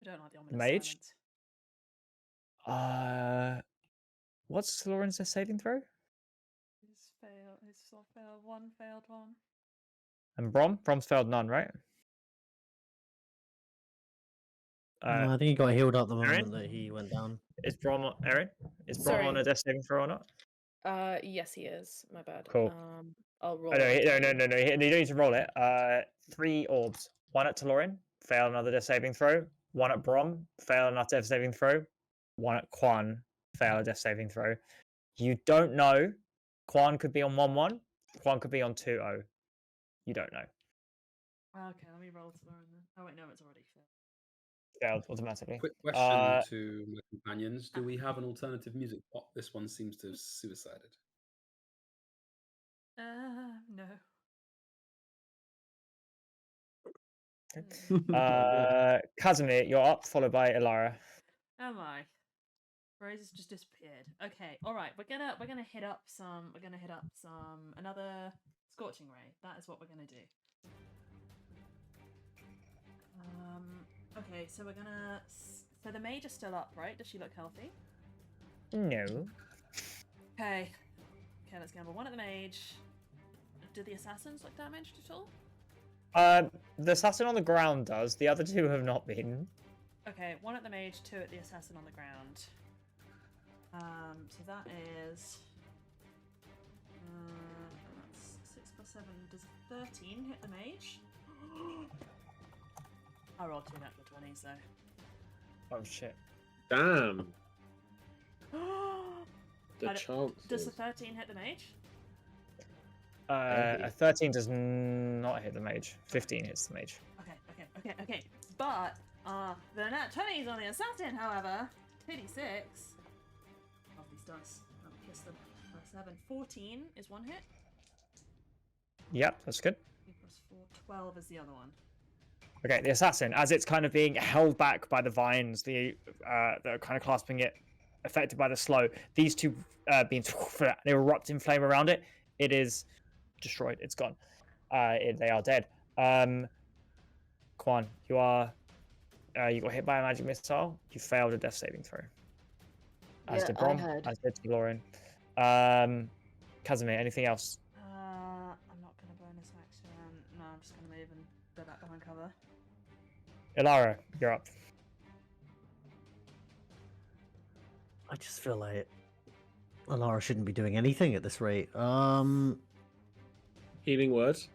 I don't like the ominous Mage? silence. What's Lauren's saving throw? He's failed one, failed one. And Brom's failed none, right? No, I think he got healed up the Aaron? moment that he went down. Is Brom Aaron? Is Brom Sorry. on a death saving throw or not? Yes, he is. My bad. Cool. I'll roll. Oh, no, it. no. You don't need to roll it. 3 orbs. 1 at Talorin, fail another death saving throw. 1 at Brom, fail another death saving throw. 1 at Quan, fail a death saving throw. You don't know. Quan could be on 1-1. Quan could be on 2-0. You don't know. Okay, let me roll to Lauren then. Oh wait, no, it's already failed. Failed automatically. Quick question to my companions: do we have an alternative music plot? This one seems to have suicided. No. Casimir, you're up, followed by Ilara. Am I? Rose has just disappeared. Okay, all right. We're gonna hit up some. We're gonna hit up some another scorching ray. That is what we're gonna do. Okay, so we're gonna. So the mage is still up, right? Does she look healthy? No. Okay. Okay, let's gamble. 1 at the mage. Do the assassins look damaged at all? The assassin on the ground does. The other 2 have not been. Okay, 1 at the mage, 2 at the assassin on the ground. So that is. That's 6 plus 7. Does 13 hit the mage? I rolled 2 natural 20s though. Oh shit. Damn. The I don't- Does the chances. 13 hit the mage? A 13 does not hit the mage. 15 hits the mage. Okay. But the nat 20s on the assassin, however, 86. Love these dice. I'll kiss them. 7. 14 is 1 hit. Yep, that's good. 2 plus 4. 12 is the other one. Okay, the assassin, as it's kind of being held back by the vines, that are kind of clasping it, affected by the slow, these 2 beings, they erupt in flame around it. It is destroyed. It's gone. They are dead. Quan, you got hit by a magic missile. You failed a death saving throw. As Yeah, did I Brom. heard. As did Lauren. Casimir, anything else? I'm not going to bonus action. No, I'm just going to move and go back behind cover. Ilara, you're up. I just feel like Alara shouldn't be doing anything at this rate. Healing words.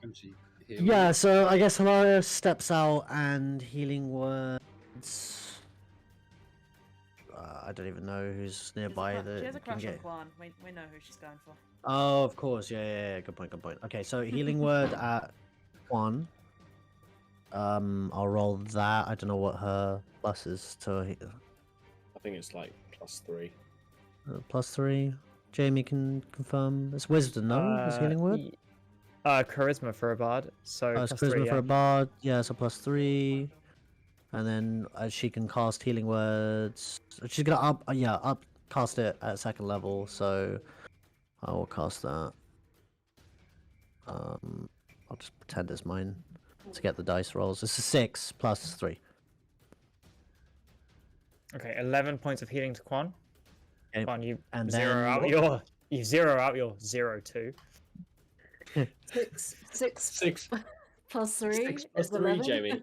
And she here we Yeah, go. so I guess Hilaria steps out and healing words. I don't even know who's nearby that She has a can crush on get. Quan. We know who she's going for. Oh, of course. Yeah. Good point. Okay, so healing word at 1. I'll roll that. I don't know what her plus is to I think it's like +3. +3. Jamie can confirm. It's wisdom, no? It's healing word. Charisma for a bard. So It's plus charisma 3, for yeah. a bard. Yeah, so +3. And then she can cast healing words. She's gonna cast it at 2nd level. So I will cast that. I'll just pretend it's mine to get the dice rolls. This is 6 plus 3. Okay, 11 points of healing to Quan. Okay, Quan, you and zero then out what- your 0-2. 6 plus 3 6 plus is 3, 11. Jamie.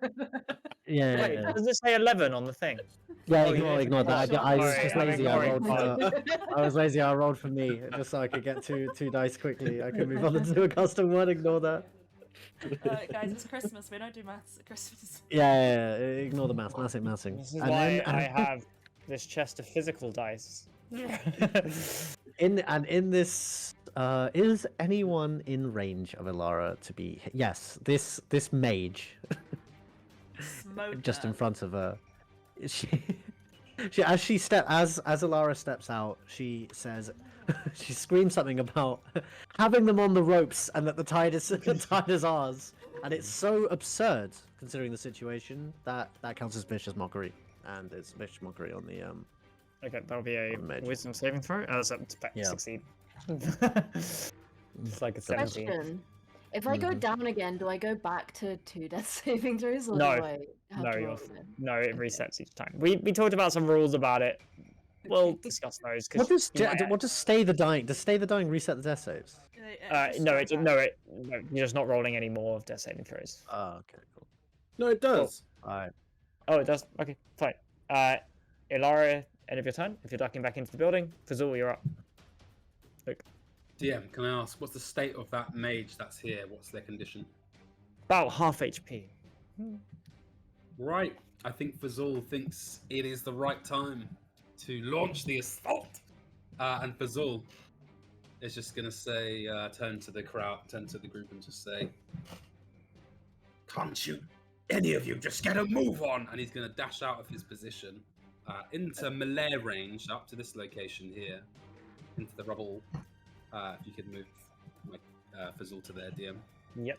Yeah. Wait, does it say 11 on the thing? Yeah, Oh, ignore that. Sure. I was Sorry, just I'm lazy. I ignoring rolled for. I was lazy. I rolled for me just so I could get two dice quickly. I could move on to a custom one. Ignore that. Guys, it's Christmas. We don't do maths at Christmas. Yeah. Ignore the math. Massing. This is And why then, I have this chest of physical dice. in this, is anyone in range of Ilara to be? Yes. This mage Smoke just in her. front of her. As Ilara steps out, she says, she screams something about having them on the ropes and that the tide is ours, and it's so absurd considering the situation that counts as vicious mockery, and it's vicious mockery on the Okay, that'll be a Mage. wisdom saving throw. Yeah. Succeed. It's like a 17. Question. If I go Mhm. down again, do I go back to 2 death saving throws, or No. do I have No, to you're roll f- again? No, it resets each time. We talked about some rules about it. We'll discuss those. 'Cause what does stay the dying? Does stay the dying reset the death saves? no, you're just not rolling any more of death saving throws. Oh, okay, cool. No, it does. Alright. Oh, it does. Okay, fine. Ilara, end of your turn. If you're ducking back into the building, Fazul, you're up. DM, can I ask, what's the state of that mage that's here? What's their condition? About half HP. Right. I think Fazul thinks it is the right time to launch the assault. And Fazul is just going to say, turn to the group and just say, can't you, any of you, just get a move on? And he's going to dash out of his position into melee range up to this location here, into the rubble. If you could move Fazul to there, DM. Yep.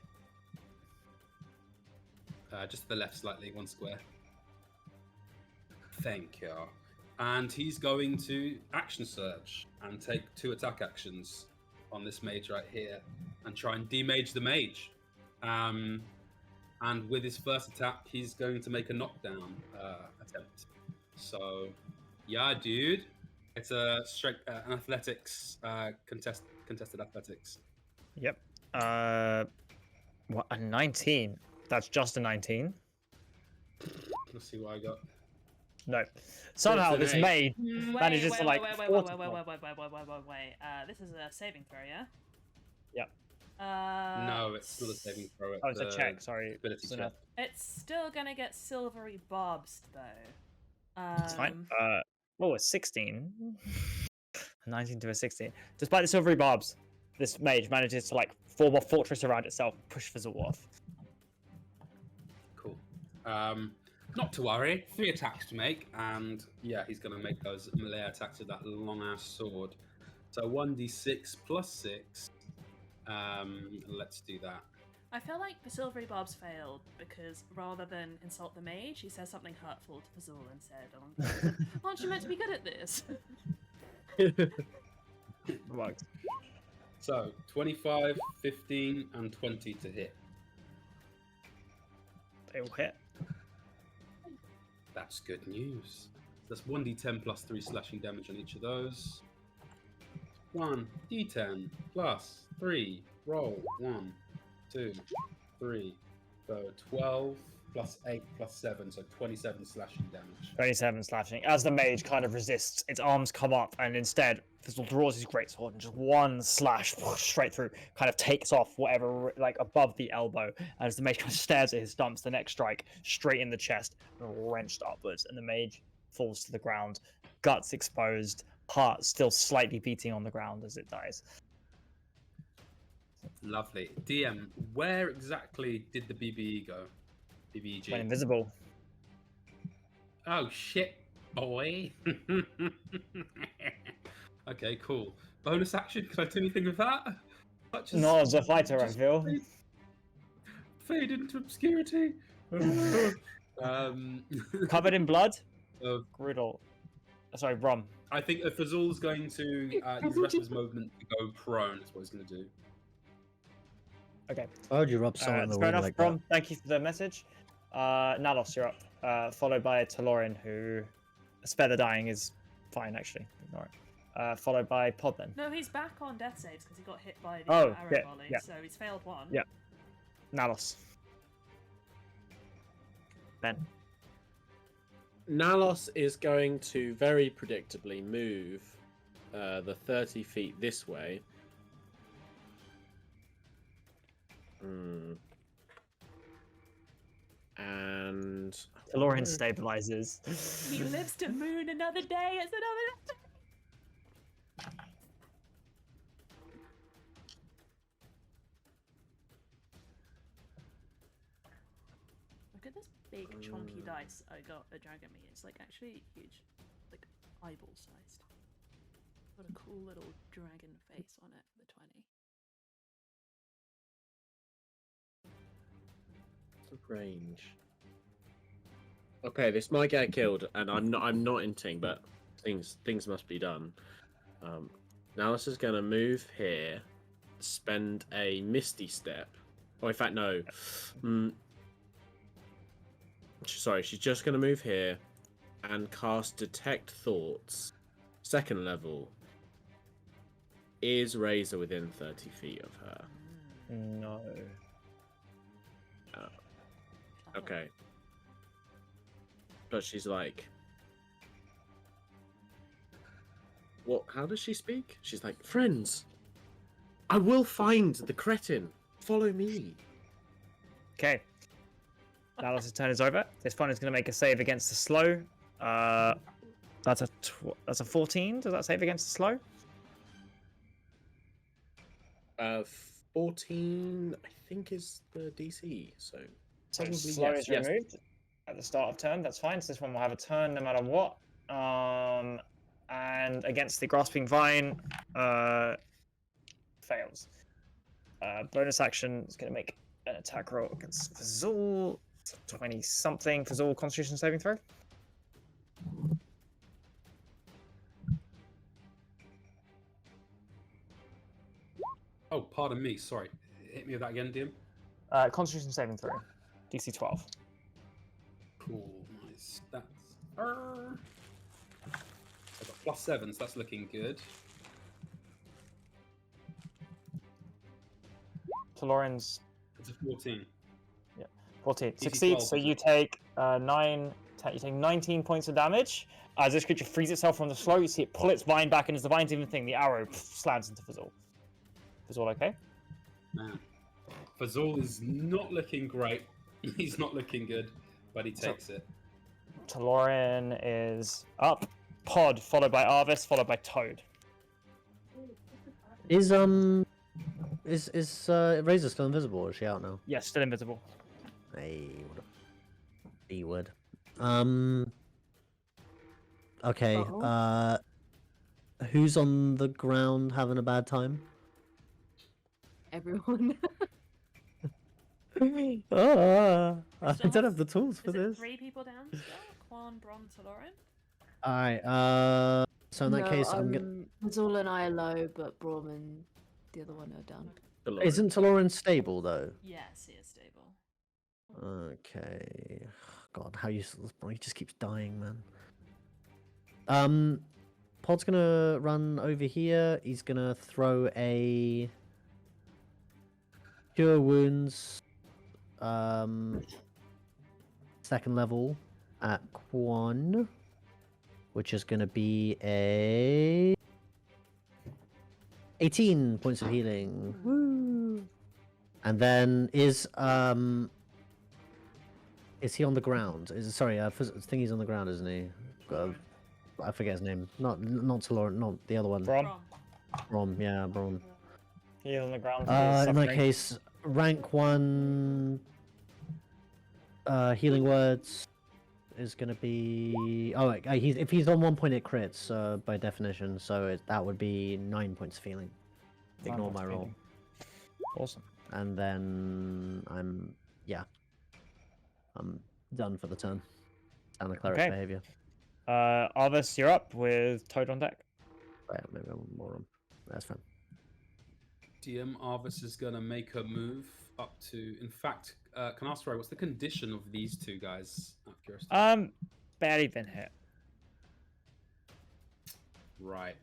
Just to the left slightly, 1 square. Thank you. And he's going to action surge and take 2 attack actions on this mage right here and try and demage the mage. And with his first attack, he's going to make a knockdown attempt. So, yeah, dude. It's a straight an athletics contested athletics. Yep. What, a 19? That's just a 19. Let's see what I got. No. Somehow an this 8. maid Wait, manages wait, to like. wait. This is a saving throw, yeah? Yep. No, it's not a saving throw. Oh, it's a check. Sorry. Ability So check. It's still gonna get silvery barbs though. It's fine. Oh, a 16. A 19 to a 16. Despite the silvery barbs, this mage manages to like form a fortress around itself, push Fizzle off. Cool. Not to worry. 3 attacks to make, and yeah, he's going to make those melee attacks with that long ass sword. So 1d6 plus 6. Let's do that. I feel like the silvery barbs failed because rather than insult the mage, he says something hurtful to Fazul and said, "Aren't you meant to be good at this?" Right. So 25, 15, and 20 to hit. They will hit. That's good news. That's 1d10 plus 3 slashing damage on each of those. 1d10 plus 3. Roll. 1, 2, 3. So 12 plus 8 plus 7, so 27 slashing damage. 27 slashing. As the mage kind of resists, its arms come up, and instead, Fizzle draws his greatsword and just one slash straight through, kind of takes off whatever, like above the elbow. As the mage kind of stares at his stumps, the next strike straight in the chest, wrenched upwards, and the mage falls to the ground, guts exposed, heart still slightly beating on the ground as it dies. Lovely. DM, where exactly did the BBE go? BBEG. Went invisible. Oh shit, boy. Okay, cool. Bonus action. Can I do anything with that? Such as Not as a fighter, I just feel. fade into obscurity. Covered in blood. uh, Brutal. Sorry, rum. I think Fazul's going to use the rest of his movement to go prone. That's what he's going to do. Okay. Why would you rub someone in the fair wind enough, like Brom. Thank you for the message. Nalos, you're up. Followed by Talorin, who spare the dying is fine actually. Ignore it. Followed by Pod then. No, he's back on death saves because he got hit by the Oh, arrow yeah, volley, yeah. so he's failed one. Yeah. Nalos. Ben. Nalos is going to very predictably move the 30 feet this way. And Talorin stabilizes. He lives to moon another day. It's another. Look at this big chunky dice I got at Dragon Me. It's like actually huge, like eyeball sized. Got a cool little dragon face on it for the 20. range. Okay, this might get killed, and I'm not inting, but things must be done. Now this is gonna move here, spend a misty step. Oh, in fact, no. Sorry, she's just gonna move here and cast Detect Thoughts, 2nd level. Is Razor within 30 feet of her? No. Okay. But she's like, what? How does she speak? She's like, friends, I will find the cretin. Follow me. Okay. Nalos' turn is over. This one is going to make a save against the slow. That's a 14. Does that save against the slow? 14, I think, is the DC. So probably slow yes. is removed at the start of turn. That's fine. So this one will have a turn no matter what. And against the grasping vine, fails. Bonus action is going to make an attack roll against Fazul. 20 something. Fazul, Constitution saving throw. Oh, pardon me. Sorry. Hit me with that again, DM. Constitution saving throw. DC 12. Cool. Nice. That's. I've got +7, so that's looking good. Talorin's It's a 14. 14. DC Succeeds, 12, so you take 19 points of damage. As this creature frees itself from the slow, you see it pull its vine back, and as the vine's even thing, the arrow slams into Fazul. Fazul okay? Man. Fazul is not looking great. He's not looking good, but he takes it. Talorin is up. Pod, followed by Arvis, followed by Toad. Is Razor still invisible, or is she out now? Yes, still invisible. Hey, what a B-word. Okay, who's on the ground having a bad time? Everyone. I don't have the tools for Is this. it 3 people down still? Quan, Brom, Talorin? Alright, so in that case, I'm gonna... Azul and I are low, but Brom and the other one are down. Isn't Talorin stable, though? Yes, he is stable. Okay. God, how useless. He just keeps dying, man. Pod's gonna run over here. He's gonna throw a Cure Wounds second level at Quan, which is going to be a 18 points of healing. Woo! And then is he on the ground? Sorry, Thingy's on the ground, isn't he? I forget his name. Not Talor, not the other one. Brom. Brom, yeah, Brom. He's on the ground. In that case, rank 1 healing words is going to be... Oh, if he's on 1 point, it crits, by definition, so that would be 9 points of healing. Ignore my roll. Awesome. And then I'm done for the turn. Standard cleric behavior. Arvis, you're up with Toad on deck. Right, maybe I want more room. That's fine. DM Arvis is going to make a move up to... In fact, can I ask, what's the condition of these two guys? Out of curiosity? Barely been hit. Right.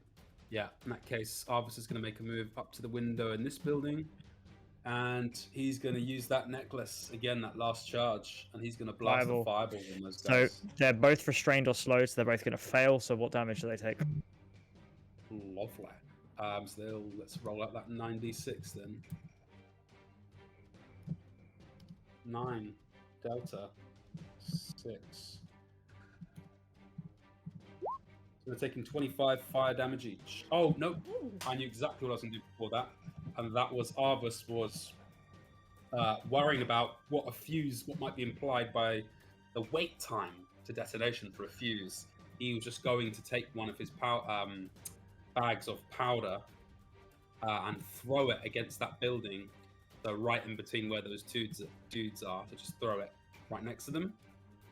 Yeah, in that case, Arvis is going to make a move up to the window in this building. And he's going to use that necklace, again, that last charge. And he's going to blast the fireballs on those guys. So they're both restrained or slowed, so they're both going to fail. So what damage do they take? Lovely. So let's roll out that 9d6 then. 9 delta 6. So they're taking 25 fire damage each. Oh no! I knew exactly what I was going to do before that, and that was Arvis was worrying about what might be implied by the wait time to detonation for a fuse. He was just going to take one of his bags of powder and throw it against that building, so right in between where those dudes are, to just throw it right next to them.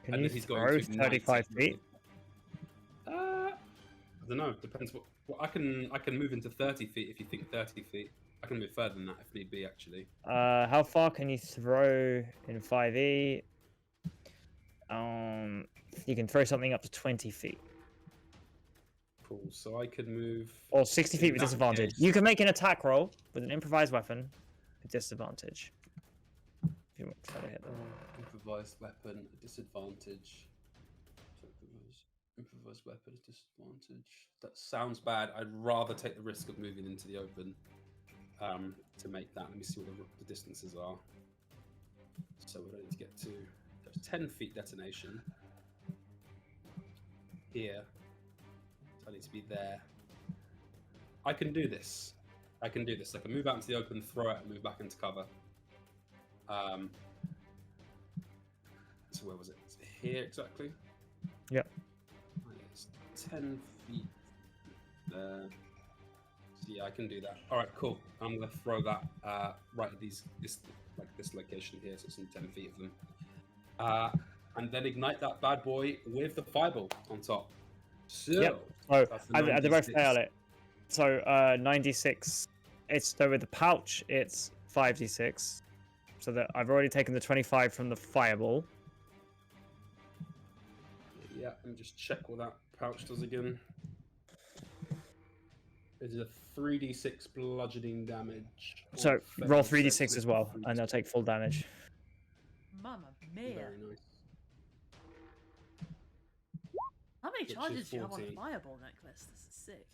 Can and you then he's throw going to 35 feet? I don't know. Depends what I can move into 30 feet if you think 30 feet. I can move further than that if need be, actually. How far can you throw in 5e? You can throw something up to 20 feet. Cool. So I could move... Or 60 feet in with that disadvantage. case- You can make an attack roll with an improvised weapon with disadvantage. If you want to try to hit them. Improvised weapon, disadvantage. Improvised weapon, disadvantage. That sounds bad. I'd rather take the risk of moving into the open to make that. Let me see what the distances are. So we're going to get to... There's 10 feet detonation. Here. So I need to be there. I can do this. I can move out into the open, throw it, and move back into cover. So where was it? Is it here exactly? Yep. It's 10 feet there. So yeah, I can do that. All right, cool. I'm gonna throw that right at this location here, so it's in 10 feet of them. And then ignite that bad boy with the fireball on top. So Yep. So that's the they both 96. fail it. So 96. So with the pouch, it's 5d6. So that I've already taken the 25 from the fireball. Yeah, and just check what that pouch does again. It's a 3d6 bludgeoning damage. So or roll fail 3d6 save as well, with and they'll 3d6. take full damage. Mamma mia. Very nice. How many Which is charges do you have on the 14. fireball necklace? This is sick.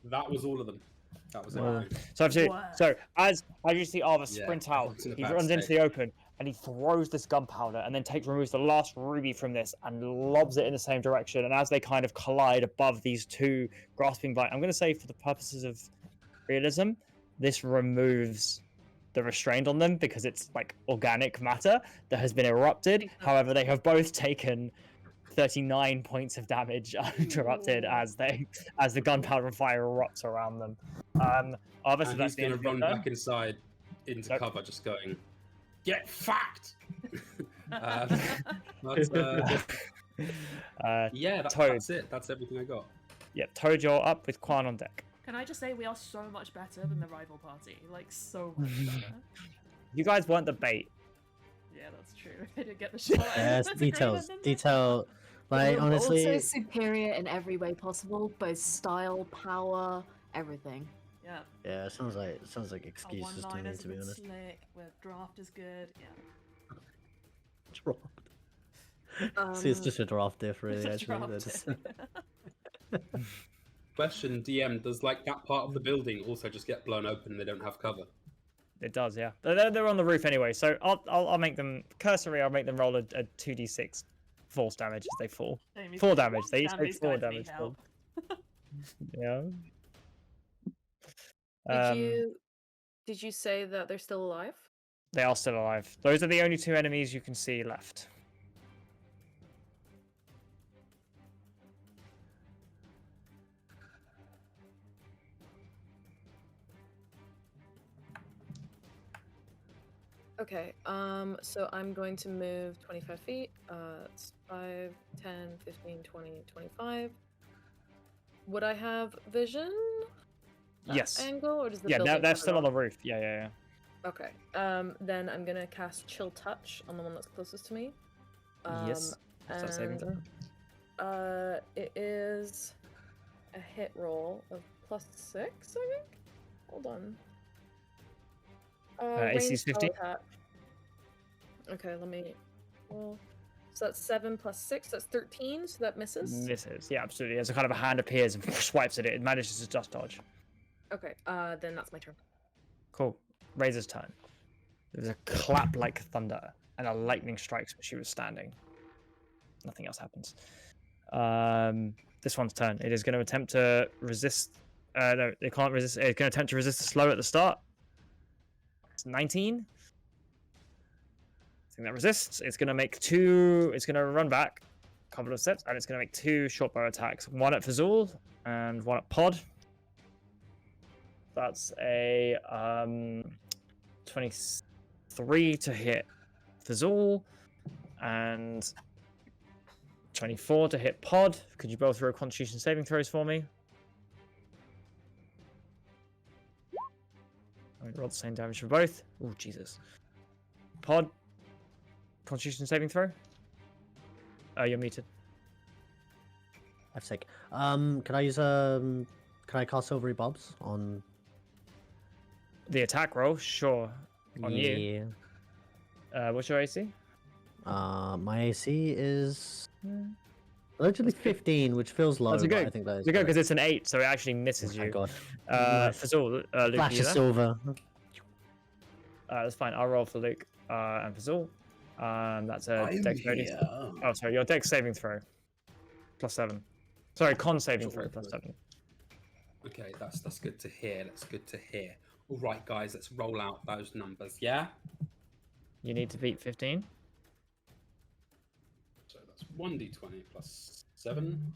That was all of them. That was Wow. everything. So obviously, Wow. so as you see Arvis Yeah, sprint I out, was in a he bad runs into state. the open and he throws this gunpowder and then removes the last ruby from this and lobs it in the same direction. And as they kind of collide above these two grasping vines, I'm going to say for the purposes of realism, this removes the restraint on them because it's like organic matter that has been erupted. However, they have both taken 39 points of damage uninterrupted as the gunpowder fire erupts around them. Arvis, And that's he's the going end to of your run turn. back inside into Nope. cover, just going, get fucked! Uh, Yeah, Toad. that's it. That's everything I got. Yep, Toad, you're up with Quan on deck. Can I just say we are so much better than the rival party? Like, so much better. You guys weren't the bait. Yeah, that's true. They didn't get the shot. Yes, That's a great details. one, didn't it? Detail. Like, We're honestly, also superior in every way possible, both style, power, everything. Yeah. yeah, it sounds like Our excuses to me, one-liners to are be good honest. slick. Where draft is good. Yeah. Dropped. See, it's just a draft diff, really. It's a Actually, draft. They're just- Question, DM, does like that part of the building also just get blown open and they don't have cover? It does, yeah. They're on the roof anyway, so I'll make them cursory. I'll make them roll a 2d6 force damage as they fall. Jamie's 4 like, damage. They each "Damn, take these 4 guys need damage. help." Yeah. Did you say that they're still alive? They are still alive. Those are the only 2 enemies you can see left. Okay, so I'm going to move 25 feet. It's 5, 10, 15, 20, 25. Would I have vision? That Yes. Angle, or does the Yeah, building they're cut it still on the off? roof. Yeah. Okay. Then I'm gonna cast Chill Touch on the one that's closest to me. Yes. What's that saving throw? It is a hit roll of +6, I think. Hold on. AC is ranged spell 15? attack. Okay, let me. Well, so that's 7 + 6. That's 13. So that misses. Misses. Yeah, absolutely. As a kind of a hand appears and swipes at it, it manages to just dodge. Okay. Then that's my turn. Cool. Razor's turn. There's a clap like thunder, and a lightning strikes where she was standing. Nothing else happens. This one's turn. It is going to attempt to resist. No, it can't resist. It's going to attempt to resist the slow at the start. It's 19. I think that resists. It's going to make 2. It's going to run back a couple of steps, and it's going to make 2 short bow attacks. One at Fazul and one at Pod. That's a 23 to hit Fazul and 24 to hit Pod. Could you both throw Constitution saving throws for me? I roll the same damage for both. Oh, Jesus. Pod, Constitution saving throw? You're muted. I'm sick. Can I use Can I cast Silvery Bobs on? The attack roll, sure. On you. What's your AC? My AC is allegedly 15, which feels low. That's a but good. I think that is You're good because correct. it's an 8, so it actually misses Oh my you. god. Fazul, Luke, Flash you of there? silver. That's fine. I'll roll for Luke and Fazul. That's a I'm dexterity. here. Oh, sorry, your dex saving throw. +7. Sorry, con saving throw +7. Okay, that's good to hear. That's good to hear. All right, guys, let's roll out those numbers. Yeah. You need to beat 15. So that's 1d20 plus 7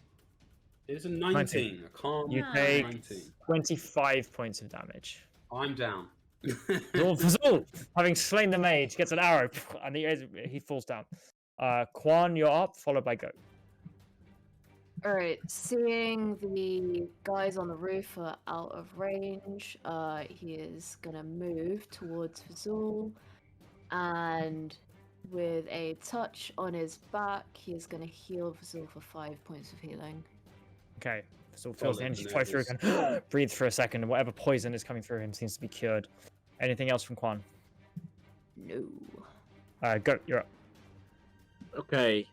is a 19. A calm You Nice. take 19. 25 points of damage. I'm down. Fazul, having slain the mage, gets an arrow, and he falls down. Quan, you're up, followed by Goat. Alright, seeing the guys on the roof are out of range, he is gonna move towards Fazul, and with a touch on his back, he's gonna heal Fazul for 5 points of healing. Okay, Fazul feels the Solid energy flow through, can breathe for a second, and whatever poison is coming through him seems to be cured. Anything else from Quan? No. Goat, you're up. Okay,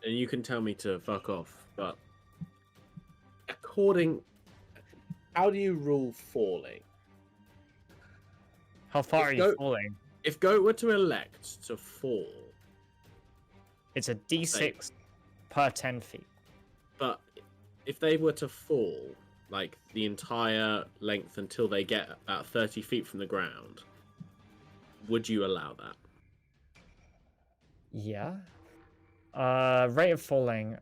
and you can tell me to fuck off, but how do you rule falling? How far are you Goat- falling? If Goat were to elect to fall, It's a d6 per 10 feet. but if they were to fall, like the entire length until they get about 30 feet from the ground, would you allow that? Yeah. Rate of falling.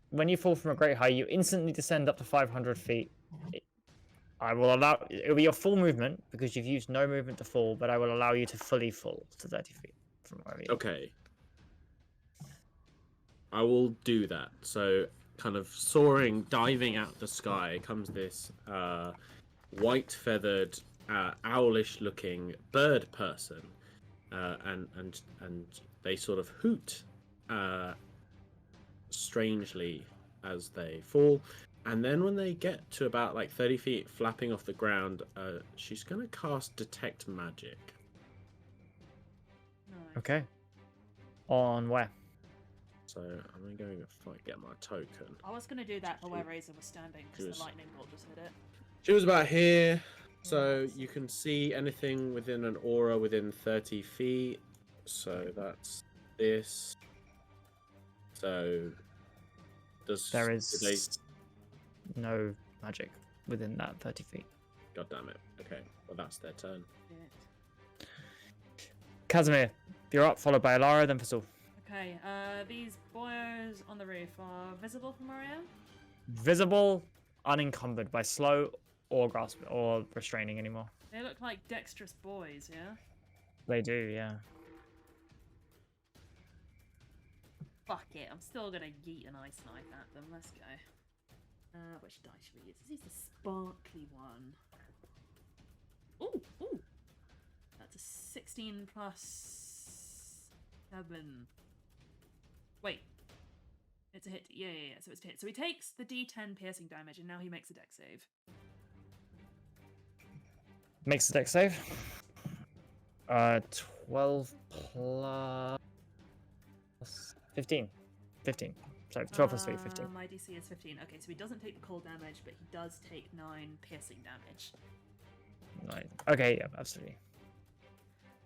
When you fall from a great height, you instantly descend up to 500 feet. I will allow. It'll be your full movement because you've used no movement to fall, but I will allow you to fully fall to 30 feet from wherever you are. Okay. I will do that. So, kind of soaring, diving out the sky, comes this white-feathered, owlish-looking bird person, and they sort of hoot strangely as they fall. And then when they get to about like 30 feet flapping off the ground, she's going to cast Detect Magic. Nice. Okay. On where? So I'm going to get my token. I was gonna do that for where Razor was standing because the lightning bolt just hit it. She was about here, so that's- you can see anything within an aura within 30 feet. So that's this. So There do is no magic within that 30 feet. God damn it. Okay, well that's their turn. Shit. Casimir, you're up, followed by Alara, then Fasul. Okay, these boyos on the roof are visible from where I am? Visible, unencumbered by slow or grasp or restraining anymore. They look like dexterous boys, yeah? They do, yeah. Fuck it, I'm still gonna yeet an ice knife at them. Let's go. Which die should we use? This is the sparkly one. Ooh, ooh. That's a 16 plus 7. Wait. It's a hit. Yeah. So it's a hit. So he takes the D10 piercing damage, and now he makes a dex save. Makes the dex save. 12 plus 15. 15. So 12 plus 3, 15. My DC is 15. Okay, so he doesn't take the cold damage, but he does take 9 piercing damage. 9. Okay, yeah, absolutely.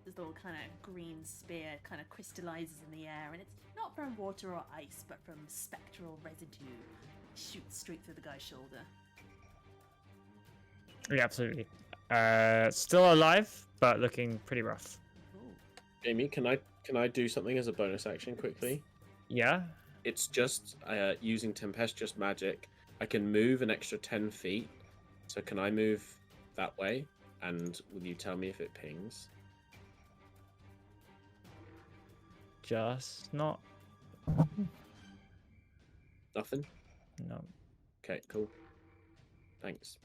This little kind of green spear kind of crystallizes in the air, and it's not from water or ice, but from spectral residue. Shoots straight through the guy's shoulder. Yeah, absolutely. Still alive, but looking pretty rough. Ooh. Jamie, can I do something as a bonus action quickly? Yeah? It's just using tempestuous magic. I can move an extra 10 feet. So can I move that way? And will you tell me if it pings? Just not. Nothing? No. Okay, cool. Thanks.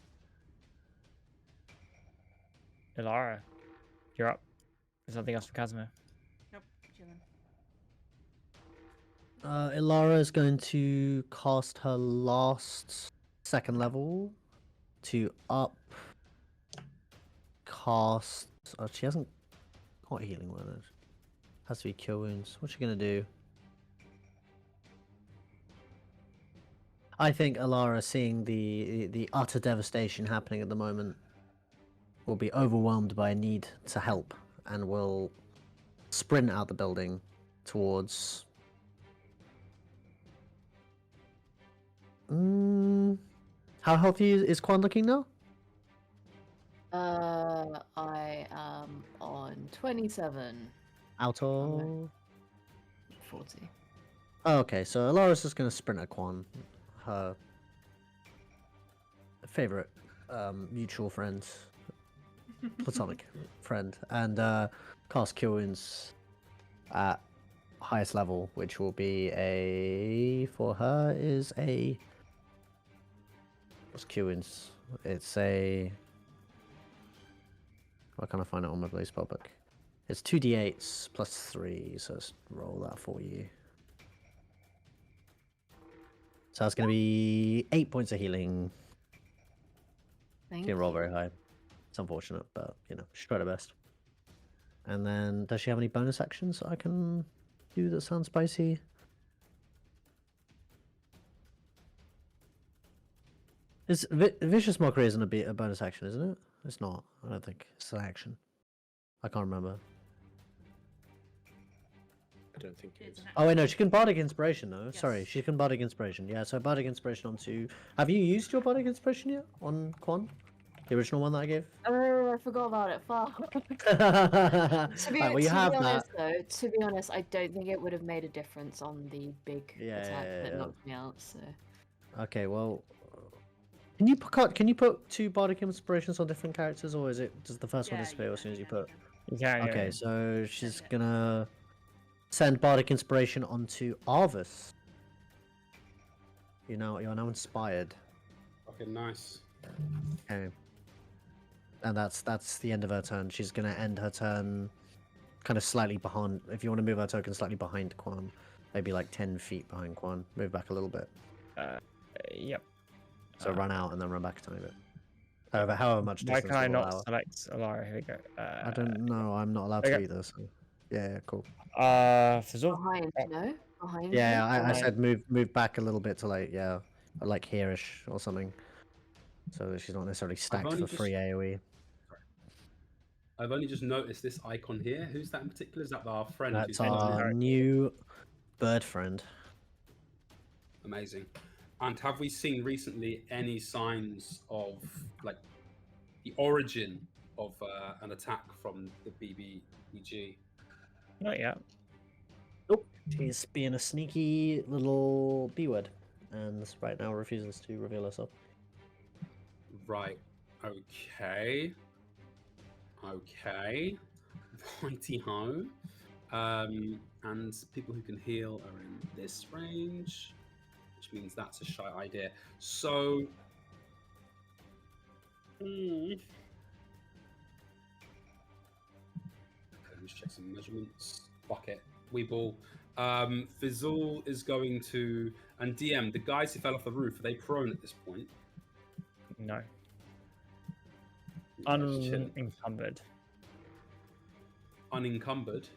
Ilara, you're up. There's nothing else for Casimir. Nope, chilling. Ilara is going to cast her last second level to up cast. Oh, she hasn't got healing word. Has to be cure wounds. What's she gonna do? I think Ilara, seeing the utter devastation happening at the moment, will be overwhelmed by a need to help and will sprint out the building towards. How healthy is Quan looking now? I am on 27. Out of 40. Oh, okay, so Alara's just gonna sprint at Quan, her favorite mutual friend, platonic friend, and cast Cure Wounds at highest level, which will be for her is a what's Cure Wounds? It's a why can't I find it on my blue spellbook? It's 2d8s plus 3, so let's roll that for you. So that's going to be 8 points of healing. Thank Didn't roll you. very high. It's unfortunate, but you know, she tried her best. And then, does she have any bonus actions that I can do that sound spicy? Is Vicious Mockery isn't a bonus action, isn't it? It's not. I don't think it's an action. I can't remember. I don't think it It's is. an Oh wait, no, she can Bardic Inspiration though. Sorry, Yes. she can Bardic Inspiration. Yeah, so Bardic Inspiration onto. Have you used your Bardic Inspiration yet on Quan? The original one that I gave. Oh, I forgot about it. Fuck. To be, Right, well, you to have be that. honest, though, to be honest, I don't think it would have made a difference on the big Yeah, attack yeah, that yeah. knocked me out. So Okay, well, can you put 2 Bardic Inspirations on different characters, or is it does the first one Yeah, disappear you as soon as you can, put? You can, Okay, yeah. so she's yeah. gonna send Bardic Inspiration onto Arvis. You're now inspired. Fucking nice. Okay. And that's the end of her turn. She's gonna end her turn kind of slightly behind. If you want to move her token slightly behind Quan, maybe like 10 feet behind Quan. Move back a little bit. Yep. So run out and then run back a tiny bit. However much Why distance can I will not allow. select Alara? Here we go. I don't know. I'm not allowed okay. to either. So yeah, cool. Fizzle. behind, no, behind Yeah, you? I Fine. said move back a little bit to like like here-ish or something, so that she's not necessarily stacked only for just- free AOE. I've only just noticed this icon here. Who's that in particular? Is that our friend? That's who's been on our here? new bird friend. Amazing. And have we seen recently any signs of like the origin of an attack from the BBEG? Not yet. Oh, she's being a sneaky little B-word, and right now refuses to reveal herself. Right. Okay. Okay. Righty-ho. And people who can heal are in this range, which means that's a shy idea. So, okay, let's check some measurements. Fuck it, we ball. Fizzle is going to, and DM, the guys who fell off the roof, are they prone at this point? No. Just chilling. Unencumbered. Unencumbered.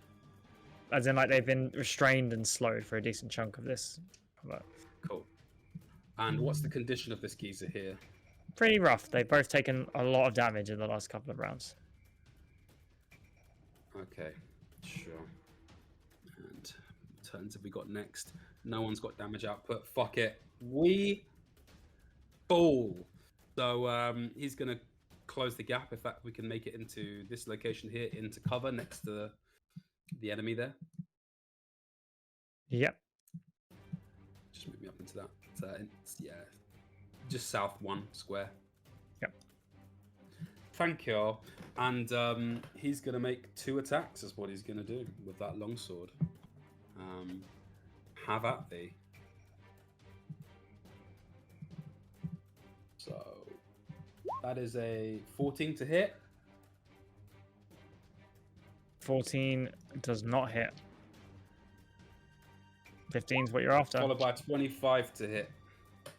As in, like, they've been restrained and slowed for a decent chunk of this combat. Cool. And what's the condition of this geezer here? Pretty rough. They've both taken a lot of damage in the last couple of rounds. Okay, sure. And what turns have we got next? No one's got damage output. Fuck it. We ball. So he's gonna close the gap if that we can make it into this location here, into cover next to the enemy there. Yep. Just move me up into that. Yeah, just south 1 square. Yep. Thank you. And he's gonna make 2 attacks. Is what he's gonna do with that longsword. Have at thee. So that is a 14 to hit. 14 does not hit. 15 is what you're after. Followed by 25 to hit.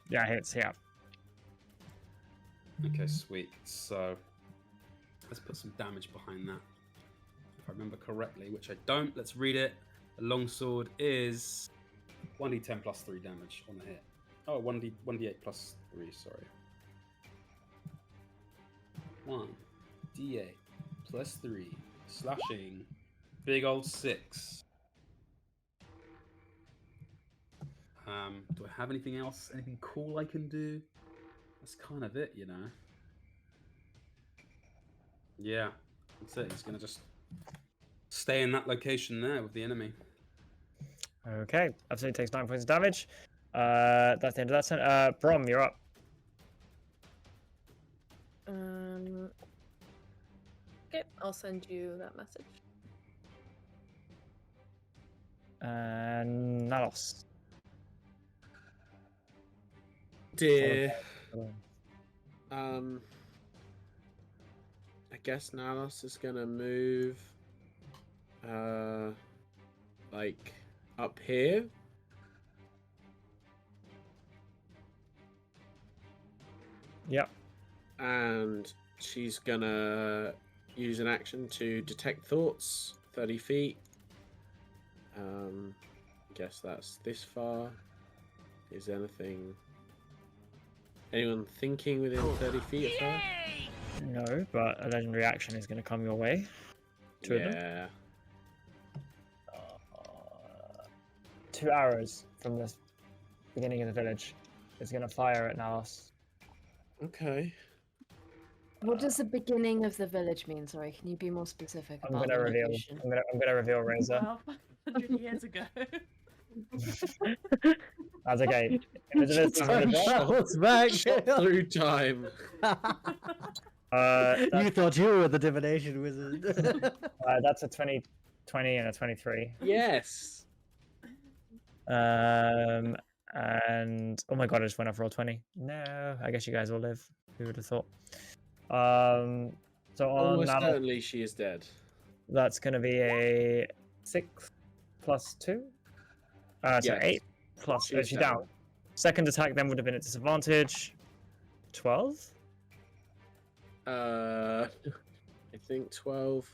Yeah, it hits, yeah. Okay, sweet. So let's put some damage behind that. If I remember correctly, which I don't, let's read it. The longsword is 1d10 plus 3 damage on the hit. Oh, 1d8 plus 3, sorry. 1d8 plus 3. Slashing. Big old 6. Do I have anything else? Anything cool I can do? That's kind of it, you know. Yeah, that's it. He's gonna just stay in that location there with the enemy. Okay, absolutely takes 9 points of damage. That's the end of that turn. Brom, you're up. Okay, I'll send you that message. And Nalos. Dear. I guess Nalos is gonna move like up here. Yep. And she's gonna use an action to detect thoughts 30 feet. Guess that's this far. Is anyone thinking within 30 feet of her? No, but a legendary action is going to come your way. Two of them. Yeah. 2 arrows from the beginning of the village is going to fire at Nalos. Okay. What does the beginning of the village mean? Sorry, can you be more specific I'm about going to the reveal. location? I'm going to reveal Razor. Well, 100 years ago. That's okay. Elizabeth's Time gonna drop. shots back. Shot through time. You thought you were the divination wizard. That's a 20 and a 23. Yes. And oh my god, I just went off roll 20. No, I guess you guys will live. Who would have thought? So on Almost Nalos, certainly she is dead. that's going to be a 6 plus 2. So Yes. 8 plus. She's She's down. down. Second attack then would have been at disadvantage. 12. I think 12.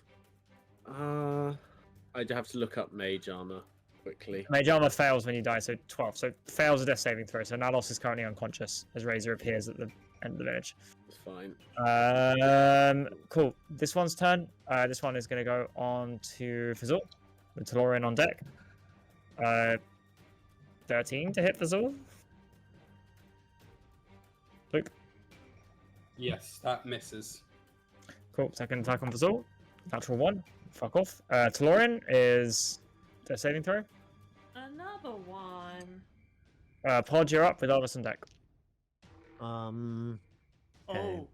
I'd have to look up mage armor. quickly. Mage armor fails when you die, so 12. So fails a death saving throw. So Nalos is currently unconscious as Razor appears at the end of the village. It's fine. Cool. This one's turn. This one is going to go on to Fizzle with Taloran on deck. 13 to hit Fizzle. Luke. Yes, that misses. Cool. Second attack on Fizzle. Natural 1. Fuck off. Taloran is death saving throw. Another one. Pod, you're up with Arvis on deck. Okay. Oh.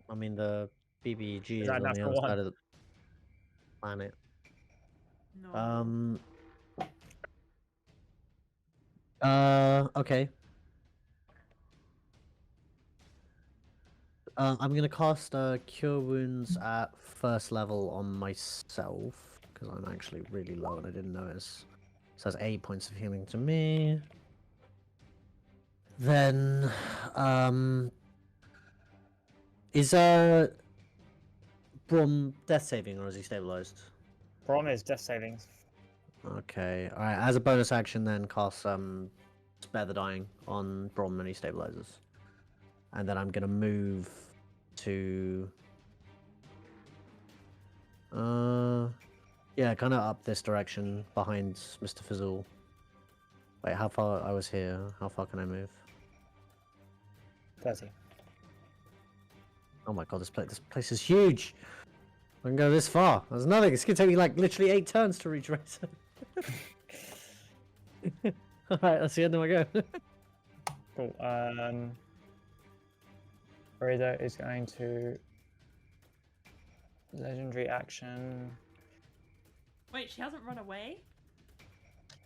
I mean, the BBG is that on the natural other one? side of the planet. No. Okay. I'm gonna cast Cure Wounds at first level on myself because I'm actually really low and I didn't notice. So that's 8 points of healing to me. Then, is Brom death saving or is he stabilized? Brom is death savings. Okay. All right. As a bonus action, then cast Spare the Dying on Brom when he stabilizes, and then I'm gonna move to yeah, kind of up this direction behind Mr. Fizzle. Wait, how far? I was here. How far can I move? 30. Oh my god, this place is huge. I can go this far. There's nothing. It's gonna take me like literally 8 turns to reach Razor. Alright, that's the end of my go. Cool. Razor is going to legendary action. Wait, she hasn't run away?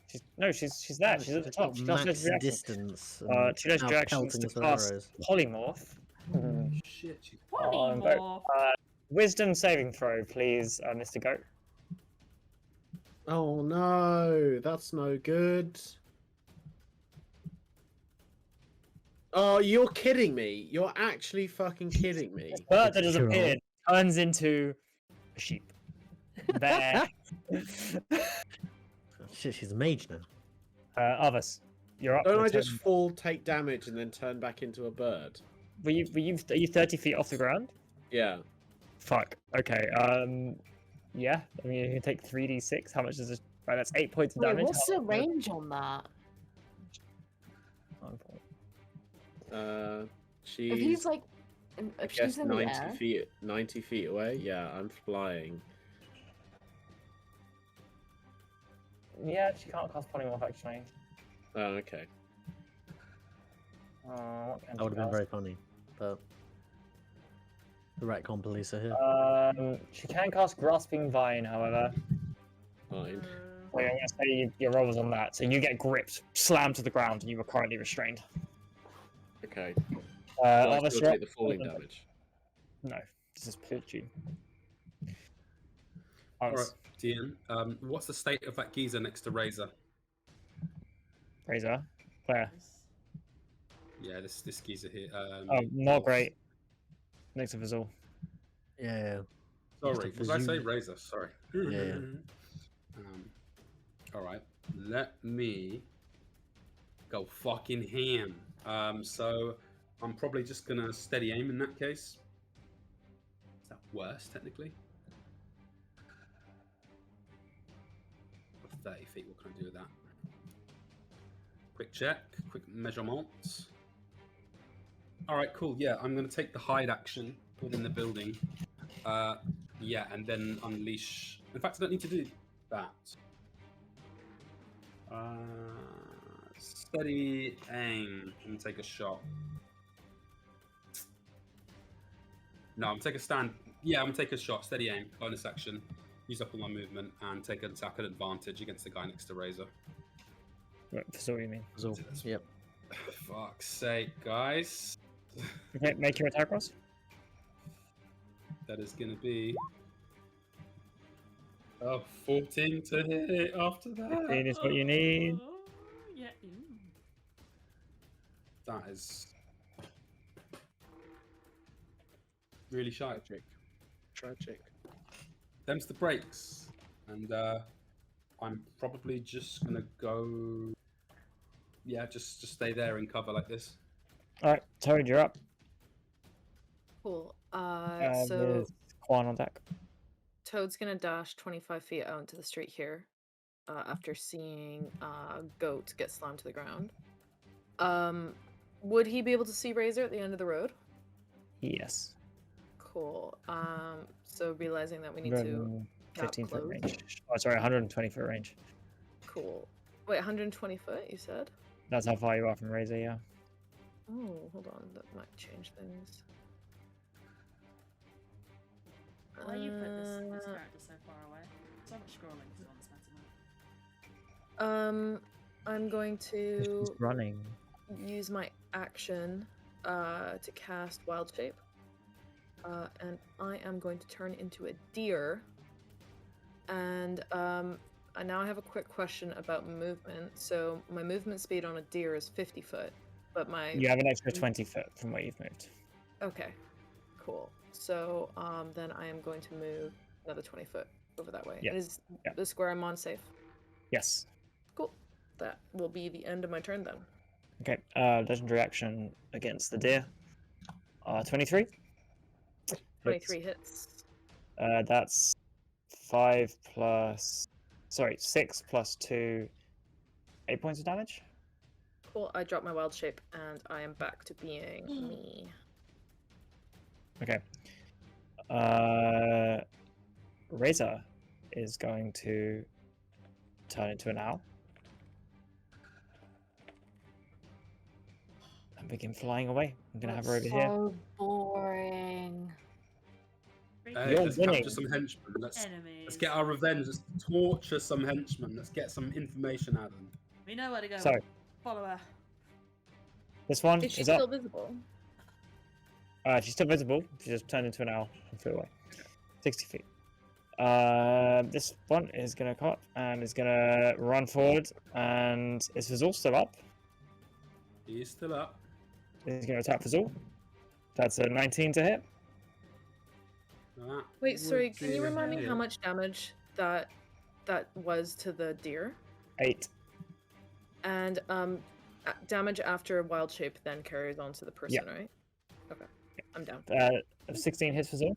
She's there. She's at the top. She does Max legendary action. distance. She does legendary actions to cast polymorph. Shit, she's Polymorph. Wisdom saving throw, please, Mr. Goat. Oh no, that's no good. Oh, you're kidding me. You're actually fucking kidding me. Bird that has Sure. appeared turns into a sheep. There. Shit, she's a mage now. Arvis, you're up. Don't I with just turn. fall, take damage, and then turn back into a bird? Are you 30 feet off the ground? Yeah. Fuck. Okay. Yeah. I mean, you can take 3d6. How much is this? Right, that's 8 points of Wait, damage. what's the range on that? She's If he's like, I if guess she's in the 90 air, feet 90 feet away. Yeah, I'm flying. Yeah, she can't cast polymorph actually. Oh, okay. What can That would she have been cast? very funny, but the retcon police are here. She can cast Grasping Vine, however. Fine. So I'm gonna say your roll was on that. So you get gripped, slammed to the ground, and you were currently restrained. Okay. Uh, I Arvis, still you're take up. the falling damage. No, this is Pilchi. all right. Dean, what's the state of that geezer next to Razor? Razor, where? Yeah, this geezer here. Oh, not great. Next to Fizzle. Yeah. Sorry, Mr. was I say Fizzle. Razor? Sorry. Yeah. All right, let me go fucking ham. So I'm probably just gonna steady aim in that case. Is that worse technically? 30 feet. What can I do with that? Quick check. Quick measurement. All right, cool. Yeah, I'm gonna take the hide action within the building. Yeah, and then unleash. In fact, I don't need to do that. Steady aim and take a shot. No, I'm take a stand. Yeah, I'm gonna take a shot. Steady aim. Bonus action. Use up all my movement and take an attack at advantage against the guy next to Razor. Fizzle, you mean? So, yep. Fuck's sake, guys. Okay, make your attack rolls. That is gonna be 14 to hit after that. 15 is what you need. Yeah. That is really shy. Tragic. Them's the breaks. And I'm probably just gonna go. Yeah, just stay there and cover like this. All right, Toad, you're up. Cool. With Quan on deck. Toad's gonna dash 25 feet out into the street here, after seeing Goat get slammed to the ground. Would he be able to see Razor at the end of the road? Yes. Cool. So realizing that we need to gap 15-foot close. range. Oh, sorry, 120-foot range. Cool. Wait, 120 foot, you said? That's how far you are from Razor, yeah. Oh, hold on. That might change things. Why you put this character so far away? So much scrolling to on this matter. I'm going to It's running. use my action to cast Wild Shape. And I am going to turn into a deer. And now I have a quick question about movement. So my movement speed on a deer is 50 foot, but my... You have an extra 20 foot from where you've moved. Okay, cool. So then I am going to move another 20 foot over that way. Yeah. Is Yeah. the square I'm on safe? Yes. Cool. That will be the end of my turn then. Okay, legendary action against the deer. 23. 23 hits. That's 6 plus 2, 8 points of damage. Cool. I drop my wild shape and I am back to being me. Okay. Razor is going to turn into an owl and begin flying away. I'm gonna have her over here. So boring. You're Let's winning. capture some henchmen. Let's Enemies. get our revenge. Let's torture some henchmen. Let's get some information out of them. We know where to go. So Follow her. this one Is she is still up. visible? She's still visible. She just turned into an owl and flew away. 60 feet. This one is gonna come up and is gonna run forward, and is Fazul still up? He's still up. He's gonna attack Fazul. That's a 19 to hit. That Wait, sorry, would can be you a remind me hit. how much damage that was to the deer? 8. And damage after wild shape then carries on to the person, right? Okay. I'm down. 16 hits Fazul.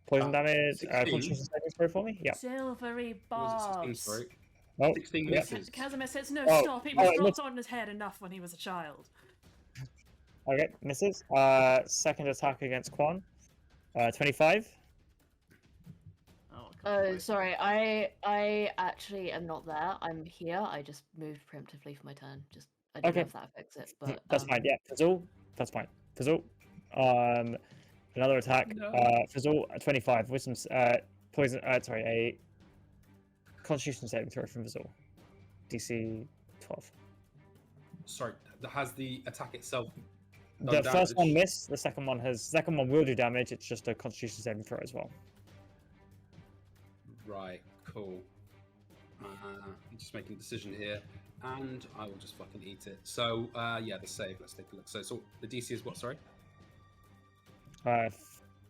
Poison damage. 16? Constitution saving throw for me. Yeah. Silvery Or was it 16, barbs. sorry? Oh, 16 yeah. misses. Casimir says, no, Oh, stop. It was oh, dropped on his head enough when he was a child. Okay, misses. Second attack against Quan. 25. Oh, Oh, sorry. I actually am not there. I'm here. I just moved preemptively for my turn. I don't know Okay. if that affects it, but That's fine. Yeah, Fazul. That's fine. Fazul. Another attack. No. Fazul. 25. Wisdom. Poison. Sorry. A Constitution saving throw from Fazul. DC 12. Sorry, has the attack itself The done first one damage? missed. The second one has. Second one will do damage. It's just a Constitution saving throw as well. Right, cool. I'm just making a decision here, and I will just fucking eat it. So, yeah, the save. Let's take a look. So the DC is what? Sorry.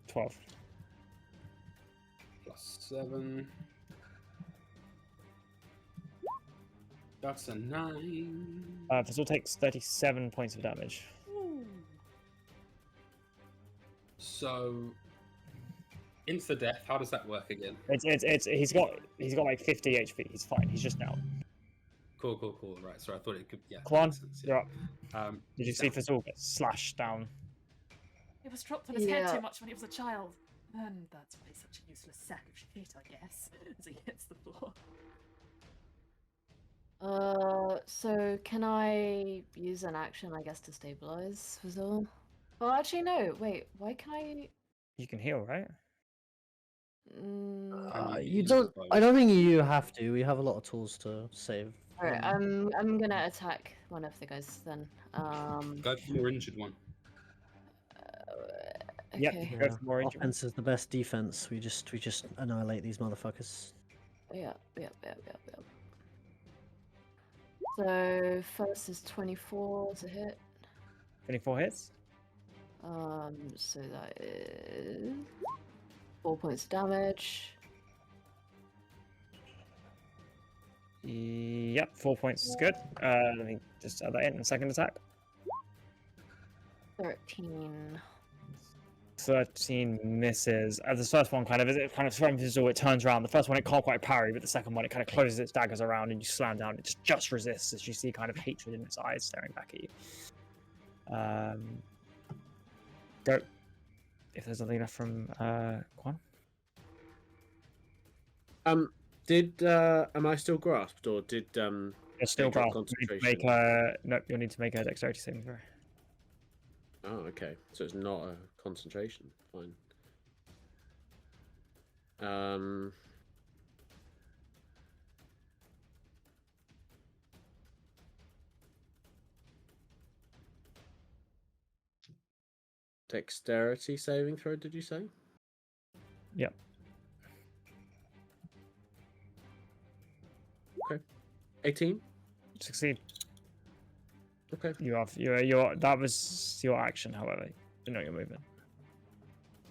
12. +7. That's a 9. Fazul takes 37 points of damage. Ooh. So, insta death. How does that work again? He's got like 50 HP. He's fine. He's just now. Cool. Right. Sorry, I thought it could. Yeah. Quan, makes sense, you're yeah. up. Did you see Fazul get slashed down? It was dropped on his head Yeah. too much when he was a child. And that's why he's such a useless sack of shit, I guess, as he hits the floor. So can I use an action, I guess, to stabilize Fazul? Well, actually, no. Wait, why can I? You can heal, right? You don't. I don't think you have to. We have a lot of tools to save. Alright, I'm gonna attack one of the guys then. Go for the more injured one. Yep. Okay. Go for more injury. Offense is the best defense. We just annihilate these motherfuckers. Yeah. So first is 24 to hit. 24 hits. So that is 4 points of damage. Yep, 4 points is good. Let me just add that in. Second attack. 13. 13 misses. The first one kind of, it kind of throws it turns around. The first one it can't quite parry, but the second one it kind of closes its daggers around and you slam down. It just resists as you see kind of hatred in its eyes staring back at you. Go. If there's nothing left from Quan. Am I still grasped, or did You're still they drop grasped. concentration? Nope, you'll need to make a dexterity saving throw. Oh, okay. So it's not a concentration. Fine. Dexterity saving throw, did you say? Yep. Okay. 18? Succeed. Okay. You're that was your action, however. You know your movement.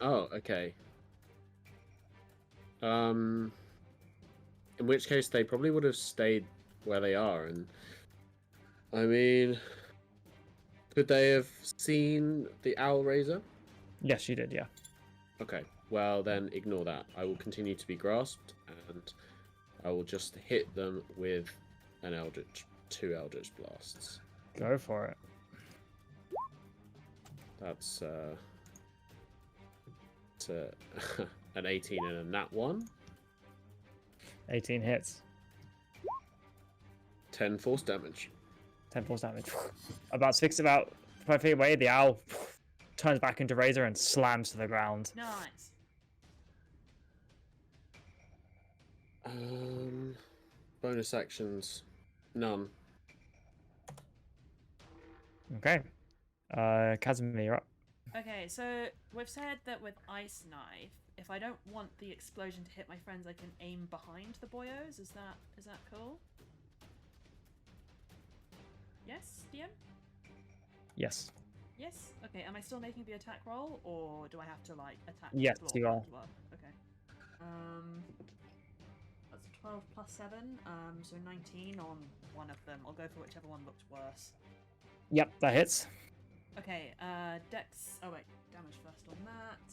Oh, okay. In which case they probably would have stayed where they are, and I mean, could they have seen the owl raiser? Yes, you did, yeah. Okay, well then ignore that. I will continue to be grasped, and I will just hit them with an two eldritch blasts. Go for it. That's an 18 and a nat 1. 18 hits. 10 force damage. 10 force damage. About 5 feet away, the owl turns back into Razor and slams to the ground. Nice. Bonus actions. None. Okay. Casimir, you're up. Okay, so we've said that with Ice Knife, if I don't want the explosion to hit my friends, I can aim behind the boyos. Is that cool? Yes, DM? Yes. Yes? Okay, am I still making the attack roll, or do I have to, like, attack Yes, the floor you are. as well? Okay. That's 12 plus 7, so 19 on one of them. I'll go for whichever one looked worse. Yep, that hits. Okay, Dex... Oh, wait, damage first on that.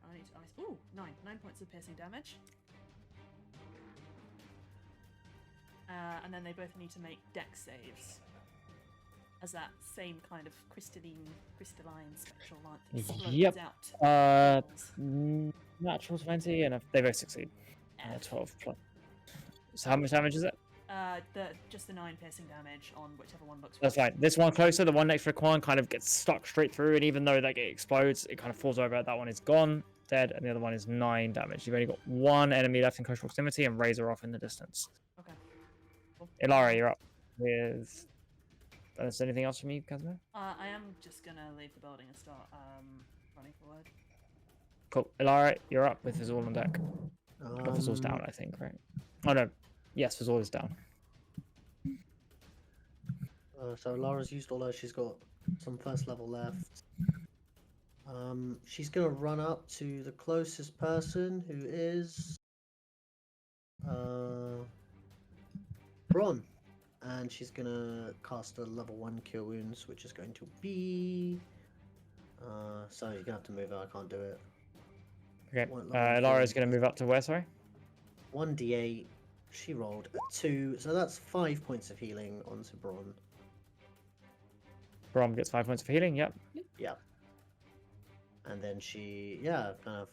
I need to ice... Ooh, 9 points of piercing damage. And then they both need to make Dex saves. As that same kind of crystalline spectral light explodes Yep. out. Natural 20, and they both succeed. 12 plus. So how much damage is it? Just the 9 piercing damage on whichever one looks That's worse. fine. This one closer, the one next to Quan, kind of gets stuck straight through, and even though that it explodes, it kind of falls over. That one is gone, dead, and the other one is 9 damage. You've only got one enemy left in close proximity, and Razor off in the distance. Okay. Cool. Ilara, you're up with... Is there anything else from you, Casimir? I am just gonna leave the building and start running forward. Cool. Ilara, you're up with Fizzle on deck. Fizzle's down, I think, right? Oh no. Yes, Fizzle is down. So Lara's used all those. She's got some first level left. She's gonna run up to the closest person, who is Bron, and she's gonna cast a level 1 cure wounds, which is going to be. So you're gonna have to move it. I can't do it. Okay. One level Ilara's cure going to move up to where, sorry? 1d8. She rolled a 2, so that's 5 points of healing onto Bron. Brom gets 5 points of healing, yep. Yeah. And then she, kind of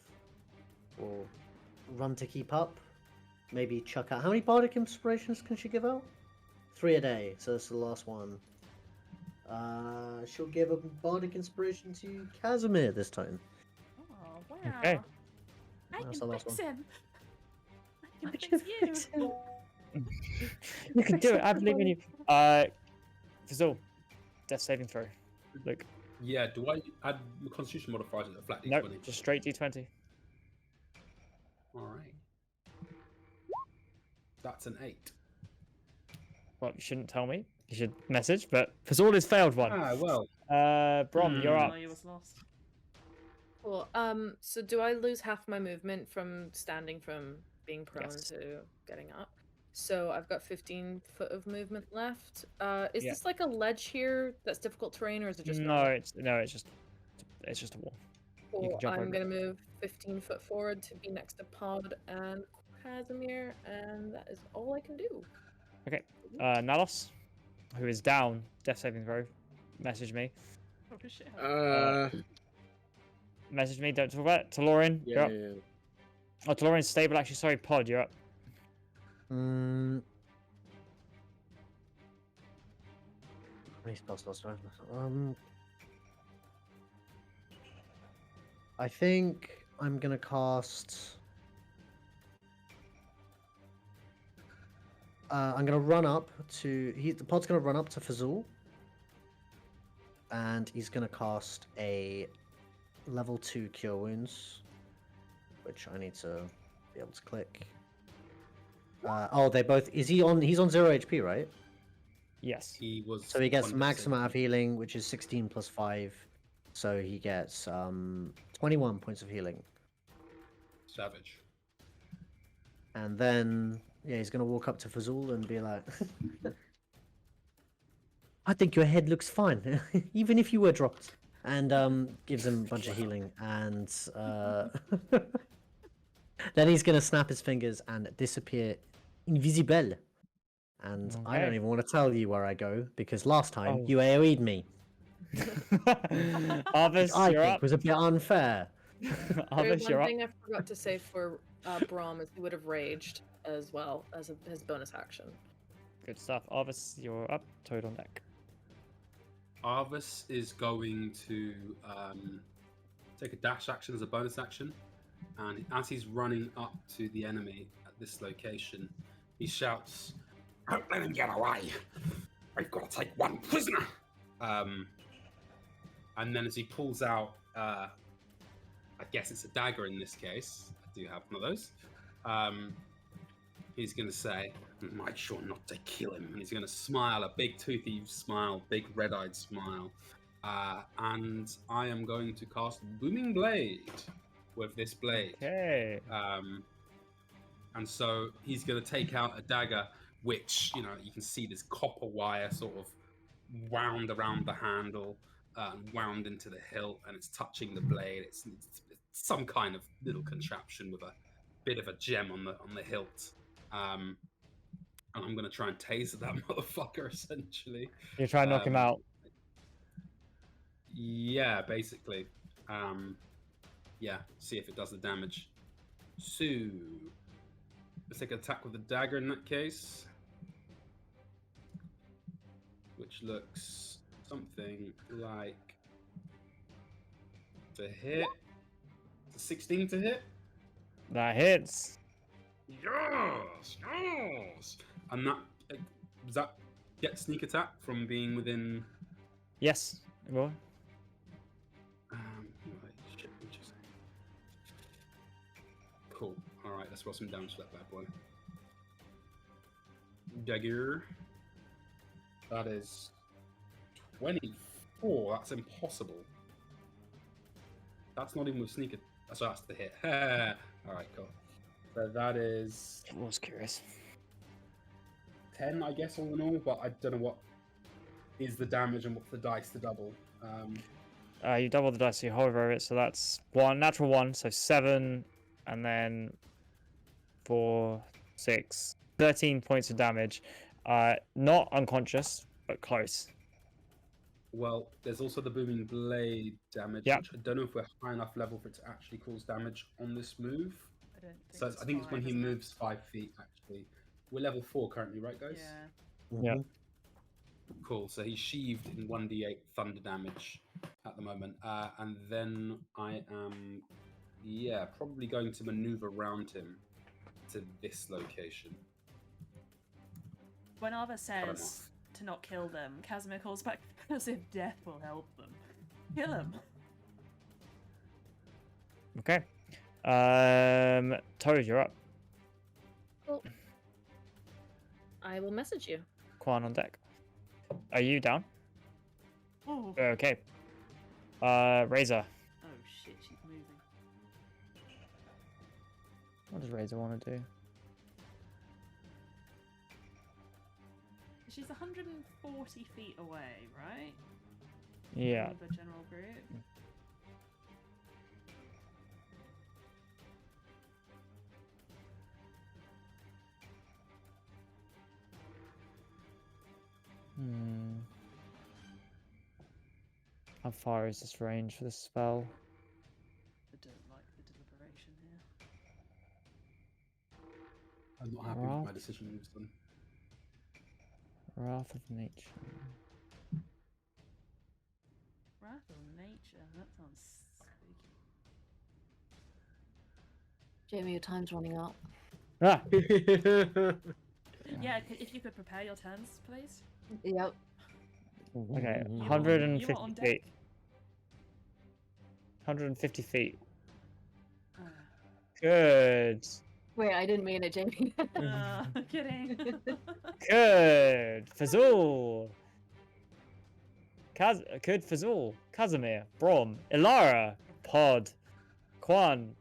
will run to keep up. Maybe chuck out. How many bardic inspirations can she give out? 3 a day, so that's the last one. She'll give a bardic inspiration to Casimir this time. Oh, wow. Okay. I That's can the last fix one. him. I can fix you. You can do it, I believe in you. Fizzle, death saving throw. Luke. Yeah, do I add the constitution modifier to the flat d20? Nope, just straight d20. Alright. That's an 8. Well, you shouldn't tell me. You should message, but Fizzle has failed one. Ah, well. Brom, you're up. Oh, you was lost. Cool. So do I lose half my movement from standing from being prone Yes. to getting up? So I've got 15 foot of movement left. Is Yeah. this like a ledge here that's difficult terrain, or is it just No, normal? it's just a wall. Cool. jump I'm over gonna move 15 foot forward to be next to Pod and Casimir, and that is all I can do. Okay. Nalos, who is down, death saving throw, message me. Oh, shit. Message me. Don't talk about it. Talorin, you're up. yeah. Oh, Talorin's stable. Actually, sorry. Pod, you're up. How many spells do I have? I think I'm gonna cast. I'm gonna run up to. The pod's gonna run up to Fazul, and he's gonna cast a level 2 Cure Wounds, which I need to be able to click. Oh, they both. Is he on? He's on 0 HP, right? Yes. He was. So he gets 1 max save. amount of healing, which is 16 plus 5. So he gets 21 points of healing. Savage. And then, yeah, he's gonna walk up to Fazul and be like, I think your head looks fine, even if you were dropped. And gives him a bunch of healing. And then he's gonna snap his fingers and disappear invisible. And I don't Okay. even want to tell you where I go, because last time Oh. you AoE'd me. Arvis, I you're think up. was a bit unfair. Arvis, you're One up. thing I forgot to say for Braum is he would have raged as well as his bonus action. Good stuff. Arvis, you're up. Toad on deck. Arvis is going to take a dash action as a bonus action, and as he's running up to the enemy at this location, he shouts, "Don't let him get away! We've got to take one prisoner!" And then as he pulls out, I guess it's a dagger in this case. I do have one of those. He's going to say, "Make sure not to kill him." And he's going to smile, a big toothy smile, big red-eyed smile. And I am going to cast Booming Blade with this blade. Okay. And so he's going to take out a dagger, which, you know, you can see this copper wire sort of wound around the handle, wound into the hilt, and it's touching the blade. It's some kind of little contraption with a bit of a gem on the hilt. And I'm going to try and taser that motherfucker, essentially. You're trying to knock him out. Yeah, basically. Yeah, see if it does the damage. So, let's take an attack with the dagger in that case. Which looks something like to hit. It's a 16 to hit. That hits. Yes, yes. And that does that get sneak attack from being within? Yes. Well, Right, shit, what you say? Cool. All right, let's roll some damage to that bad boy. Dagger. That is 24. That's impossible. That's not even with sneak attack. So that's the hit. All right, cool. So that is I was curious. 10, I guess, all in all, but I don't know what is the damage and what's the dice to double. You double the dice, you hover it, so that's natural 1, so 7, and then 4, 6, 13 points of damage. Not unconscious, but close. Well, there's also the booming blade damage, Yep. which I don't know if we're high enough level for it to actually cause damage on this move. I don't think So I think it's when he isn't it? moves 5 feet, actually. We're level 4 currently, right, guys? Yeah. Yeah. Mhm. Cool. So he's sheathed in 1d8 thunder damage at the moment. And then I am, probably going to maneuver around him to this location. When Arva him says off. to not kill them, Casimir calls back as if death will help them. Kill him. Okay. Toad, you're up. Cool. I will message you. Quan on deck. Are you down? Oh. Okay. Razor. Oh shit, she's moving. What does Razor want to do? She's 140 feet away, right? Yeah. From the general group. How far is this range for this spell? I don't like the deliberation here. I'm not happy with my decision you've done. Wrath of Nature. Wrath of Nature. That sounds spooky. Jamie, your time's running out. Ah! Yeah, if you could prepare your turns, please. Yep. Okay, You were 150 on deck. feet. 150 feet. Good. Wait, I didn't mean it, Jamie. Kidding. Good. Fazul. Good Fazul. Casimir. Brom. Ilara. Pod. Quan.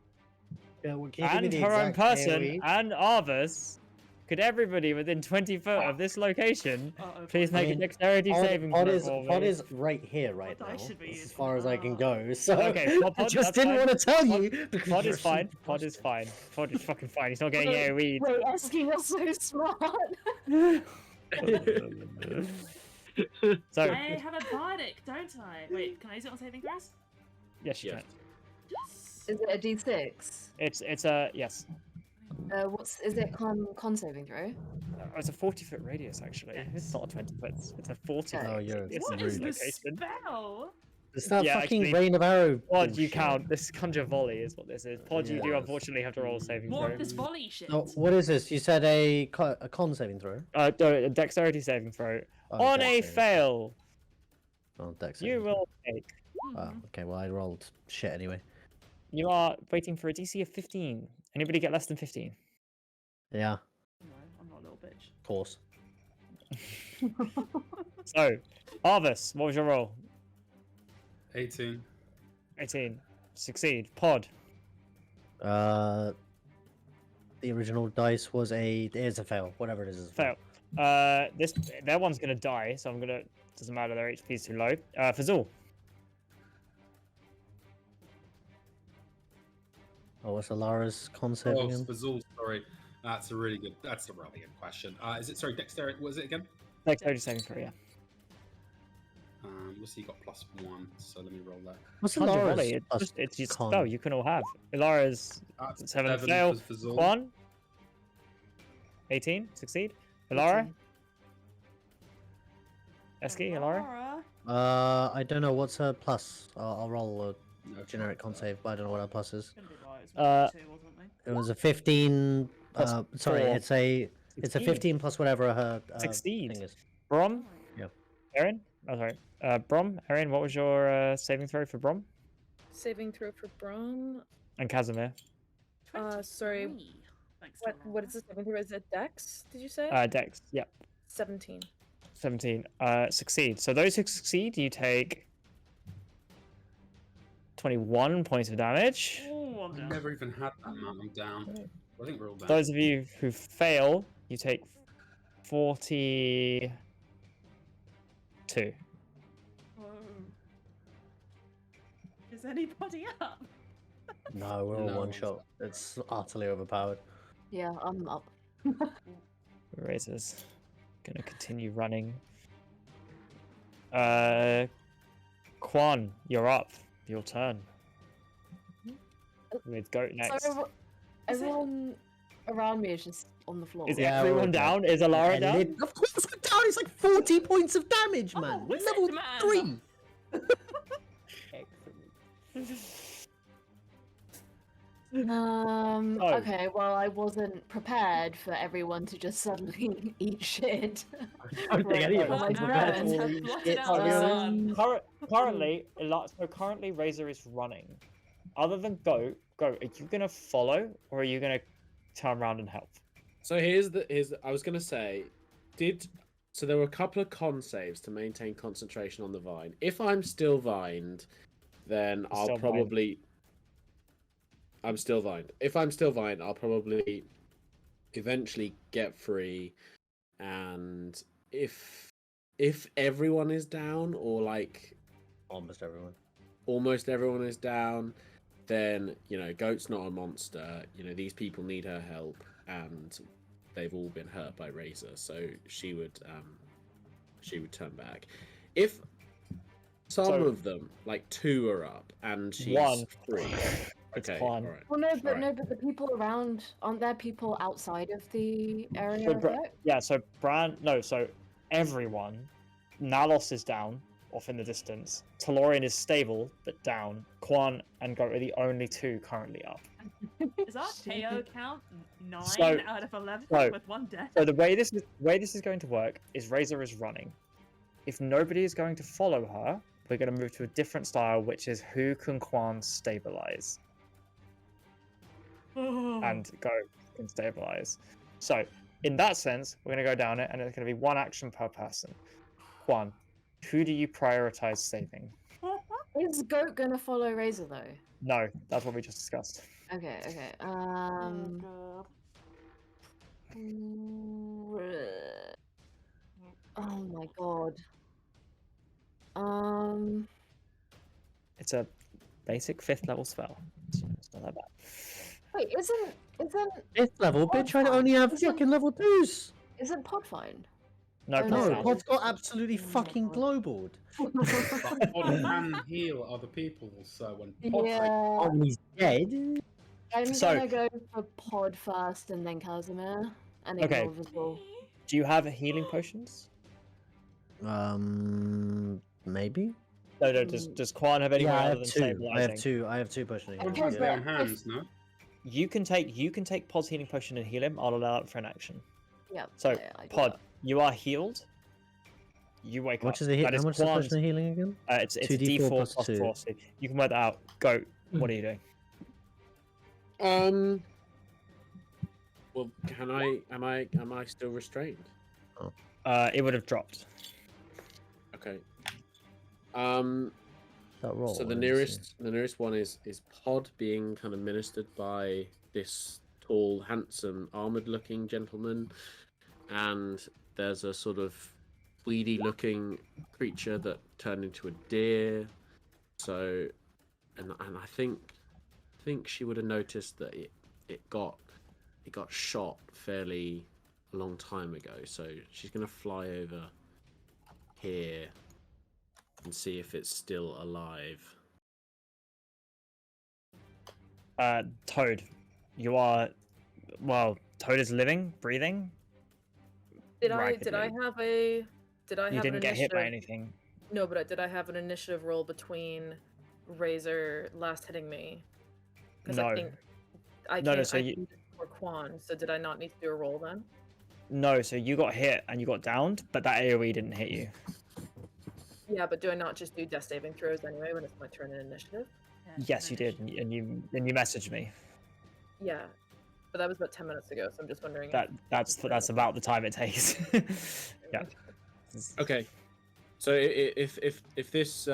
Yeah, well, can you give me And the her own exact person. AoE? And Arvis. Could everybody within 20 foot of this location Uh-oh, please Pod. make a dexterity saving throw for Pod me? is right here right What now. dice should we That's use as for far as I can that? go. So Okay, I Pod, just that's didn't fine. want to tell Pod- you. because Pod you're is so fine. Pod is frustrated. fine. Pod is fucking fine. He's not getting AoE. Wait, asking you're so smart. So, I have a bardic, don't I? Wait, can I use it on saving throws? yes, you Yes. can. Yes. Is it a D6? It's a yes. Is it con saving throw? It's a 40-foot radius actually. It's not a 20 foot. It's a 40 Oh, foot you're radius What in is this this location. spell? It's that Yeah, fucking actually, rain of arrow. Pod, you bullshit. count. This conjure volley is what this is. Pod, you do Yes. unfortunately have to roll a saving More throw. of this volley shit. So what is this? You said a con saving throw. No, a dexterity saving throw. Oh, On dex a saving. fail, Oh, dex you saving throw. will take. Oh, okay. Well, I rolled shit anyway. You are waiting for a DC of 15. Anybody get less than 15? Yeah, No, I'm not a little bitch. of course. So, Arvis, what was your roll? 18. 18. Succeed. Pod. The original dice was it is a fail. Whatever it is a Fail. Their one's gonna die, so I'm gonna. Doesn't matter. Their HP is too low. Fazul. Oh, what's Alara's con Oh, saving? again? Fazul, sorry. That's a really good question. Is it, sorry, dexterity, what is it again? Dexterity saving throw. Yeah. What's he got? +1, so let me roll that. What's Conjure Alara's volley. plus It's just con? spell you can all have. Ilara's That's 7 11 fail. for Fazul. Quan. 18. Succeed. Ilara. 18. Eski. Ilara. Aurora. I don't know what's her plus. I'll roll No, a generic con save, but I don't know what her plus is. Gonna be right. It's Uh, 2, wasn't It was a 15. Plus Sorry, 4. it's a 15 plus whatever her Succeed. thing is. Brom. Yeah. Erin. Oh, sorry. Brom. Erin, what was your saving throw for Brom Saving throw for Brom. and Casimir? Sorry. 23. Thanks, What is the saving throw? Is it Dex? Did you say? Dex. Yep. 17. 17. Succeed. So those who succeed, you take 21 points of damage. Oh, I'm I've down. never even had that amount. I'm down. I think we're all down. Those of you who fail, you take 42. Whoa. Is anybody up? No, we're all No one one's shot. It's utterly overpowered. Yeah, I'm up. Razor's gonna continue running. Quan, you're up. Your turn. With Goat next. So everyone around me is just on the floor. Is Yeah, we're everyone down. down? Is Alara And down? Of course I'm down. It's like 40 points of damage, Oh, man. wizard Level man. 3. Oh. Okay, well, I wasn't prepared for everyone to just suddenly eat shit. I don't think any of Right, us my are prepared turn. for all Have these blotted shit, out to the be honest. sun. Currently, Razor is running. Other than Goat, are you gonna follow or are you gonna turn around and help? So I was gonna say, so there were a couple of con saves to maintain concentration on the vine. If I'm still vined, then You're still I'm still vined. If I'm still vined, I'll probably eventually get free and if everyone is down, or like Almost everyone. almost everyone is down, then Goat's not a monster. These people need her help, and they've all been hurt by Razor, so she would turn back. If some of them, like 2 are up, and she's One. 3. It's Okay, Quan. all right. Well, no, but Alright. the people around, aren't there people outside of the area So, of it? yeah, so so everyone, Nalos is down, off in the distance. Talorian is stable, but down. Quan and Goat are the only 2 currently up. Is our KO count 9 So- out of 11 so- with 1 death? So the way this is going to work is Razor is running. If nobody is going to follow her, we're going to move to a different style, which is who can Quan stabilize, and Goat can stabilize. So in that sense, we're going to go down it, and it's going to be 1 action per person. Quan, who do you prioritize saving? Is Goat gonna follow Razor though? No, that's what we just discussed. Okay, okay. Oh my god. It's a basic 5th level spell. It's not that bad. Wait, isn't 5th level, bitch. I only have Isn't- fucking level 2s. Pod fine? No, Oh, Pod No, found. Pod's got absolutely Oh my fucking God. globalled. But Pod can heal other people, so when Pod's Yeah, Oh, he's dead. I'm So- gonna go for Pod first and then Casimir and Okay. ignore Visual. Do you have healing potions? Maybe. No. Does Quan have any Yeah, way I other have than 2. I have stabilizing? 2. I have 2 potion Okay, healers. Stay but on hands, no? You can take Pod's healing potion and heal him. I'll allow it for an action. Yeah. So, yeah, I do Pod, that. you are healed. You wake How much up. is the That How much is the Quan's- potion of healing again? It's 2d4 D4 plus plus 2. 4. So you can work that out. Go. What are you doing? Well, am I still restrained? It would have dropped. Okay. That roll. So let the me see. nearest one is Pod being kind of ministered by this tall, handsome, armored-looking gentleman, and there's a sort of weedy-looking creature that turned into a deer. So, and I think she would have noticed that it got shot fairly a long time ago. So she's gonna fly over here and see if it's still alive. Toad, you are. Well, Toad is living, breathing. Did I Raggedly. have a You have didn't an get hit by initiative? anything. No, but did I have an initiative roll between Razor last hitting me? Because No. I think I No, can't. so I you- can do it for Quan. So did I not need to do a roll then? No, so you got hit and you got downed, but that AoE didn't hit you. Yeah, but do I not just do death saving throws anyway when it's my turn in initiative? Yeah, Yes, you did, initiative. and you messaged me. Yeah, but that was about 10 minutes ago. So I'm just wondering. That's about the time it takes. Yeah. Okay, so if this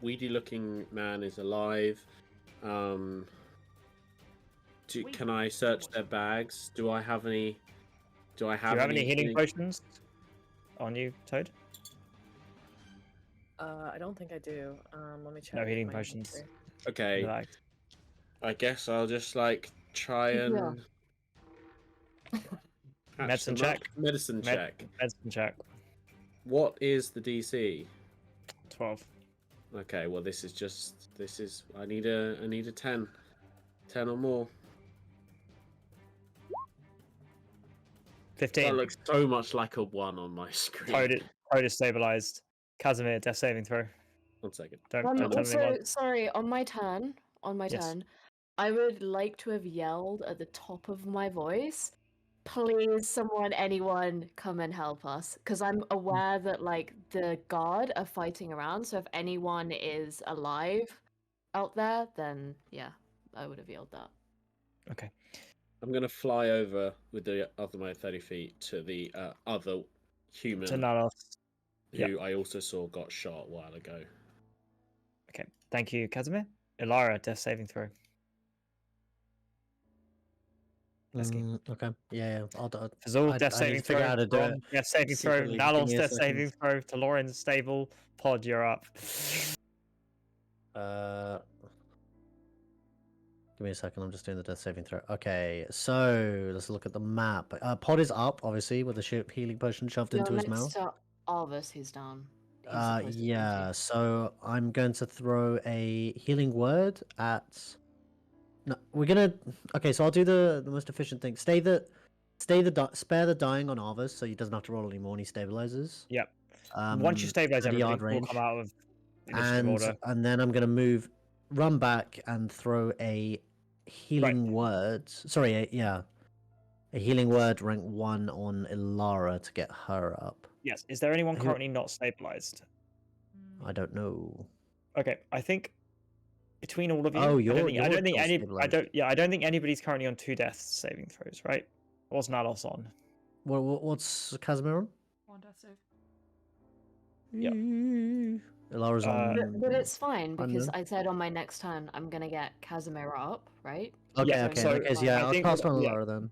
weedy-looking man is alive, can I search their bags? Do I have any? Do I Do have? you have any healing potions on you, Toad? I don't think I do. Let me check. No healing my potions. inventory. Okay, Like, I guess I'll just like try and Yeah. patch Medicine them up. check. Medicine check. medicine check. What is the DC? 12. Okay, well this is I need a 10 or more. 15. That looks so much like a 1 on my screen. Toad is stabilized. Casimir, death saving throw. 1 second. Don't tell me Also, about. sorry, on my turn, Yes. I would like to have yelled at the top of my voice, please, someone, anyone, come and help us. Because I'm aware that, like, the guard are fighting around, so if anyone is alive out there, then, yeah, I would have yelled that. Okay. I'm gonna fly over with the other my 30 feet to the other human To Nalos. who I also saw got shot a while ago. Okay. Thank you, Casimir. Ilara, death saving throw. Lesky. Okay. Yeah. I'll do it. Fazul, I death need saving to figure throw. out how to do it. Ron, death saving throw. secretly. Give Nalos, me a death saving second. throw. Taloran's stable. Pod, you're up. Give me a second. I'm just doing the death saving throw. Okay, so let's look at the map. Pod is up, obviously, with the healing potion shoved You're into his next mouth. to Arvis, who's down. He's the closest one to Yeah. you. So I'm going to throw a healing word at. No, we're gonna. Okay, so I'll do the most efficient thing. Spare the dying on Arvis, so he doesn't have to roll anymore when he stabilizes. Yep. Once you stabilize 30 everybody, yard we'll range. come out of initiative order. And then I'm gonna run back and throw a healing word. Sorry, a healing word rank 1 on Ilara to get her up. Yes. Is there anyone Who- currently not stabilized? I don't know. Okay, I think between all of you, Oh, I don't think you're still I stabilized. don't think anybody's currently on 2 death saving throws, right? What's Nalos on? What's Casimir on? 1 death save. Yep. Ilara's on. But it's fine because unknown. I said on my next turn I'm gonna get Casimir up, right? Okay, Yeah, okay. so in that case, I yeah, I'll think cast with- on yeah. Ilara then.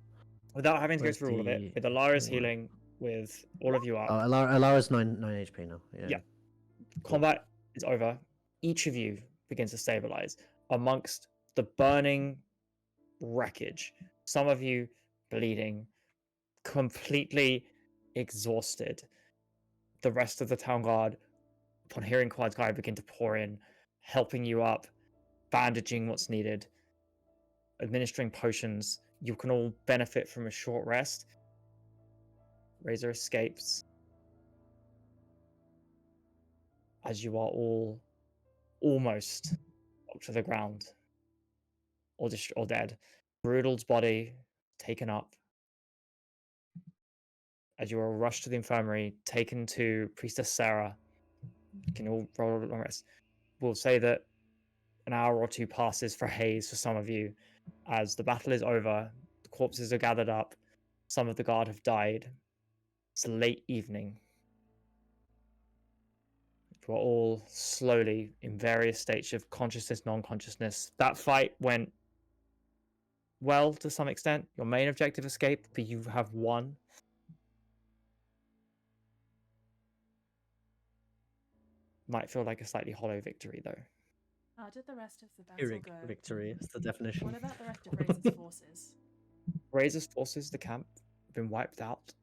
Without having to go Where's through all of it, the with Alara's healing one? healing, with all of you up, Oh, Ilara's 9 HP now. Yeah. combat is over. Each of you begins to stabilize amongst the burning wreckage. Some of you bleeding, completely exhausted. The rest of the town guard, upon hearing Quad's guy, begin to pour in, helping you up, bandaging what's needed, administering potions. You can all benefit from a short rest. Razor escapes as you are all almost up to the ground or dead. Brutal's body taken up as you are rushed to the infirmary, taken to Priestess Sarah. You can all roll a long rest. We'll say that an hour or two passes for Hayes for some of you as the battle is over, the corpses are gathered up, some of the guard have died. It's late evening. You are all slowly in various states of consciousness, non-consciousness. That fight went well to some extent. Your main objective escape, but you have won. Might feel like a slightly hollow victory, though. How did the rest of the battle Pyrrhic go? victory is the definition. What about the rest of Razor's forces? Razor's forces, the camp, have been wiped out.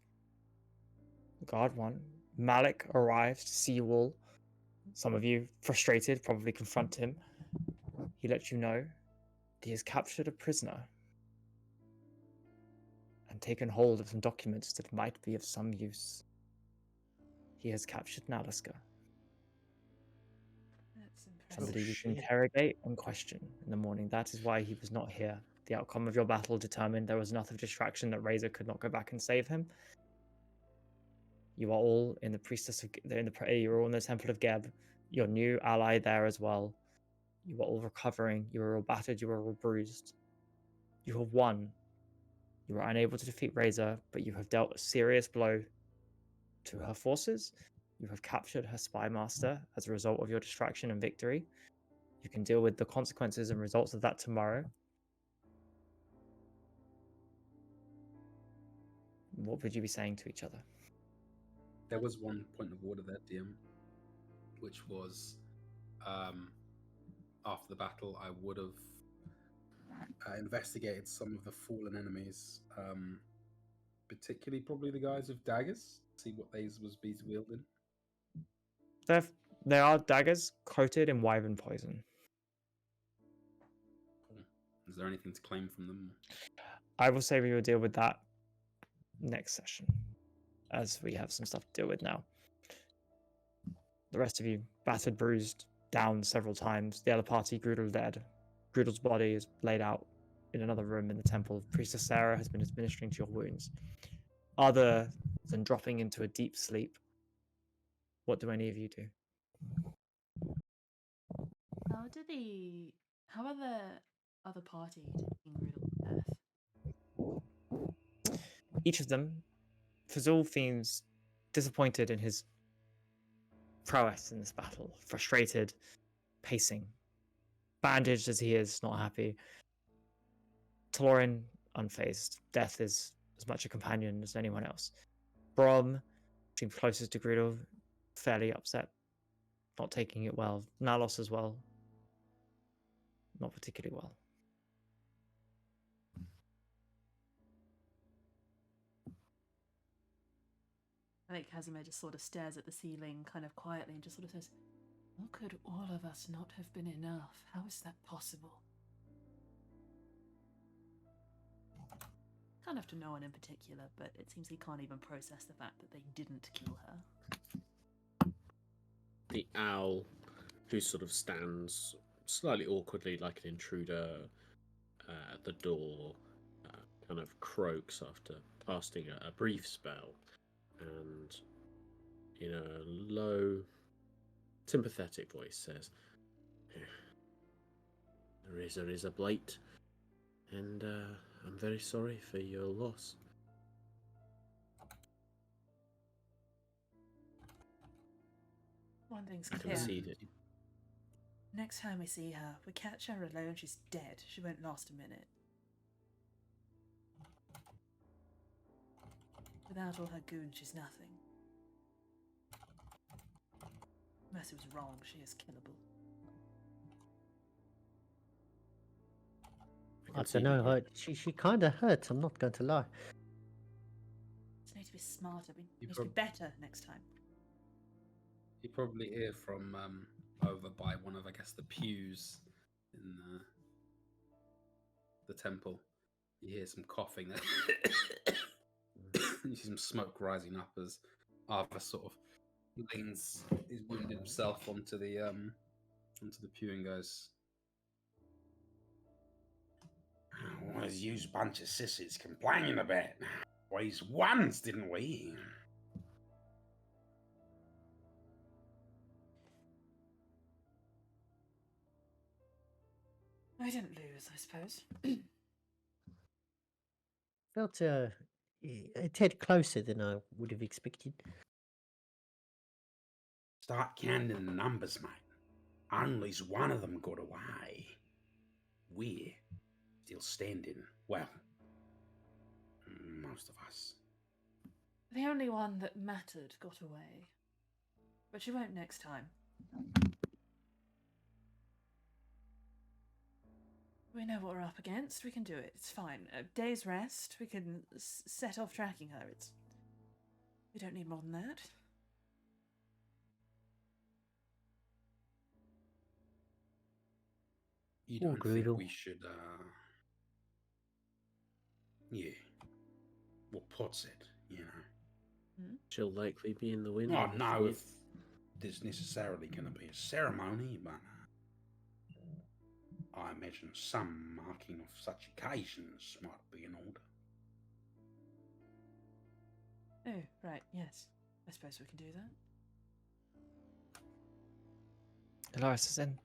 Guard won. Malik arrives to see you all. Some of you, frustrated, probably confront him. He lets you know he has captured a prisoner and taken hold of some documents that might be of some use. He has captured Naliska. That's Somebody you impressive. can interrogate and question in the morning. That is why he was not here. The outcome of your battle determined there was enough of distraction that Razor could not go back and save him. You are all in the priestess of you're all in the temple of Geb. Your new ally there as well. You are all recovering. You are all battered. You are all bruised. You have won. You were unable to defeat Razor, but you have dealt a serious blow to her forces. You have captured her spy master as a result of your distraction and victory. You can deal with the consequences and results of that tomorrow. What would you be saying to each other? There was one point of order there, DM, which was after the battle, I would have investigated some of the fallen enemies, particularly probably the guys with daggers, see what they was wielding. There are daggers coated in wyvern poison. Is there anything to claim from them? I will say we will deal with that next session, as we have some stuff to deal with now. The rest of you, battered, bruised, down several times. The other party, Grudel, dead. Grudel's body is laid out in another room in the temple. Priestess Sarah has been administering to your wounds. Other than dropping into a deep sleep, what do any of you do? How are the other party taking Reedholme's death? Each of them, Fazul seems disappointed in his prowess in this battle, frustrated, pacing, bandaged as he is, not happy. Taloran unfazed. Death is as much a companion as anyone else. Brom seems closest to Greedle, fairly upset, not taking it well. Nalos as well, not particularly well. I think Casimir just sort of stares at the ceiling kind of quietly and just sort of says, "How could all of us not have been enough? How is that possible?" Can't have to no one in particular, but it seems he can't even process the fact that they didn't kill her. The owl, who sort of stands slightly awkwardly like an intruder at the door, kind of croaks after casting a brief spell, and in a low, sympathetic voice says, "The razor is a blight, and I'm very sorry for your loss." One thing's I clear. concede it. Next time we see her, we catch her alone, she's dead. She won't last a minute. Without all her goons, she's nothing. Mercy was wrong, she is killable. I don't know. She kind of hurts. I'm not going to lie. Just need to be smarter. We You need to be prob- better next time. You probably hear from over by one of, I guess, the pews in the temple. You hear some coughing. You see some smoke rising up as Arthur sort of leans his wounded himself onto the pew and goes, "What is you bunch of sissies complaining about? We once, didn't we?" I didn't lose, I suppose. Felt a tad closer than I would have expected. Start counting the numbers, mate. Only's one of them got away. We're still standing. Well, most of us. The only one that mattered got away. But she won't next time. We know what we're up against. We can do it. It's fine. A day's rest. We can set off tracking her. We don't need more than that. You Oh, don't think Greedle. we should, yeah. Well, puts it, you know. She'll likely be in the wind. I don't know if there's necessarily going to be a ceremony, but I imagine some marking of such occasions might be in order. Oh, right, yes. I suppose we can do that. Dolores is in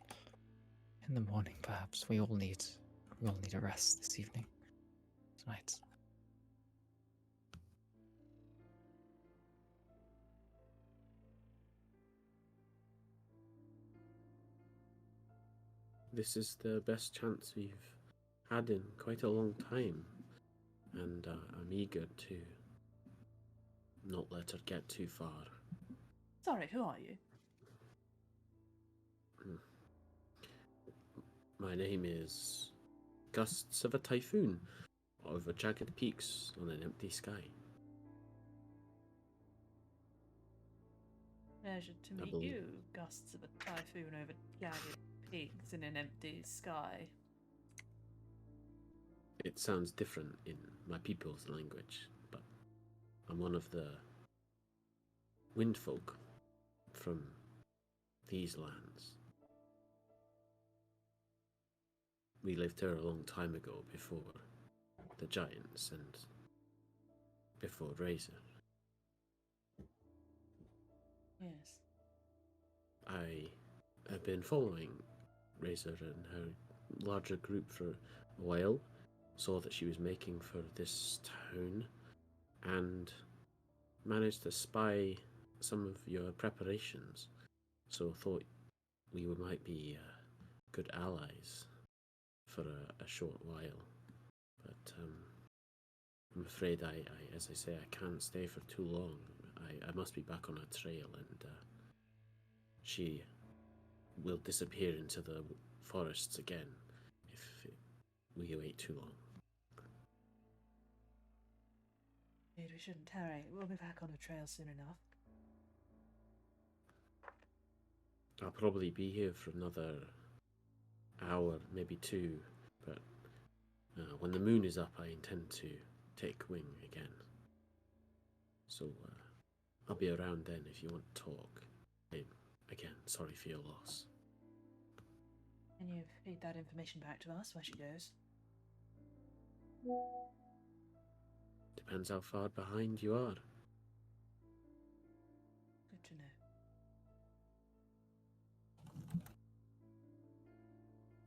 the morning, perhaps. We all need a rest this evening. Tonight. This is the best chance we've had in quite a long time, and I'm eager to not let her get too far. Sorry, who are you? My name is Gusts of a Typhoon, over jagged peaks on an empty sky. Pleasure to I meet believe- you, gusts of a typhoon over jagged peaks in an empty sky. It sounds different in my people's language, but I'm one of the windfolk from these lands. We lived here a long time ago, before the giants and before Razor. Yes. I have been following Razor and her larger group for a while, saw that she was making for this town, and managed to spy some of your preparations, so thought we might be good allies for a short while. But I'm afraid as I say, I can't stay for too long. I must be back on a trail, and she will disappear into the forests again if we wait too long. Dude, we shouldn't tarry. We'll be back on the trail soon enough. I'll probably be here for another hour, maybe two, but when the moon is up, I intend to take wing again. So I'll be around then if you want to talk. Again, sorry for your loss. Can you feed that information back to us where she goes? Depends how far behind you are. Good to know.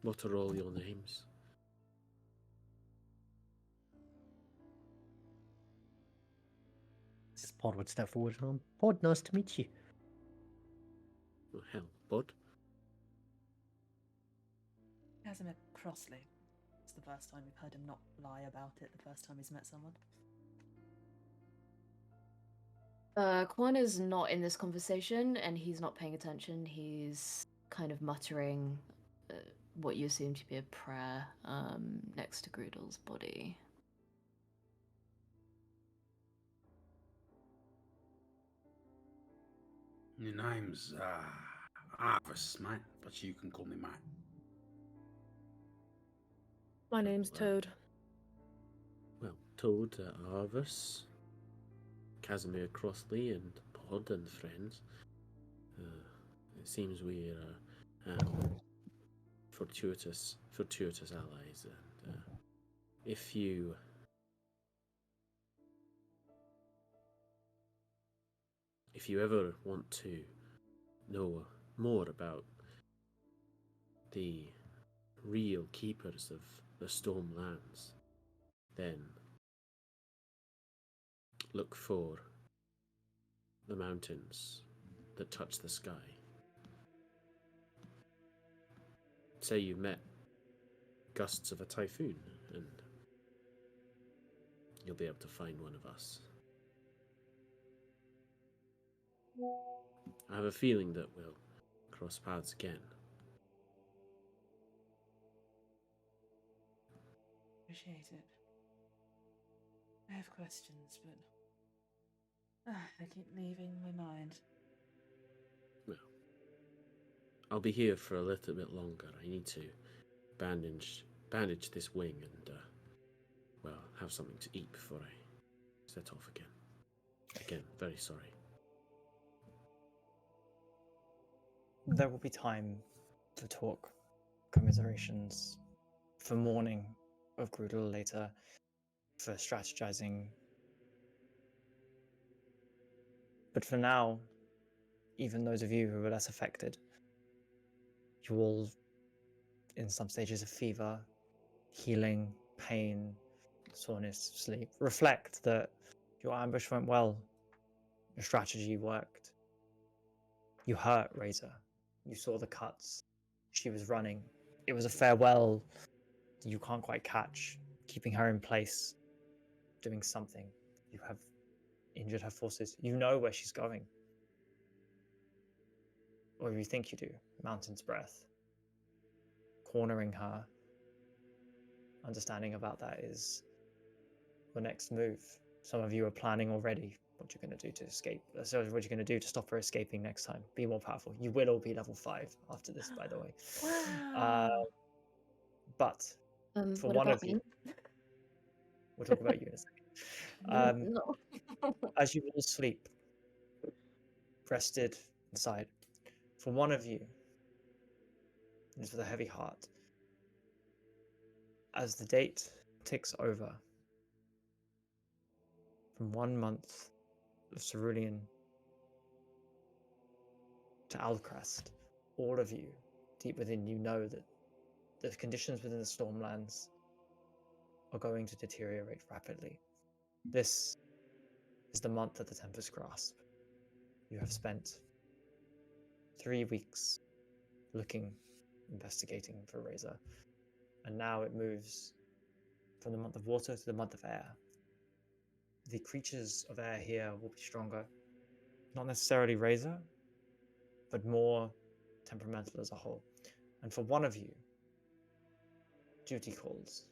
What are all your names? Pod would step forward. Pod, nice to meet you. Oh, hell, Bud. Casimir Crossley. It's the first time we've heard him not lie about it the first time he's met someone. Quan is not in this conversation, and he's not paying attention. He's kind of muttering what you assume to be a prayer next to Grudel's body. Your name's Arvis, mate, but you can call me mate. My name's Toad. Well, Toad, Arvis, Casimir Crossley, and Pod and friends. It seems we're fortuitous allies, and if you ever want to know more about the real keepers of the Stormlands, then look for the mountains that touch the sky. Say you met gusts of a typhoon, and you'll be able to find one of us. I have a feeling that we'll cross paths again. Appreciate it. I have questions, but they keep leaving my mind. Well, I'll be here for a little bit longer. I need to bandage this wing and, have something to eat before I set off again. Again, very sorry. There will be time for talk, commiserations, for mourning of Grudel later, for strategizing. But for now, even those of you who are less affected, you all, in some stages of fever, healing, pain, soreness, sleep, reflect that your ambush went well, your strategy worked. You hurt Razor. You saw the cuts. She was running. It was a farewell you can't quite catch, keeping her in place, doing something. You have injured her forces. You know where she's going. Or you think you do. Mountain's Breath. Cornering her. Understanding about that is your next move. Some of you are planning already what you're going to do to escape. So what you're going to do to stop her escaping next time. Be more powerful. You will all be level 5 after this, by the way. Wow. But for what one about of you, me? we'll talk about you in a second. No. As you all sleep, rested inside, for one of you, and with a heavy heart, as the date ticks over, from 1 month of Cerulean to Alcrest, all of you, deep within you, know that the conditions within the Stormlands are going to deteriorate rapidly. This is the month of the Tempest Grasp. You have spent 3 weeks looking, investigating for Razor, and now it moves from the month of water to the month of air. the creatures of air here will be stronger. Not necessarily Razor, but more temperamental as a whole. And for one of you, duty calls.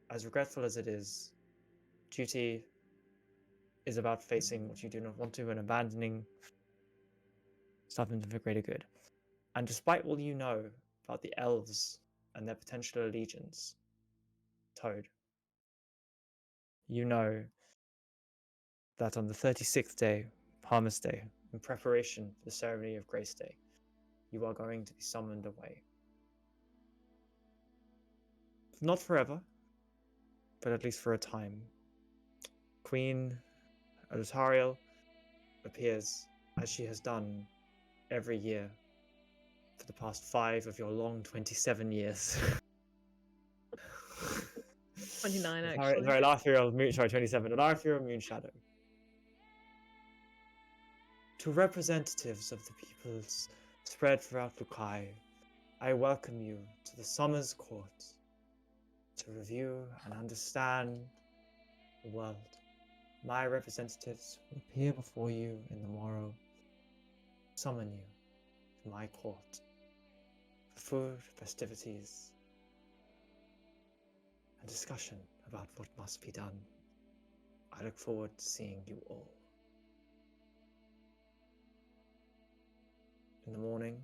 As regretful as it is, duty is about facing what you do not want to and abandoning something for greater good. And despite all you know about the elves and their potential allegiance, Toad, you know that on the 36th day, Harvest Day, in preparation for the ceremony of Grace Day, you are going to be summoned away. Not forever, but at least for a time. Queen Elutariel appears, as she has done every year for the past 5 of your long 27 years. 29 Sorry, actually. sorry, last year of Moon, sorry, 27. The last year of Moonshadow. To representatives of the peoples spread throughout Lukai, I welcome you to the Summer's Court to review and understand the world. My representatives will appear before you in the morrow, summon you to my court for food, festivities, and discussion about what must be done. I look forward to seeing you all. In the morning,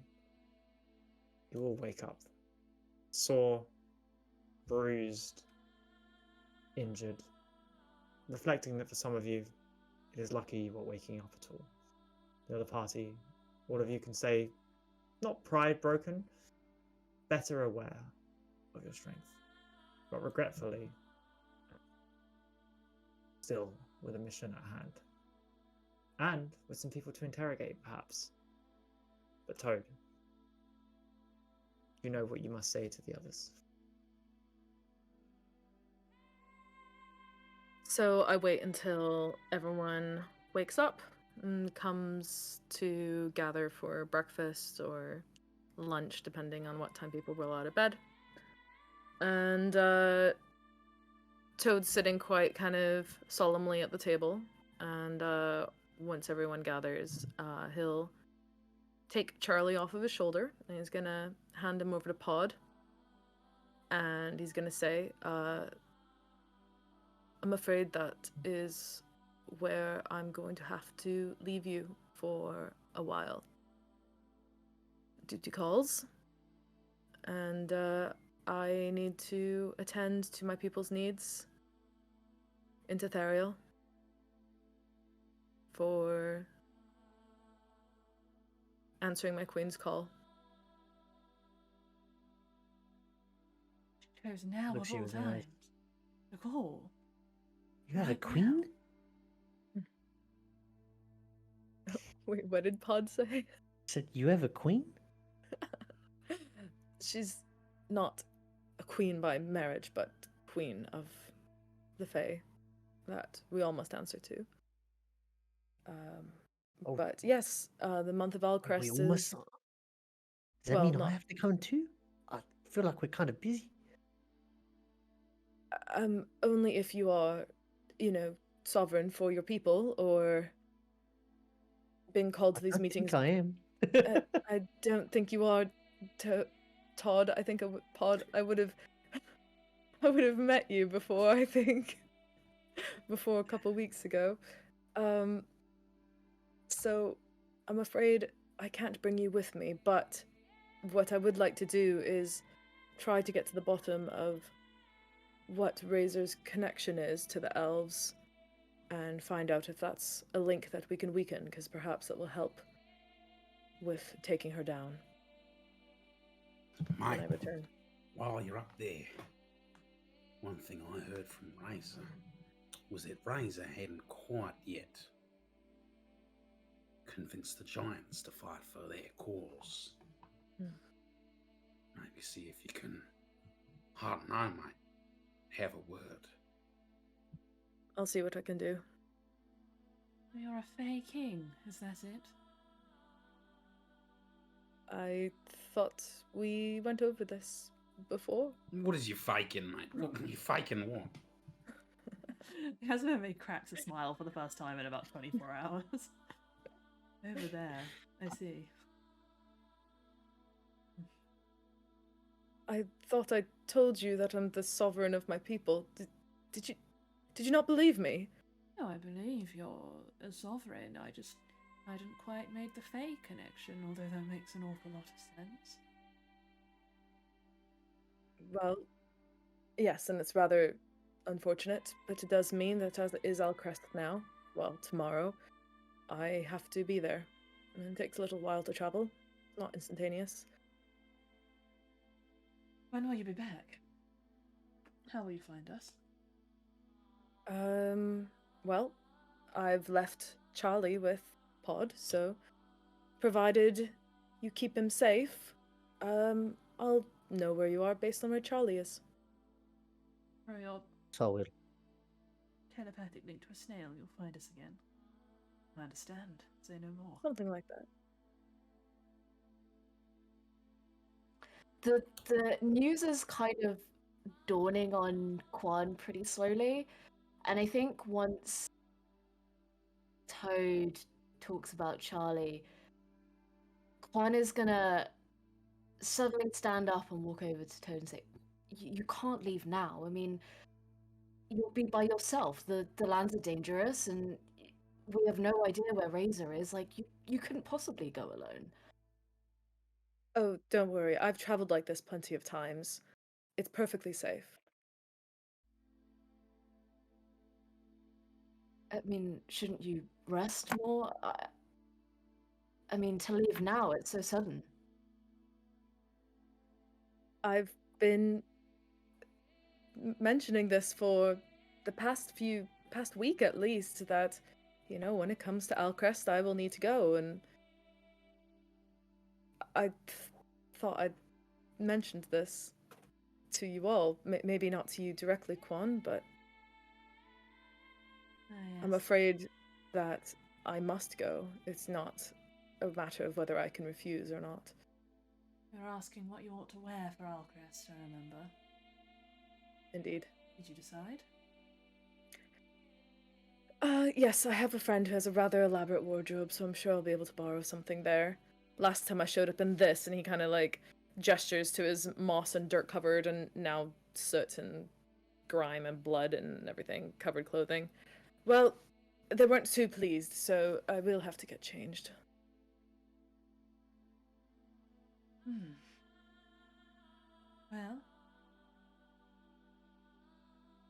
you will wake up, sore, bruised, injured, reflecting that for some of you, it is lucky you are waking up at all. The other party, all of you can say, not pride broken, better aware of your strength, but regretfully, still with a mission at hand. And with some people to interrogate, perhaps. But Toad, you know what you must say to the others. So I wait until everyone wakes up and comes to gather for breakfast or lunch, depending on what time people roll out of bed. And Toad's sitting quite kind of solemnly at the table. And once everyone gathers, he'll take Charlie off of his shoulder and he's gonna hand him over to Pod. And he's gonna say, I'm afraid that is where I'm going to have to leave you for a while. Duty calls. And I need to attend to my people's needs in Tetherial for answering my queen's call. She chose now Looks of you all in the eyes. times. The call. You have a Right queen? Wait, what did Pod say? Said you have a queen? She's not a queen by marriage, but queen of the Fae that we all must answer to. Oh. But yes, the month of Alcrest We is... almost... Does that well, mean not- I have to come too? I feel like we're kind of busy. only if you are, sovereign for your people or being called to these meetings. I am. I don't think you are, Todd. I think Pod. I would have met you before. I think before a couple weeks ago. So I'm afraid I can't bring you with me. But what I would like to do is try to get to the bottom of what Razor's connection is to the elves, and find out if that's a link that we can weaken, because perhaps it will help with taking her down when I Mate, return. while you're up there, one thing I heard from Razor was that Razor hadn't quite yet convinced the giants to fight for their cause. Maybe see if you can, I don't know, mate, have a word. I'll see what I can do. You're a Fae King, is that it? I thought we went over this before. What is you faking, mate? What you faking what? Casimir cracks a smile for the first time in about 24 hours. Over there, I see. I thought I told you that I'm the sovereign of my people. Did you not believe me? No, I believe you're a sovereign. I hadn't quite made the Fae connection, although that makes an awful lot of sense. Well, yes, and it's rather unfortunate, but it does mean that as it is Alcrest now, well, tomorrow, I have to be there. And it takes a little while to travel. Not instantaneous. When will you be back? How will you find us? Well, I've left Charlie with Pod, so provided you keep him safe, I'll know where you are based on where Charlie is. Or your So we'll. telepathic link to a snail, you'll find us again. I understand. Say no more. Something like that. The news is kind of dawning on Quan pretty slowly, and I think once Toad talks about Charlie, Quan is gonna suddenly stand up and walk over to Toad and say, You can't leave now. I mean, you'll be by yourself. The lands are dangerous, and we have no idea where Razor is. Like, you couldn't possibly go alone." Oh, don't worry. I've traveled like this plenty of times. It's perfectly safe. I mean, shouldn't you rest more? I mean, to leave now, it's so sudden. I've been mentioning this for the past week at least, that, when it comes to Alcrest, I will need to go, and I thought I'd mentioned this to you all. Maybe not to you directly, Quan, but Yes. I'm afraid that I must go. It's not a matter of whether I can refuse or not. You're asking what you ought to wear for Alcrest, I remember. Indeed. Did you decide? Yes, I have a friend who has a rather elaborate wardrobe, so I'm sure I'll be able to borrow something there. Last time I showed up in this, and he kind of gestures to his moss and dirt covered and now soot and grime and blood and everything covered clothing. Well, they weren't too pleased, so I will have to get changed. Well,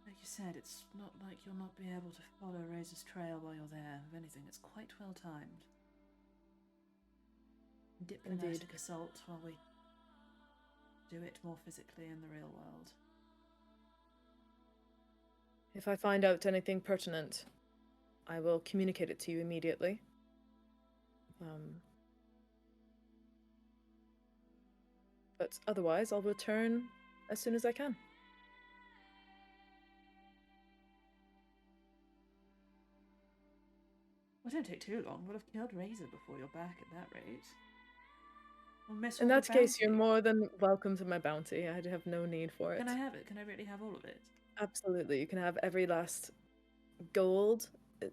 like you said, it's not like you'll not be able to follow Razor's trail while you're there. If anything, it's quite well timed. Diplomatic assault while we do it more physically in the real world. If I find out anything pertinent, I will communicate it to you immediately. But otherwise, I'll return as soon as I can. Well, don't take too long. We'll have killed Razor before you're back at that rate. We'll miss In all that the case, you're bounty. more than welcome to my bounty. I have no need for it. Can I have it? Can I really have all of it? Absolutely. You can have every last gold.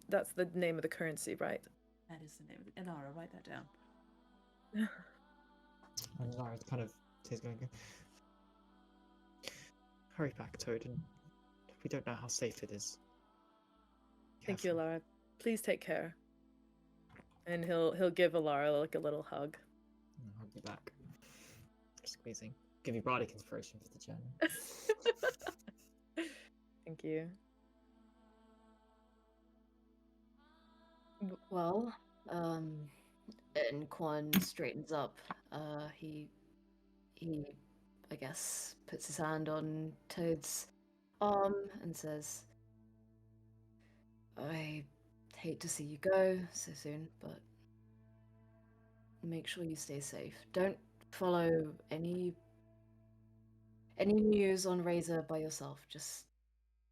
That's the name of the currency, right? That is the name of it. Elara, write that down. And Lara kind of is going, hurry back, Toad, and we don't know how safe it is. Thank you, Careful. Alara. Please take care. And he'll give Alara a little hug. I'll be back. Squeezing. Give you bardic inspiration for the journey. Thank you. Well, and Quan straightens up. He, I guess, puts his hand on Toad's arm and says, "I hate to see you go so soon, but make sure you stay safe. Don't follow any news on Razor by yourself. Just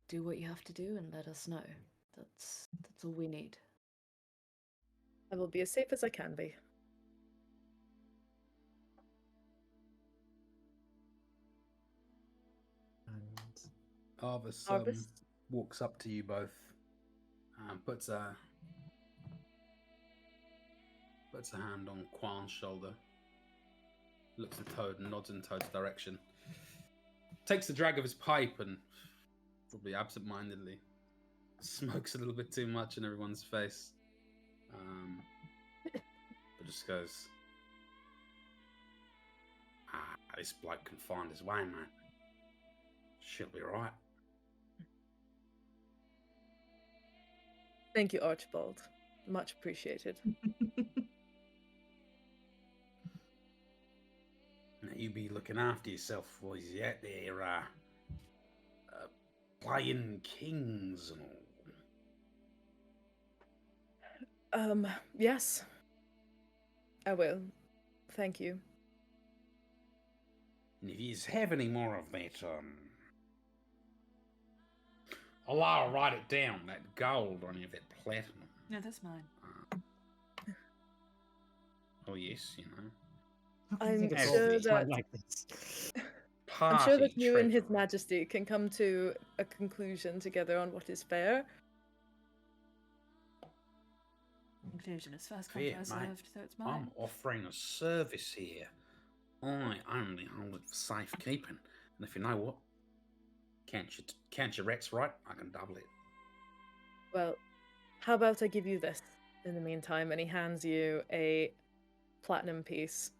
do what you have to do and let us know. That's all we need." I will be as safe as I can be. And Arvis, Arvis? walks up to you both, puts a hand on Quan's shoulder, looks at Toad and nods in Toad's direction, takes the drag of his pipe and, probably absent-mindedly, smokes a little bit too much in everyone's face, but just goes, this bloke can find his way, mate. She'll be right. Thank you, Archibald. Much appreciated. Now you be looking after yourself while he's out there, playing kings and all. Yes. I will. Thank you. And if you have any more of that, I'll write it down, that gold or any of that platinum. No, that's mine. Oh yes, you know. I'm As sure the that like this. I'm sure that party you and His treasurer. Majesty can come to a conclusion together on what is fair. Conclusion is first come, Fair, first mate. served, so it's mine. I'm offering a service here. I only hold it for safekeeping, and if you know what, count your rats right, I can double it. Well, how about I give you this in the meantime? And he hands you a platinum piece.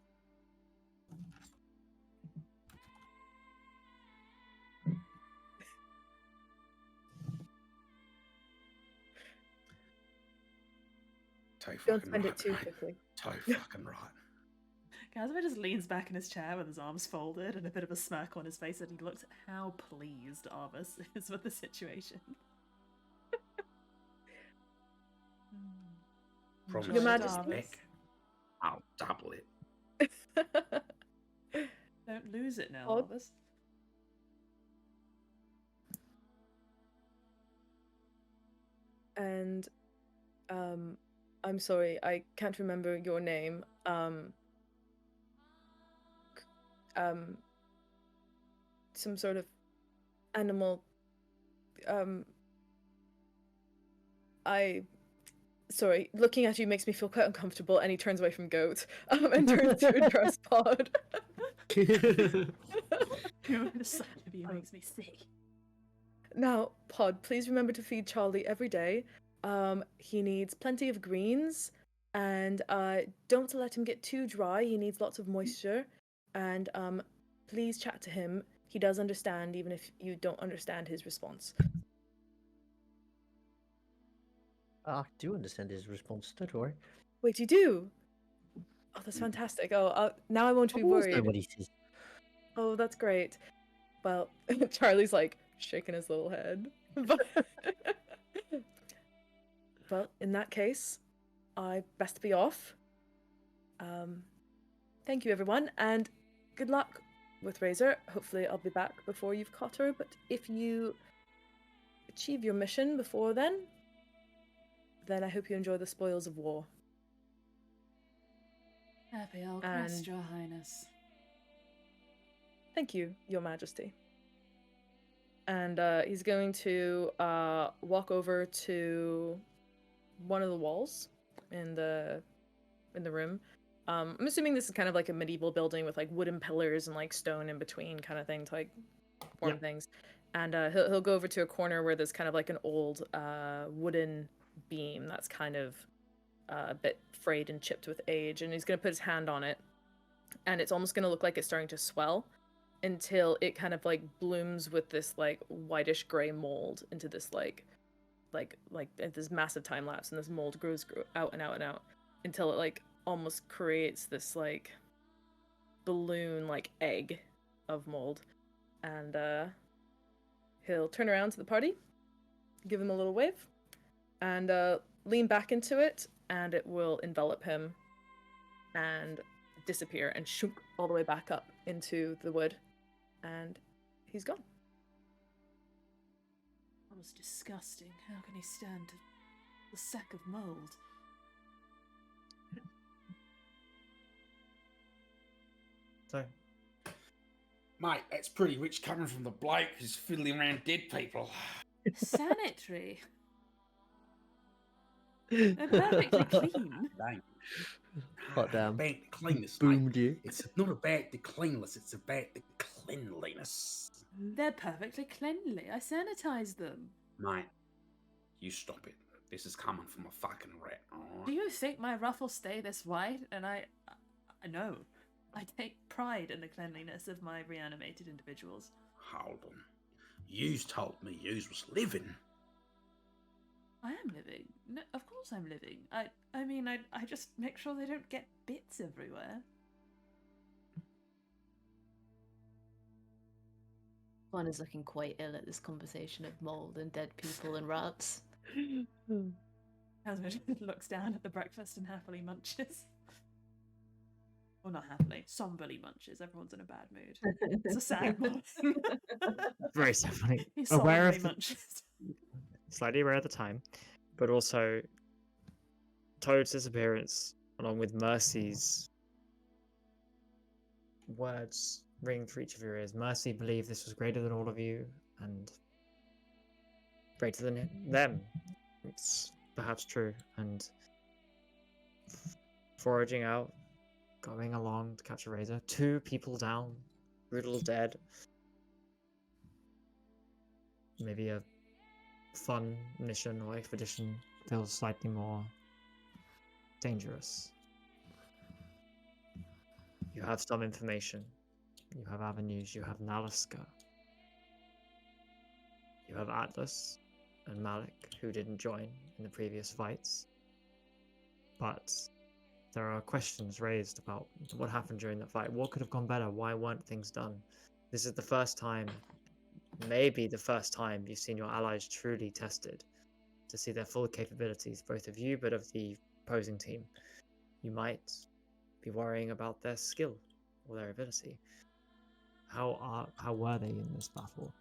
Toe Don't fucking spend right, it too mate. quickly. Toe fucking right. Casimir just leans back in his chair with his arms folded and a bit of a smirk on his face, and he looks at how pleased Arvis is with the situation. Promise Your you, Majesty. Nick, I'll double it. Don't lose it now, Odd. Arvis. And I'm sorry, I can't remember your name. Some sort of animal. Sorry, looking at you makes me feel quite uncomfortable, and he turns away from Goat and turns to address Pod. The sight of you makes me sick. Now, Pod, please remember to feed Charlie every day. He needs plenty of greens, and don't let him get too dry. He needs lots of moisture. And please chat to him. He does understand, even if you don't understand his response. I do understand his response, don't worry. Wait, you do? Oh, that's fantastic. Oh, now I won't be I've always known worried. what he says. Oh, that's great. Well, Charlie's like shaking his little head. Well, in that case, I best be off. Thank you, everyone, and good luck with Razor. Hopefully, I'll be back before you've caught her. But if you achieve your mission before then I hope you enjoy the spoils of war. Happy old And- crest, Your Highness. Thank you, Your Majesty. And he's going to walk over to one of the walls in the room. I'm assuming this is kind of like a medieval building with like wooden pillars and like stone in between kind of thing to like form things. And he'll go over to a corner where there's kind of like an old wooden beam that's kind of a bit frayed and chipped with age, and he's going to put his hand on it, and it's almost going to look like it's starting to swell until it kind of like blooms with this like whitish gray mold into this like this massive time lapse, and this mold grows out and out and out until it like almost creates this like balloon like egg of mold. And he'll turn around to the party, give him a little wave, and lean back into it, and it will envelop him and disappear and shoot all the way back up into the wood, and he's gone. That was disgusting. How can he stand the sack of mold? So, Mate, that's pretty rich coming from the bloke who's fiddling around dead people. sanitary. They're perfectly clean. Dang. Hot damn. About the cleanness, Boomed mate. you. It's not about the cleanliness, it's about the cleanliness. They're perfectly cleanly. I sanitize them. Mate, you stop it. This is coming from a fucking rat, Do alright? you think my ruffles stay this white? And I know. I take pride in the cleanliness of my reanimated individuals. Hold on. Yous told me yous was living. I am living. No, of course I'm living. I mean, I just make sure they don't get bits everywhere. Juan is looking quite ill at this conversation of mold and dead people and rats. Hasbro looks down at the breakfast and happily munches. Well, not happily, somberly munches. Everyone's in a bad mood. It's a sad morning. Very funny. He Aware solemnly of the, munches. slightly aware of the time, but also Toad's disappearance, along with Mercy's words ring through each of your ears. Mercy believed this was greater than all of you and greater than them. It's perhaps true. And foraging out, going along to catch a razor, 2 people down, Reedholme dead. Maybe a fun mission or expedition feels slightly more dangerous. You have some information. You have avenues. You have Nalaska. You have Atlas and Malik, who didn't join in the previous fights. But there are questions raised about what happened during that fight. What could have gone better? Why weren't things done? This is the first time, maybe the first time, you've seen your allies truly tested to see their full capabilities, both of you, but of the opposing team. You might be worrying about their skill or their ability. How were they in this battle?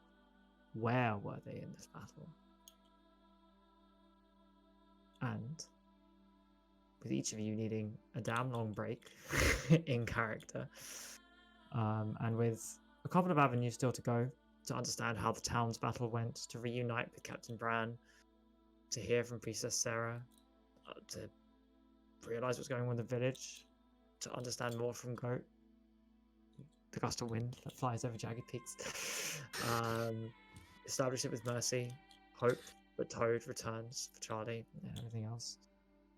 Where were they in this battle? And with each of you needing a damn long break in character, and with a couple of avenues still to go to understand how the town's battle went, to reunite with Captain Bran, to hear from Princess Sarah, to realize what's going on in the village, to understand more from Goat, the gust of wind that flies over jagged peaks, establish it with Mercy, hope that Toad returns for Charlie and everything else,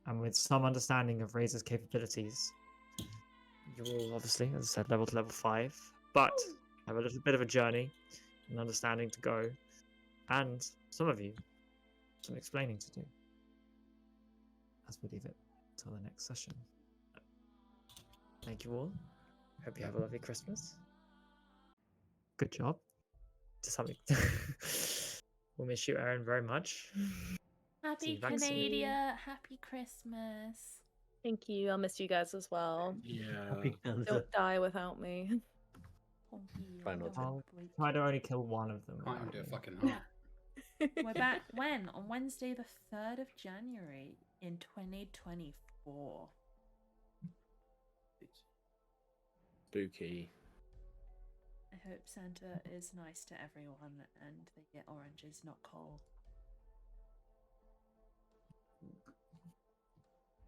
and with some understanding of Razor's capabilities. You will obviously, as I said, level to level 5, but have a little bit of a journey and understanding to go, and some of you some explaining to do as we leave it till the next session. Thank you all. Hope you have a lovely Christmas. Good job. To something. We'll miss you, Aaron, very much. See Happy you back soon. Canada. Happy Christmas. Thank you. I'll miss you guys as well. Yeah. Happy Kwanzaa. Don't die without me. Try not to. I'll try to only kill one of them. Can't even do a fucking heart. We're back when? On Wednesday, the 3rd of January in 2024. Spooky. I hope Santa is nice to everyone and they get oranges, not coal.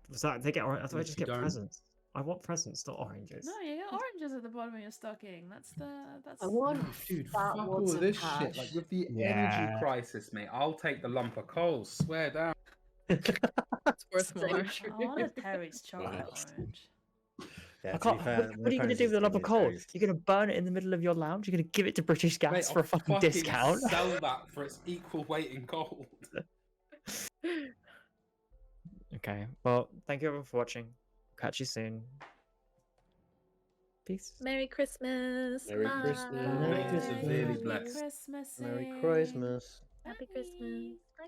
Was that they get orange? I thought I If just you get don't- presents. I want presents, not oranges. No, you get oranges at the bottom of your stocking. That's I want Dude, fat fuck wads all of this cash. shit. Like with the Yeah. energy crisis, mate, I'll take the lump of coal. Swear down. It's worth So more. true. I want a Terry's chocolate Wow. orange. Yeah, I to be can't. fair, What are you going to do with the lump of coal? You're going to burn it in the middle of your lounge? You're going to give it to British Gas Mate, for a I'll fucking discount? Sell that for its equal weight in gold. Okay. Well, thank you everyone for watching. Catch you soon. Peace. Merry Christmas. Merry Bye. Christmas. Merry Christmas. Severely Happy blessed. Christmas. Merry Christmas. Happy Christmas. Bye.